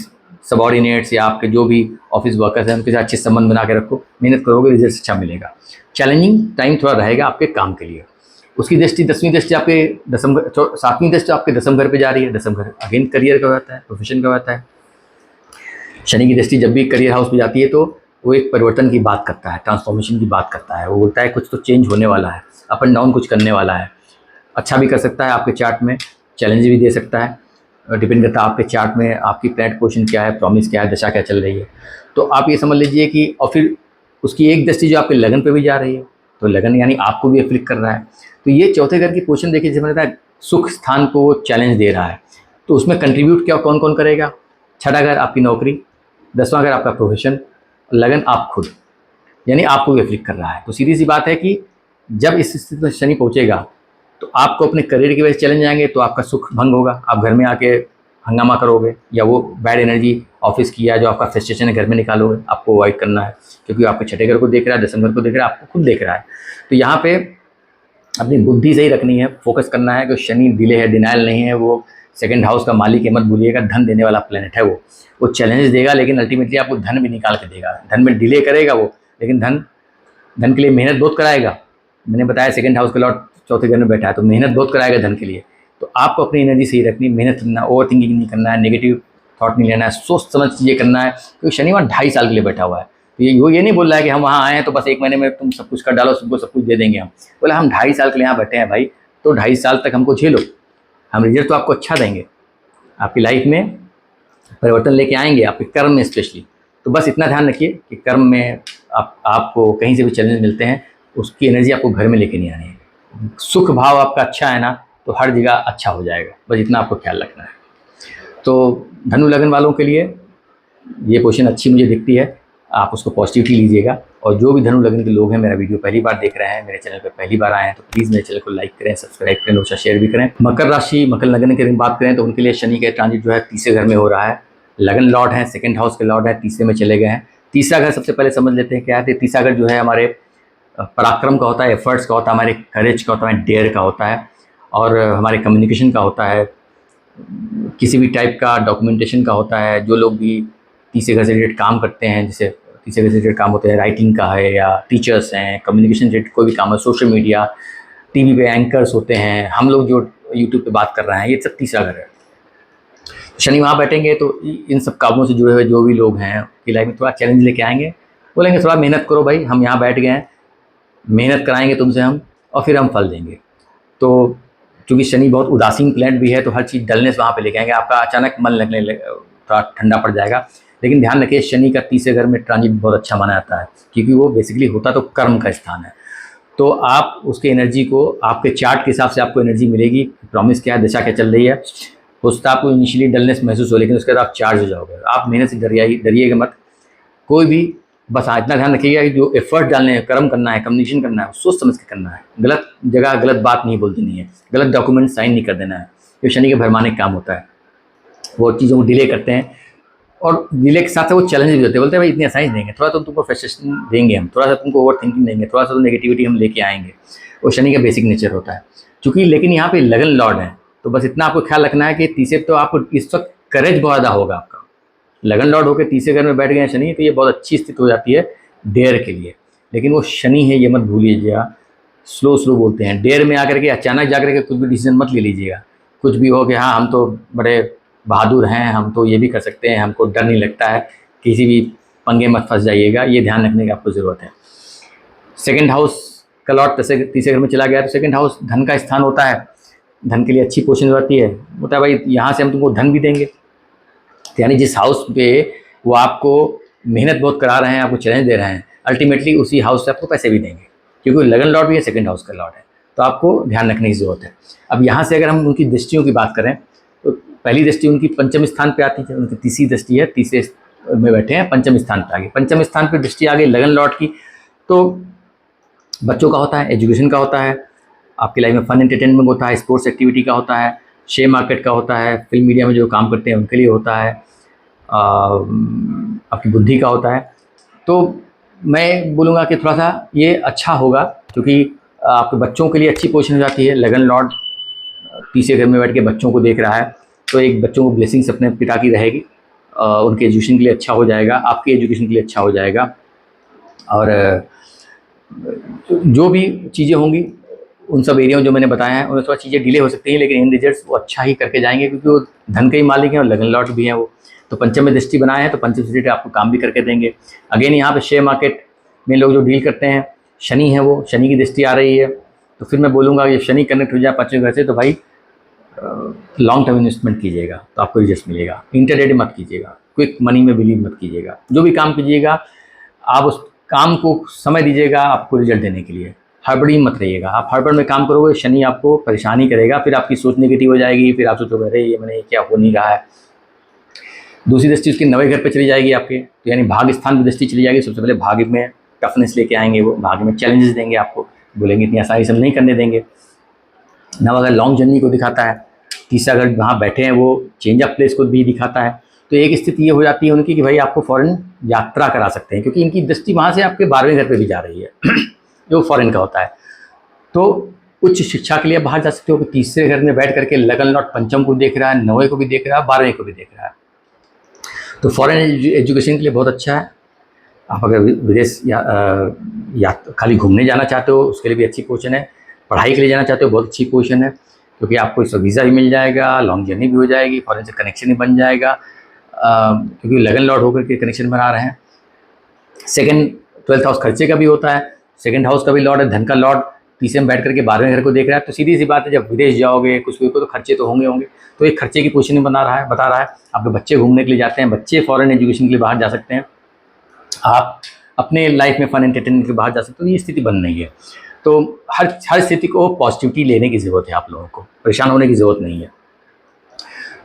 सबॉर्डिनेट्स या आपके जो भी ऑफिस वर्कर्स हैं उनके साथ अच्छे संबंध बना के रखो। मेहनत करोगे, रिजल्ट अच्छा मिलेगा। चैलेंजिंग टाइम थोड़ा रहेगा आपके काम के लिए। उसकी दृष्टि 10वीं दृष्टि आपके दसम घर, 7वीं दृष्टि आपके दसम घर पे जा रही है। दसम घर अगेन करियर का होता है, प्रोफेशन का होता है। शनि की दृष्टि जब भी करियर हाउस पे जाती है तो वो एक परिवर्तन की बात करता है, ट्रांसफॉर्मेशन की बात करता है। वो बोलता है कुछ तो चेंज होने वाला है, अप एंड डाउन कुछ करने वाला है। अच्छा भी कर सकता है आपके चार्ट में, चैलेंज भी दे सकता है। डिपेंड करता है आपके चार्ट में आपकी प्लैनेट पोजीशन क्या है, प्रॉमिस क्या है, दशा क्या चल रही है। तो आप ये समझ लीजिए कि और फिर उसकी एक दृष्टि जो आपके लगन पे भी जा रही है, तो लगन यानी आपको भी अफ्लिक्ट कर रहा है। तो ये चौथे घर की पोजीशन देखिए, जैसे मैंने बताया सुख स्थान को चैलेंज दे रहा है। तो उसमें कंट्रीब्यूट क्या कौन कौन करेगा? छठा घर आपकी नौकरी, 10वां घर आपका प्रोफेशन, लगन आप खुद, यानी आपको भी अफ्लिक्ट कर रहा है। तो सीधी सी बात है कि जब इस स्थिति में शनि पहुंचेगा तो आपको अपने करियर की वजह से चैलेंज आएंगे, तो आपका सुख भंग होगा, आप घर में आके हंगामा करोगे, या वो बैड एनर्जी ऑफिस की या जो आपका फ्रस्ट्रेशन है घर में निकालोगे। आपको अवॉइड करना है, क्योंकि आपके छठे घर को देख रहा है, दसम घर को देख रहा है, आपको खुद देख रहा है। तो यहाँ पे अपनी बुद्धि सही रखनी है, फोकस करना है कि शनि डिले है, डिनाइल नहीं है। वो सेकंड हाउस का मालिक है, मत भूलिएगा, धन देने वाला प्लेनेट है। वो चैलेंजेस देगा, लेकिन अल्टीमेटली आपको धन भी निकाल के देगा। धन में डिले करेगा वो, लेकिन धन के लिए मेहनत बहुत कराएगा। मैंने बताया सेकंड हाउस का लॉर्ड चौथे घर में बैठा है, तो मेहनत बहुत कराएगा धन के लिए। तो आपको अपनी एनर्जी सही रखनी, मेहनत करना, ओवर थिंकिंग नहीं करना है, नेगेटिव थॉट नहीं लेना है, सोच समझ चीज़ें करना है। क्योंकि शनिवार 2.5 साल के लिए बैठा हुआ है। तो वो ये नहीं बोल रहा है कि हम वहाँ आए हैं तो बस 1 महीने में तुम सब कुछ कर डालो, सबको सब कुछ दे देंगे। हम बोला हम 2.5 साल के लिए यहाँ बैठे हैं भाई, तो 2.5 साल तक हमको झेलो, हम रिजल्ट तो आपको अच्छा देंगे, आपकी लाइफ में परिवर्तन लेके आएंगे, आपके कर्म में स्पेशली। तो बस इतना ध्यान रखिए कि कर्म में आपको कहीं से भी चैलेंज मिलते हैं, उसकी एनर्जी आपको घर में लेके नहीं आनी है। सुख भाव आपका अच्छा है ना, तो हर जगह अच्छा हो जाएगा, बस इतना आपको ख्याल रखना है। तो धनु लगन वालों के लिए ये क्वेश्चन अच्छी मुझे दिखती है, आप उसको पॉजिटिवली लीजिएगा। और जो भी धनु लगन के लोग हैं, मेरा वीडियो पहली बार देख रहे हैं, मेरे चैनल पर पहली बार आए हैं, तो प्लीज़ मेरे चैनल को लाइक करें, सब्सक्राइब करें, और शेयर भी करें। मकर राशि, मकर लगन की बात करें तो उनके लिए शनि का ट्रांजिट जो है तीसरे घर में हो रहा है। लगन लॉर्ड है, सेकंड हाउस के लॉर्ड है, तीसरे में चले गए हैं। तीसरा घर सबसे पहले समझ लेते हैं क्या है। तीसरा घर जो है हमारे पराक्रम का होता है, एफर्ट्स का होता है, हमारे करेज का होता है, डेयर का होता है, और हमारे कम्युनिकेशन का होता है, किसी भी टाइप का डॉक्यूमेंटेशन का होता है। जो लोग भी तीसरे घर से रिलेटेड काम करते हैं, जैसे तीसरे घर से रिलेटेड काम होते हैं, राइटिंग का है या टीचर्स हैं, कम्युनिकेशन रिलेटेड कोई भी काम है, सोशल मीडिया, टीवी पे एंकर्स होते हैं, हम लोग जो यूट्यूब पे बात कर रहे हैं, ये सब तीसरा घर है। शनि वहाँ बैठेंगे तो इन सब कामों से जुड़े हुए जो भी लोग हैं उनकी लाइफ में थोड़ा चैलेंज लेके आएंगे। बोलेंगे थोड़ा मेहनत करो भाई, हम यहाँ बैठ गए हैं, मेहनत कराएंगे तुमसे हम, और फिर हम फल देंगे। तो चूँकि शनि बहुत उदासीन प्लैनेट भी है, तो हर चीज़ डलनेस वहाँ पे लेके आएंगे, आपका अचानक मन लगने थोड़ा ठंडा पड़ जाएगा। लेकिन ध्यान रखिए, शनि का तीसरे घर में ट्रांजिट बहुत अच्छा माना जाता है, क्योंकि वो बेसिकली होता तो कर्म का स्थान है। तो आप उसके एनर्जी को, आपके चार्ट के हिसाब से आपको एनर्जी मिलेगी, प्रॉमिस क्या है, दिशा क्या चल रही है। हो सकता है आपको इनिशियली डलनेस महसूस हो, लेकिन उसके बाद आप चार्ज हो जाओगे। आप मेहनत से डरिएगा मत, कोई भी, बस इतना ध्यान रखिएगा कि जो एफर्ट डालने हैं, कर्म करना है, कम्युनिकेशन करना है, सोच समझ के करना है। गलत जगह गलत बात नहीं बोल देनी है, गलत डॉक्यूमेंट साइन नहीं कर देना है। ये शनि के भरमाने का काम होता है, वो चीज़ों को डिले करते हैं, और डिले के साथ साथ वो चैलेंज भी होते हैं। बोलते हैं भाई इतनी आसानी देंगे, थोड़ा तो तुमको फ्रस्ट्रेशन देंगे हम, थोड़ा सा तुमको ओवर थिंकिंग देंगे, थोड़ा सा तो नेगेटिविटी हम लेके आएंगे। वो शनि का बेसिक नेचर होता है। चूँकि लेकिन यहाँ पे लगन लॉर्ड है, तो बस इतना आपको ख्याल रखना है कि तीसरे तो आपको इस वक्त करेज बहुत ज़्यादा होगा आपका। लगन लॉर्ड होकर तीसरे घर में बैठ गए शनि, तो ये बहुत अच्छी स्थिति हो जाती है डेयर के लिए। लेकिन वो शनि है, ये मत भूलिएगा, स्लो बोलते हैं। डेयर में आकर के अचानक जाकर के कुछ भी डिसीजन मत ले लीजिएगा। कुछ भी हो कि हाँ हम तो बड़े बहादुर हैं, हम तो ये भी कर सकते हैं, हमको डर नहीं लगता है, किसी भी पंगे मत फंस जाइएगा, ये ध्यान रखने की आपको ज़रूरत है। सेकंड हाउस का लॉर्ड तीसरे घर में चला गया, तो सेकंड हाउस धन का स्थान होता है, धन के लिए अच्छी पोजीशन हो जाती है। होता है भाई यहाँ से हम तुमको धन भी देंगे, यानी जिस हाउस पे वो आपको मेहनत बहुत करा रहे हैं, आपको चैलेंज दे रहे हैं, अल्टीमेटली उसी हाउस से आपको पैसे भी देंगे, क्योंकि लगन लॉर्ड भी है, सेकंड हाउस का लॉर्ड है। तो आपको ध्यान रखने की ज़रूरत है। अब यहाँ से अगर हम उनकी दृष्टियों की बात करें, तो पहली दृष्टि उनकी पंचम स्थान पे आती है, उनकी तीसरी दृष्टि है, तीसरे में बैठे हैं, पंचम स्थान पे आ गई। पंचम स्थान पे दृष्टि आ गई लगन लॉर्ड की, तो बच्चों का होता है, एजुकेशन का होता है, आपकी लाइफ में फन एंटरटेनमेंट होता है, स्पोर्ट्स एक्टिविटी का होता है, शेयर मार्केट का होता है, फिल्म मीडिया में जो काम करते हैं उनके लिए होता है, आपकी बुद्धि का होता है। तो मैं बोलूँगा कि थोड़ा सा ये अच्छा होगा, क्योंकि आपके बच्चों के लिए अच्छी पोजीशन हो जाती है। लगन लॉर्ड तीसरे घर में बैठ के बच्चों को देख रहा है, तो एक बच्चों को ब्लेसिंग्स अपने पिता की रहेगी, उनके एजुकेशन के लिए अच्छा हो जाएगा, आपके एजुकेशन के लिए अच्छा हो जाएगा, और जो भी चीज़ें होंगी उन सब एरिया जो मैंने बताया है उनमें थोड़ा चीज़ें डिले हो सकती हैं, लेकिन इन रिजल्ट्स वो अच्छा ही करके जाएंगे, क्योंकि वो धन के ही मालिक हैं और लगन लॉट भी हैं वो। तो पंचम में दृष्टि बनाए हैं तो पंचम दृष्टि आपको काम भी करके देंगे। अगेन यहाँ पे शेयर मार्केट में लोग जो डील करते हैं, शनि है वो, शनि की दृष्टि आ रही है, तो फिर मैं बोलूँगा ये शनि कनेक्ट हो जाए पंचम घर से तो भाई लॉन्ग टर्म इन्वेस्टमेंट कीजिएगा तो आपको रिजल्ट मिलेगा। इंटरडे मत कीजिएगा, क्विक मनी में बिलीव मत कीजिएगा। जो भी काम कीजिएगा आप उस काम को समय दीजिएगा आपको रिजल्ट देने के लिए, हड़बड़ी मत रहिएगा। आप हड़बड़ में काम करोगे शनि आपको परेशानी करेगा, फिर आपकी सोच नेगेटिव हो जाएगी, फिर आप सोचोगे अरे ये मैंने क्या हो नहीं रहा है। दूसरी दृष्टि उसकी नवे घर पे चली जाएगी आपके, तो यानी भाग्य स्थान की दृष्टि चली जाएगी। सबसे पहले भाग्य में टफनेस लेके आएंगे वो, भाग्य में चैलेंजेस देंगे आपको, बोलेंगे इतनी आसानी से हम नहीं करने देंगे। नवा अगर लॉन्ग जर्नी को दिखाता है, तीसरा अगर वहाँ बैठे हैं वो चेंज ऑफ प्लेस को भी दिखाता है। तो एक स्थिति ये हो जाती है उनकी कि भाई आपको फॉरेन यात्रा करा सकते हैं, क्योंकि इनकी दृष्टि वहाँ से आपके 12वें घर पे भी जा रही है जो फॉरेन का होता है। तो उच्च शिक्षा के लिए बाहर जा सकते हो कि तीसरे घर में बैठ करके लगन लॉट पंचम को देख रहा है, 9वें को भी देख रहा है, 12वें को भी देख रहा है। तो फॉरेन एजुकेशन के लिए बहुत अच्छा है। आप अगर विदेश या खाली घूमने जाना चाहते हो उसके लिए भी अच्छी पोजीशन है। पढ़ाई के लिए जाना चाहते हो बहुत अच्छी पोजीशन है, क्योंकि आपको इसका वीज़ा भी मिल जाएगा, लॉन्ग जर्नी भी हो जाएगी, फॉरेन से कनेक्शन भी बन जाएगा, क्योंकि लगन लॉर्ड होकर के कनेक्शन बना रहे हैं। सेकंड 12th हाउस खर्चे का भी होता है, सेकंड हाउस का भी लॉर्ड है, धन का लॉर्ड तीसरे में बैठ करके 12वें घर को देख रहा है। तो सीधी सी बात है जब विदेश जाओगे कुछ भी तो खर्चे तो होंगे। तो एक खर्चे की पोजीशन बता रहा है। आपके बच्चे घूमने के लिए जाते हैं, बच्चे फॉरेन एजुकेशन के लिए बाहर जा सकते हैं, आप अपने लाइफ में फन एंटरटेनमेंट के बाहर जा सकते हो। ये स्थिति बन रही है। तो हर स्थिति को पॉजिटिविटी लेने की ज़रूरत है, आप लोगों को परेशान होने की ज़रूरत नहीं है।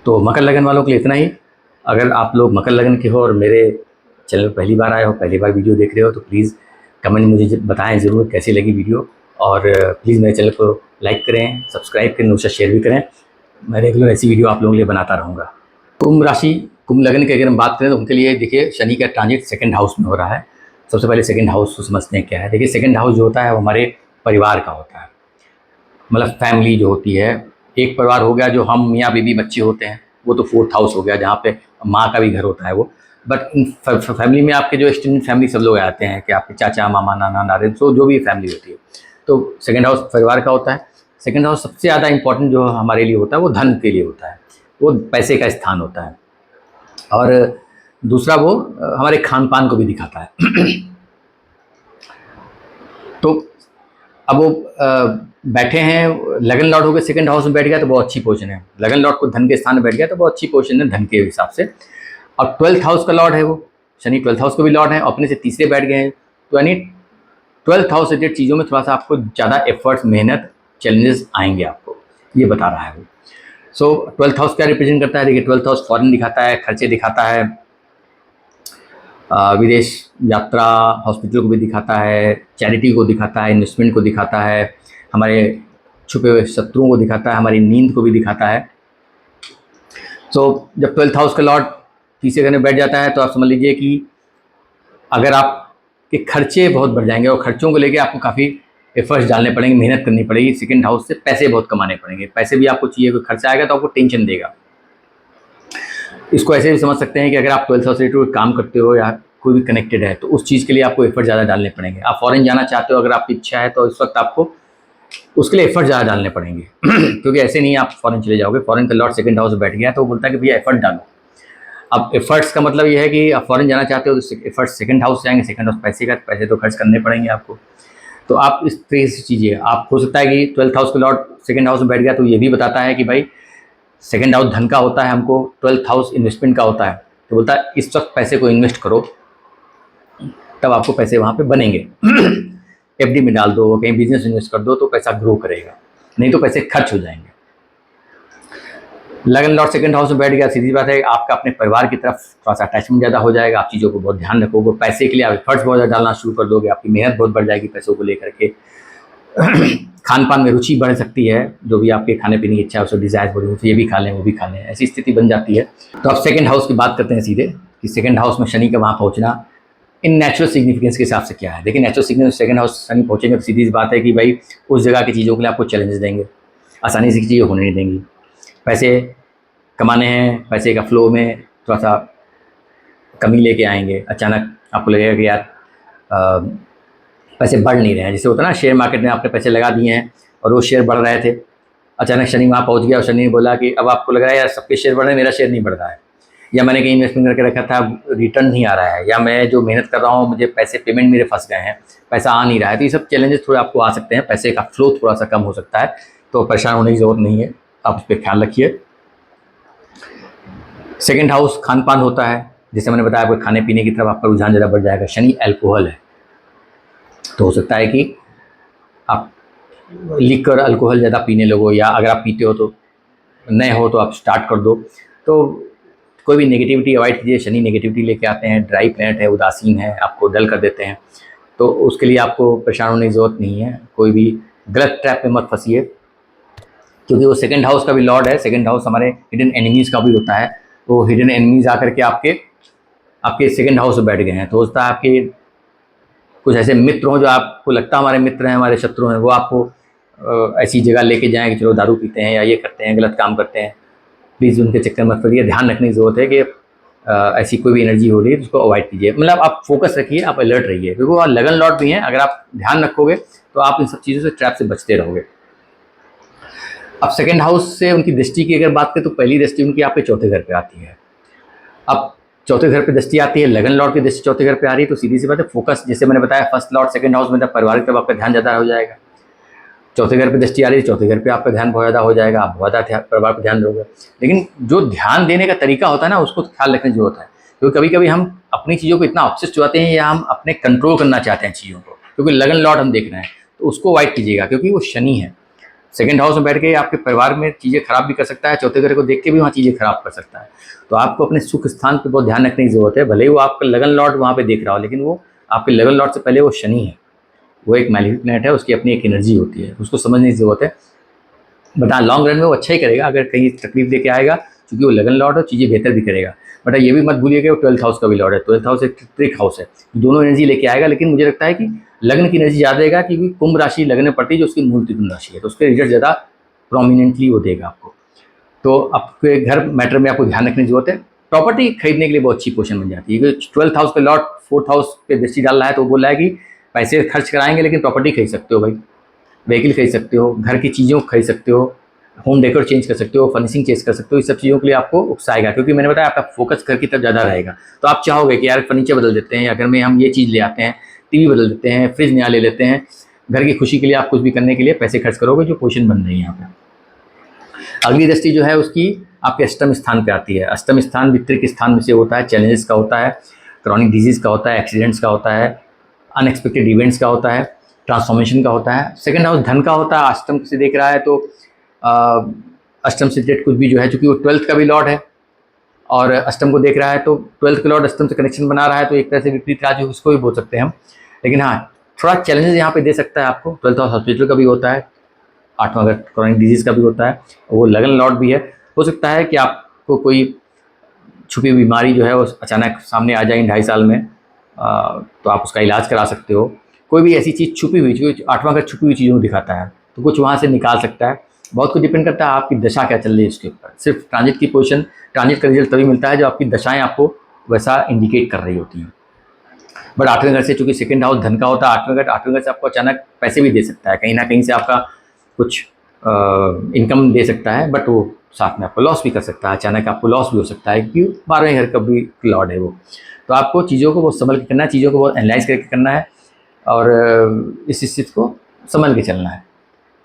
तो मकर लगन वालों के लिए इतना ही। अगर आप लोग मकर लगन के हो और मेरे चैनल पर पहली बार आए हो, पहली बार वीडियो देख रहे हो, तो प्लीज़ कमेंट मुझे बताएं ज़रूर कैसी लगी वीडियो, और प्लीज़ मेरे चैनल को लाइक करें, सब्सक्राइब करें, उससे शेयर भी करें। मैं रेगुलर ऐसी वीडियो आप लोगों के लिए बनाता रहूँगा। कुंभ राशि, कुंभ लगन की अगर हम बात करें तो उनके लिए देखिए शनि का ट्रांजिट सेकंड हाउस में हो रहा है। सबसे पहले सेकंड हाउस को समझते हैं क्या है। देखिए सेकंड हाउस जो होता है वो हमारे परिवार का होता है, मतलब फैमिली जो होती है। एक परिवार हो गया जो हम मियाँ बीवी बच्चे होते हैं, वो तो 4th हाउस हो गया जहाँ पे माँ का भी घर होता है वो। बट इन फैमिली में आपके जो एक्सटेंडेड फैमिली सब लोग आते हैं कि आपके चाचा मामा नाना नानी, तो जो भी फैमिली होती है, तो सेकंड हाउस परिवार का होता है। सेकंड हाउस सबसे ज़्यादा इंपॉर्टेंट जो हमारे लिए होता है वो धन के लिए होता है, वो पैसे का स्थान होता है। और दूसरा वो हमारे खान पान को भी दिखाता है तो अब वो बैठे हैं, लगन लॉर्ड हो गए सेकंड हाउस में बैठ गया तो बहुत अच्छी पोजीशन है। लगन लॉर्ड को धन के स्थान में बैठ गया तो बहुत अच्छी पोजीशन है धन के हिसाब से। और 12th हाउस का लॉर्ड है वो, शनि 12th हाउस को भी लॉर्ड है, अपने से तीसरे बैठ गए हैं। तो यानी 12th हाउस रिलेटेड चीज़ों में थोड़ा सा आपको ज़्यादा एफर्ट्स, मेहनत, चैलेंजेस आएंगे आपको, ये बता रहा है वो। सो 12th हाउस क्या रिप्रेजेंट करता है? देखिए 12th हाउस फॉरेन दिखाता है, खर्चे दिखाता है, विदेश यात्रा, हॉस्पिटल को भी दिखाता है, चैरिटी को दिखाता है, इन्वेस्टमेंट को दिखाता है, हमारे छुपे हुए शत्रुओं को दिखाता है, हमारी नींद को भी दिखाता है। तो जब 12th हाउस का लॉर्ड तीसरे घर में बैठ जाता है तो आप समझ लीजिए कि अगर आपके खर्चे बहुत बढ़ जाएंगे, और खर्चों को लेके आपको काफ़ी एफर्ट्स डालने पड़ेंगे, मेहनत करनी पड़ेगी। सेकंड हाउस से पैसे बहुत कमाने पड़ेंगे, पैसे भी आपको चाहिए, कोई खर्चा आएगा तो आपको टेंशन देगा। इसको ऐसे भी समझ सकते हैं कि अगर आप 12th हाउस रिलेटेड काम करते हो या कोई भी कनेक्टेड है तो उस चीज़ के लिए आपको एफर्ट ज़्यादा डालने पड़ेंगे। आप फॉरेन जाना चाहते हो, अगर आपकी इच्छा है तो इस वक्त आपको उसके लिए एफर्ट ज़्यादा डालने पड़ेंगे क्योंकि ऐसे नहीं आप फॉरेन चले जाओगे। फॉरेन का लॉर्ड सेकंड हाउस में बैठ गया तो वो बोलता है कि भैया एफर्ट डालो। अब एफर्ट्स का मतलब ये है कि आप फॉरेन जाना चाहते हो तो एफर्ट सेकंड हाउस से आएंगे। सेकंड हाउस पैसे का, पैसे तो खर्च करने पड़ेंगे आपको। तो आप इस तरह से चीज़ें, आप हो सकता है कि 12th हाउस का लॉर्ड सेकंड हाउस में बैठ गया तो ये भी बताता है कि भाई सेकंड हाउस धन का होता है, हमको 12th हाउस इन्वेस्टमेंट का होता है। तो बोलता है इस वक्त पैसे को इन्वेस्ट करो, तब आपको पैसे वहाँ पे बनेंगे एफडी में डाल दो, कहीं बिजनेस इन्वेस्ट कर दो तो पैसा ग्रो करेगा, नहीं तो पैसे खर्च हो जाएंगे। लगन लॉर्ड सेकंड हाउस में बैठ गया, सीधी बात है आपका अपने परिवार की तरफ थोड़ा सा अटैचमेंट ज़्यादा हो जाएगा, आप चीज़ों को बहुत ध्यान रखोगे, पैसे के लिए आप एफर्ट्स बहुत ज़्यादा डालना शुरू कर दोगे, आपकी मेहनत बहुत बढ़ जाएगी पैसों को लेकर के खान पान में रुचि बढ़ सकती है, जो भी आपके खाने पीने की इच्छा है उसको डिज़ायर हो रही है तो ये भी खा लें वो भी खा लें, ऐसी स्थिति बन जाती है। तो अब सेकंड हाउस की बात करते हैं सीधे कि सेकंड हाउस में शनि का वहाँ पहुँचना इन नेचुरल सिग्निफिकेंस के हिसाब से क्या है। देखिए natural significance second house Shani पहुँचेंगे तो सीधी सी बात है कि भाई उस जगह की चीज़ों के लिए आपको चैलेंजेस देंगे, आसानी से चीज़ें होने नहीं देंगी। पैसे कमाने हैं, पैसे का फ्लो में थोड़ा सा कमी लेके आएंगे। अचानक आपको लगेगा कि यार पैसे बढ़ नहीं रहे हैं, जैसे होता है ना शेयर मार्केट में आपने पैसे लगा दिए हैं और वो शेयर बढ़ रहे थे। अचानक शनि वहाँ पहुँच गया और शनि ने बोला कि अब आपको लग रहा है यार सबके शेयर बढ़ रहे हैं, मेरा शेयर नहीं बढ़ रहा है, या मैंने कहीं इन्वेस्टमेंट करके रखा था, रिटर्न नहीं आ रहा है, या मैं जो मेहनत कर रहा हूँ मुझे पैसे पेमेंट मेरे फंस गए हैं, पैसा आ नहीं रहा है। तो ये सब चैलेंजेस थोड़े आपको आ सकते हैं, पैसे का फ्लो थोड़ा सा कम हो सकता है, तो परेशान होने की ज़रूरत नहीं है, आप उस पर ख्याल रखिए। सेकेंड हाउस खान पान होता है, जैसे मैंने बताया आपको खाने पीने की तरफ आपका रुझान ज़्यादा बढ़ जाएगा। शनि अल्कोहल है, तो हो सकता है कि आप लिकर अल्कोहल ज़्यादा पीने लगो, या अगर आप पीते हो तो नए हो तो आप स्टार्ट कर दो। तो कोई भी नेगेटिविटी अवॉइड कीजिए, शनि नेगेटिविटी लेके आते हैं, ड्राई प्लैनेट है, उदासीन है, आपको डल कर देते हैं, तो उसके लिए आपको परेशान होने की ज़रूरत नहीं है। कोई भी गलत ट्रैप में मत फंसिए, क्योंकि वो सेकंड हाउस का भी लॉर्ड है। सेकंड हाउस हमारे हिडन एनिमीज़ का भी होता है, तो हिडन एनिमीज़ आकर के आपके सेकंड हाउस में बैठ गए हैं। तो होता है आपके कुछ ऐसे मित्र हों जो आपको लगता है हमारे मित्र हैं, हमारे शत्रु हैं, वो आपको ऐसी जगह लेके जाएँ कि चलो दारू पीते हैं या ये करते हैं, गलत काम करते हैं। प्लीज़ उनके चक्कर मत पड़िए। ध्यान रखने की ज़रूरत है कि ऐसी कोई भी एनर्जी हो रही है तो उसको अवॉइड कीजिए। मतलब आप फोकस रखिए, आप अलर्ट रहिए, क्योंकि वो लगन लॉर्ड भी हैं। अगर आप ध्यान रखोगे तो आप इन सब चीज़ों से, ट्रैप से बचते रहोगे। अब सेकंड हाउस से उनकी दृष्टि की अगर बात करें तो पहली दृष्टि उनकी आपके चौथे घर पे आती है। अब चौथे घर पे दृष्टि आती है, लगन लॉर्ड की दृष्टि चौथे घर पे आ रही है, तो सीधी सी बात है फोकस, जैसे मैंने बताया फर्स्ट लॉर्ड सेकंड हाउस में था, पारिवारिक तरफ आपका ध्यान ज़्यादा हो जाएगा। चौथे घर पे दृष्टि आ रही है, चौथे घर पे आपका ध्यान बहुत ज़्यादा हो जाएगा, आप बहुत ज़्यादा परिवार पर ध्यान दोगे। लेकिन जो ध्यान देने का तरीका होता है ना, उसको ख्याल रखने की जरूरत है, क्योंकि कभी कभी हम अपनी चीज़ों को इतना ऑब्सेस्ड हो जाते हैं, या हम अपने कंट्रोल करना चाहते हैं चीज़ों को, क्योंकि लगन लॉर्ड हम देख रहे हैं, तो उसको अवॉइड कीजिएगा, क्योंकि वो शनि है। सेकंड हाउस में बैठ के आपके परिवार में चीज़ें खराब भी कर सकता है, चौथे घर को देख के भी वहाँ चीज़ें खराब कर सकता है। तो आपको अपने सुख स्थान पर बहुत ध्यान रखने की जरूरत है। भले ही वो आपका लगन लॉर्ड वहाँ पे देख रहा हो, लेकिन वो आपके लगन लॉर्ड से पहले वो शनि है, वो एक मैलिफिक प्लैनेट है, उसकी अपनी एक एनर्जी होती है, उसको समझने की जरूरत है। बट हाँ, लॉन्ग रन में वो अच्छा ही करेगा, अगर कहीं तकलीफ लेके आएगा, क्योंकि वो लगन लॉर्ड है, चीज़ें बेहतर भी करेगा। बट ये भी मत भूलिएगा वो 12th हाउस का भी लॉर्ड है। 12th हाउस एक ट्रिक हाउस है, दोनों एनर्जी लेके आएगा। लेकिन मुझे लगता है कि लग्न की एनर्जी ज़्यादा देगा, क्योंकि कुंभ राशि लग्न में पड़ती है, जो उसकी मूल त्रिकोण राशि है, तो उसके रिजल्ट ज़्यादा प्रोमिनेंटली वो देगा आपको। तो आपके घर मैटर में आपको ध्यान रखने की जरूरत है। प्रॉपर्टी खरीदने के लिए बहुत अच्छी पोजीशन बन जाती है, क्योंकि 12th हाउस पे लॉर्ड 4th हाउस पे दृष्टि डाल रहा है, तो वो बोल रहा है कि पैसे खर्च कराएंगे लेकिन प्रॉपर्टी खरीद सकते हो भाई, व्हीकल खरीद सकते हो, घर की चीज़ों को खरीद सकते हो, होम डेकोर चेंज कर सकते हो, फर्निशिंग चेंज कर सकते हो। इस सब चीज़ों के लिए आपको उकसाएगा, क्योंकि मैंने बताया आपका फोकस घर की तरफ ज़्यादा रहेगा। तो आप चाहोगे कि यार फर्नीचर बदल देते हैं, या घर में हम ये चीज़ ले आते हैं, टीवी बदल देते हैं, फ्रिज नया ले लेते हैं। घर की खुशी के लिए आप कुछ भी करने के लिए पैसे खर्च करोगे, जो पोजीशन बन रही है यहाँ पे। अगली दृष्टि जो है उसकी आपके अष्टम स्थान पे आती है। अष्टम स्थान वित्त के स्थान में से होता है, चैलेंजेस का होता है, क्रॉनिक डिजीज़ का होता है, एक्सीडेंट्स का होता है, अनएक्सपेक्टेड इवेंट्स का होता है, ट्रांसफॉर्मेशन का होता है। सेकंड हाउस धन का होता है, अष्टम से देख रहा है, तो अष्टम से रिलेटेड कुछ भी जो है, चूँकि वो 12th का भी लॉर्ड है और अष्टम को देख रहा है, तो 12th का लॉर्ड अष्टम से कनेक्शन बना रहा है, तो एक तरह से विपरीत राज उसको भी बोल सकते हैं हम। लेकिन हाँ, थोड़ा चैलेंजेस यहाँ पे दे सकता है आपको। 12th हाउस हॉस्पिटल का भी होता है, 8वां घर क्रॉनिक डिजीज़ का भी होता है, वो लगन लॉर्ड भी है। हो सकता है कि आपको कोई छुपी बीमारी जो है वो अचानक सामने आ जाए 2.5 साल में, तो आप उसका इलाज करा सकते हो। कोई भी ऐसी चीज़ छुपी हुई, क्योंकि 8वां घर छुपी हुई चीज़ों को दिखाता है, तो कुछ वहाँ से निकाल सकता है। बहुत कुछ डिपेंड करता है आपकी दशा क्या चल रही है उसके ऊपर। सिर्फ ट्रांजिट की पोजीशन, ट्रांजिट का रिजल्ट तभी मिलता है जो आपकी दशाएं आपको वैसा इंडिकेट कर रही होती हैं। बट 8वें घर से, चूँकि सेकंड हाउस धन का होता है, 8वें घर से आपको अचानक पैसे भी दे सकता है, कहीं ना कहीं से आपका कुछ इनकम दे सकता है, बट वो साथ में आपको लॉस भी कर सकता है, अचानक आपको लॉस भी हो सकता है, क्योंकि 12वें घर का भी लॉर्ड है वो। तो आपको चीज़ों को बहुत संभल के करना है, चीज़ों को बहुत एनालाइज करके करना है, और इस स्थिति को संभल के चलना है।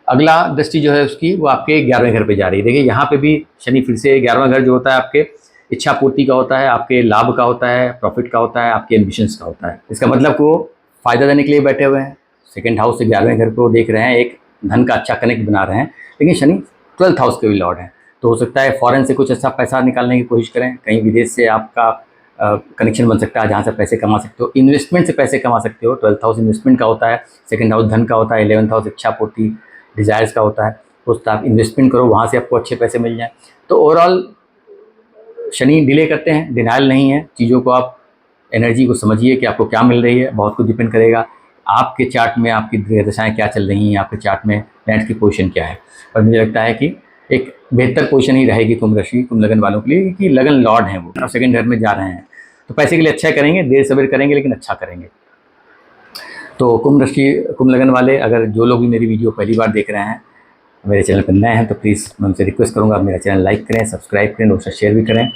अगला दृष्टि जो है उसकी, वो आपके 11वें घर पे जा रही है। देखिए यहाँ पे भी शनि फिर से, 11वां घर जो होता है आपके इच्छा पूर्ति का होता है, आपके लाभ का होता है, प्रॉफिट का होता है, आपके एम्बिशंस का होता है। इसका मतलब कि वो फ़ायदा देने के लिए बैठे हुए हैं। सेकंड हाउस से 11वें घर को देख रहे हैं, एक धन का अच्छा कनेक्ट बना रहे हैं। लेकिन शनि 12th हाउस के भी लॉर्ड हैं, तो हो सकता है फॉरेन से कुछ अच्छा पैसा निकालने की कोशिश करें, कहीं विदेश से आपका कनेक्शन बन सकता है जहाँ से पैसे कमा सकते हो, इन्वेस्टमेंट से पैसे कमा सकते हो। 12th हाउस इन्वेस्टमेंट का होता है, सेकंड हाउस धन का होता है, 11th हाउस इच्छा पूर्ति डिज़ायर्स का होता है। तो आप इन्वेस्टमेंट करो, वहाँ से आपको अच्छे पैसे मिल जाएँ। तो ओवरऑल शनि डिले करते हैं, डिनाइल नहीं है। चीज़ों को आप एनर्जी को समझिए कि आपको क्या मिल रही है, बहुत कुछ डिपेंड करेगा आपके चार्ट में, आपकी ग्रह दशाएँ क्या चल रही हैं, आपके चार्ट में प्लैनेट की पोजीशन क्या है। और मुझे लगता है कि एक बेहतर पोजीशन ही रहेगी कुंभ राशि, कुंभ लगन वालों के लिए, क्योंकि लगन लॉर्ड हैं वो और सेकंड घर में जा रहे हैं, तो पैसे के लिए अच्छा करेंगे, देर सवेर करेंगे लेकिन अच्छा करेंगे। तो कुंभ राशि, कुंभ लगन वाले, अगर जो लोग भी मेरी वीडियो पहली बार देख रहे हैं, मेरे चैनल पर नए हैं तो प्लीज़ मैं उनसे रिक्वेस्ट करूँगा आप मेरा चैनल लाइक करें, सब्सक्राइब करें, दोस्तों शेयर भी करें,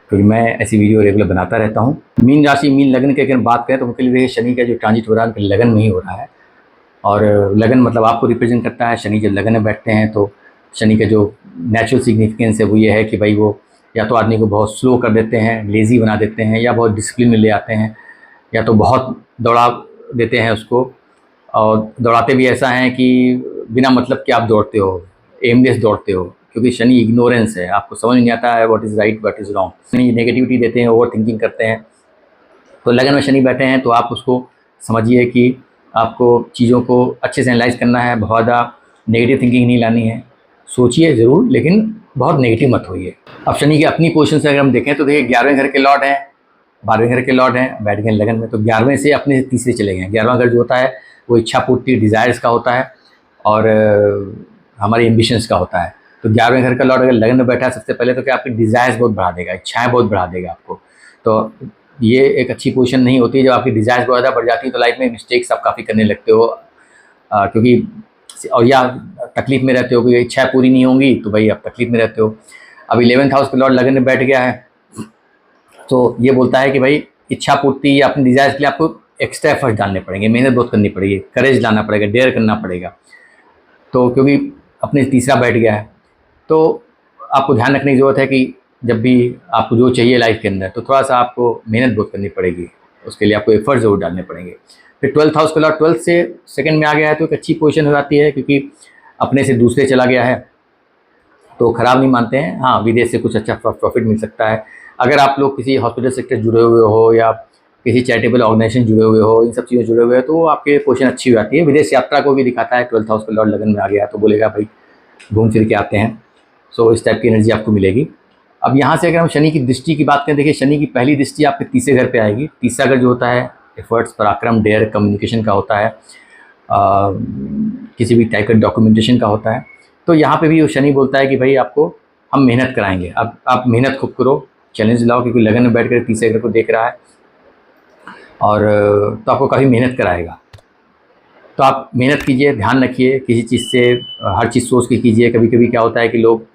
क्योंकि मैं ऐसी वीडियो रेगुलर बनाता रहता हूँ। मीन राशि, मीन लगन की अगर बात करें तो उनके लिए देखिए शनि का जो ट्रांजिट हो रहा है उनके लगन में ही हो रहा है। और लगन मतलब आपको रिप्रेजेंट करता है। शनि जब लगन में बैठते हैं तो शनि का जो नेचुरल सिग्निफिकेंस है वो ये है कि भाई वो या तो आदमी को बहुत स्लो कर देते हैं, लेज़ी बना देते हैं, या बहुत डिसिप्लिन में ले आते हैं, या तो बहुत दौड़ा देते हैं उसको। और दौड़ाते भी ऐसा है कि बिना मतलब के आप दौड़ते हो, एमलेस दौड़ते हो, क्योंकि शनि इग्नोरेंस है, आपको समझ नहीं आता है what is right what is wrong. Shani negativity देते हैं, ओवर थिंकिंग करते हैं। तो लगन में शनि बैठे हैं तो आप उसको समझिए कि आपको चीज़ों को अच्छे से एनालाइज करना है, बहुत ज़्यादा नेगेटिव थिंकिंग नहीं लानी है। सोचिए ज़रूर, लेकिन बहुत नेगेटिव मत होइए। अब शनि की अपनी पोजीशन से अगर हम देखें तो देखिए 11वें घर के लॉर्ड हैं, 12वें घर के लॉर्ड हैं, बैठ गए लगन में, तो 11वें से अपने तीसरे चले गए। 11वां घर जो होता है वो इच्छा पूर्ति, डिज़ायर्स का होता है और हमारे एम्बिशंस का होता है। तो 11वें घर का लॉर्ड अगर लगन में बैठा है सबसे पहले तो क्या आपकी डिज़ायर्स बहुत बढ़ा देगा, इच्छाएँ बहुत बढ़ा देगा आपको। तो ये एक अच्छी पोजीशन नहीं होती है। जब आपकी डिज़ायर्स बहुत ज़्यादा बढ़ जाती है तो लाइफ में मिस्टेक्स आप काफ़ी करने लगते हो, क्योंकि और या तकलीफ़ में रहते हो, क्योंकि इच्छाएँ पूरी नहीं होंगी तो भाई आप तकलीफ़ में रहते हो। अब 11th हाउस पे लॉर्ड लगन में बैठ गया है तो ये बोलता है कि भाई इच्छा पूर्ति या अपनी डिज़ायर्स के लिए आपको एक्स्ट्रा एफर्ट डालने पड़ेंगे, मेहनत बहुत करनी पड़ेगी, करेज लाना पड़ेगा, डेयर करना पड़ेगा। तो क्योंकि अपने तीसरा बैठ गया है तो आपको ध्यान रखने की ज़रूरत है कि जब भी आपको जो चाहिए लाइफ के अंदर तो थोड़ा सा आपको मेहनत बहुत करनी पड़ेगी, उसके लिए आपको एफर्ट ज़रूर डालने पड़ेंगे। फिर 12th हाउस का लॉर्ड 12th से सेकंड में आ गया है तो एक अच्छी पोजीशन हो जाती है, क्योंकि अपने से दूसरे चला गया है तो ख़राब नहीं मानते हैं। हाँ, विदेश से कुछ अच्छा प्रॉफिट मिल सकता है। अगर आप लोग किसी हॉस्पिटल सेक्टर जुड़े हुए हो या किसी चैरिटेबल ऑर्गेनाइजेशन जुड़े हुए हो, इन सब चीज़ों जुड़े हुए हो तो आपकी पोजीशन अच्छी हो जाती है। विदेश यात्रा को भी दिखाता है। 12th हाउस का लॉर्ड लगन में आ गया तो बोलेगा भाई घूम फिर के आते हैं। सो इस टाइप की एनर्जी आपको मिलेगी। अब यहाँ से अगर हम शनि की दृष्टि की बात करें, देखिए शनि की पहली दृष्टि आपके तीसरे घर पे आएगी। तीसरा घर जो होता है एफर्ट्स, पराक्रम, डेयर, कम्युनिकेशन का होता है, किसी भी टाइप का डॉक्यूमेंटेशन का होता है। तो यहाँ पे भी वो शनि बोलता है कि भाई आपको हम मेहनत कराएंगे। अब आप मेहनत खूब करो, चैलेंज लाओ, क्योंकि लगन में बैठ कर तीसरे घर को देख रहा है और तो आपको काफ़ी मेहनत कराएगा। तो आप मेहनत कीजिए, ध्यान रखिए किसी चीज़ से, हर चीज़ सोच के कीजिए। कभी कभी क्या होता है कि लोग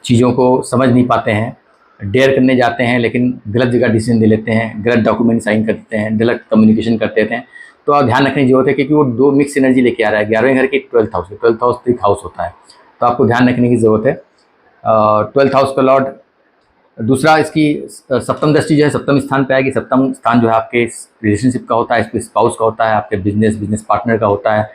चीज़ों को समझ नहीं पाते हैं, डेयर करने जाते हैं लेकिन गलत जगह डिसीजन ले लेते हैं, गलत डॉक्यूमेंट साइन कर देते हैं, गलत कम्युनिकेशन करते हैं। तो आप ध्यान रखने की जरूरत है, क्योंकि वो दो मिक्स एनर्जी लेके आ रहा है। 11वें घर की 12th house, 12th house 3rd house होता है, तो आपको ध्यान रखने की ज़रूरत है। 12th हाउस का लॉर्ड दूसरा, इसकी सप्तम दृष्टि जो है सप्तम स्थान पे आएगी। सप्तम स्थान जो है आपके रिलेशनशिप का होता है, इसके स्पाउस का होता है, आपके बिजनेस पार्टनर का होता है,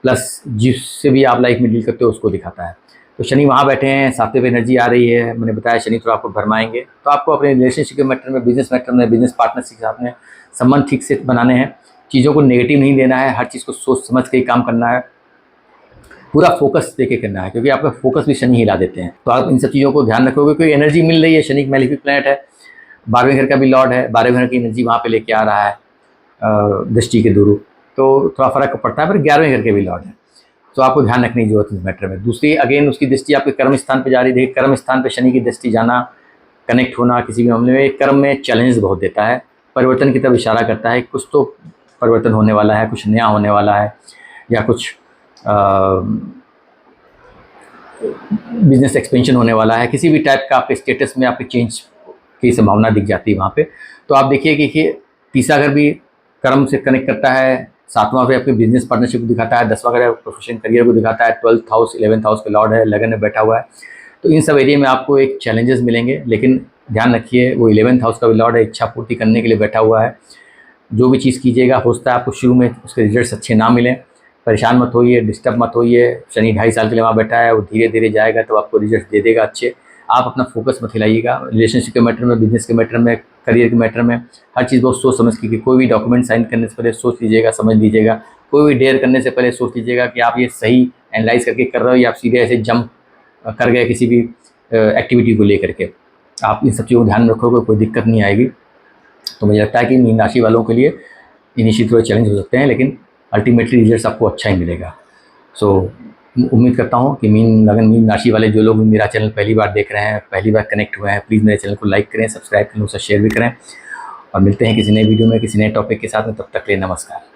प्लस जिससे भी आप लाइफ में डील करते हो उसको दिखाता है। तो शनि वहाँ बैठे हैं, 7वें पे एनर्जी आ रही है। मैंने बताया शनि थोड़ा आपको भरमाएंगे, तो आपको अपने रिलेशनशिप के मैटर में, बिजनेस मैटर में, बिजनेस पार्टनरशिप के साथ में संबंध ठीक से बनाने हैं। चीज़ों को नेगेटिव नहीं देना है, हर चीज़ को सोच समझ के ही काम करना है, पूरा फोकस देके करना है, क्योंकि आपका फोकस भी शनि हिला देते हैं। तो आप इन सब चीज़ों को ध्यान रखोगे, क्योंकि एनर्जी मिल रही है। शनि मैलेफिक प्लैनेट है, 12वें घर का भी लॉर्ड है, 12वें घर की एनर्जी वहाँ पे लेके आ रहा है दृष्टि के थ्रू, तो थोड़ा फर्क पड़ता है। पर 11वें घर के भी लॉर्ड है, तो आपको ध्यान रखने की जरूरत है इस मैटर में। दूसरी, अगेन उसकी दृष्टि आपके कर्म स्थान पे जा रही है। कर्म स्थान पे शनि की दृष्टि जाना, कनेक्ट होना किसी भी मामले में, कर्म में चैलेंज बहुत देता है, परिवर्तन की तरफ इशारा करता है। कुछ तो परिवर्तन होने वाला है, कुछ नया होने वाला है, या कुछ बिजनेस एक्सपेंशन होने वाला है, किसी भी टाइप का आपके स्टेटस में आपके चेंज की संभावना दिख जाती है वहाँ पे। तो आप देखिए कि तीसरा घर भी कर्म से कनेक्ट करता है, 7वां घर आपके बिजनेस पार्टनरशिप को दिखाता है, 10वां घर प्रोफेशन करियर को दिखाता है, 12th हाउस 11th हाउस का लॉर्ड है, लगन में बैठा हुआ है। तो इन सब एरिया में आपको एक चैलेंजेस मिलेंगे, लेकिन ध्यान रखिए वो 11th हाउस का भी लॉर्ड है, इच्छा पूर्ति करने के लिए बैठा हुआ है। जो भी चीज़ कीजिएगा, हो सकता है आपको शुरू में उसके रिजल्ट्स अच्छे ना मिलें, परेशान मत होइए, डिस्टर्ब मत होइए। शनि 2.5 साल के लिए वहाँ बैठा है, वो धीरे धीरे जाएगा तो आपको रिजल्ट दे देगा अच्छे। आप अपना फोकस मत हिलाइएगा, रिलेशनशिप के मैटर में, बिजनेस के मैटर में, करियर के मैटर में, हर चीज़ बहुत सोच समझ के। कोई भी डॉक्यूमेंट साइन करने से पहले सोच लीजिएगा, समझ लीजिएगा। कोई भी डेयर करने से पहले सोच लीजिएगा कि आप ये सही एनालाइज करके कर रहे हो या आप सीधे ऐसे जंप कर गए किसी भी एक्टिविटी को लेकर के। आप इन सब चीज़ों को ध्यान रखोगे, कोई दिक्कत नहीं आएगी। तो मुझे लगता है कि मीन राशि वालों के लिए इनिशियली थोड़े चैलेंज हो सकते हैं, लेकिन अल्टीमेटली रिजल्ट आपको अच्छा ही मिलेगा। सो उम्मीद करता हूँ कि मीन राशि वाले जो लोग मेरा चैनल पहली बार देख रहे हैं, पहली बार कनेक्ट हुए हैं, प्लीज़ मेरे चैनल को लाइक करें, सब्सक्राइब करें, उसे शेयर भी करें। और मिलते हैं किसी नए वीडियो में किसी नए टॉपिक के साथ में। तब तक के लिए नमस्कार।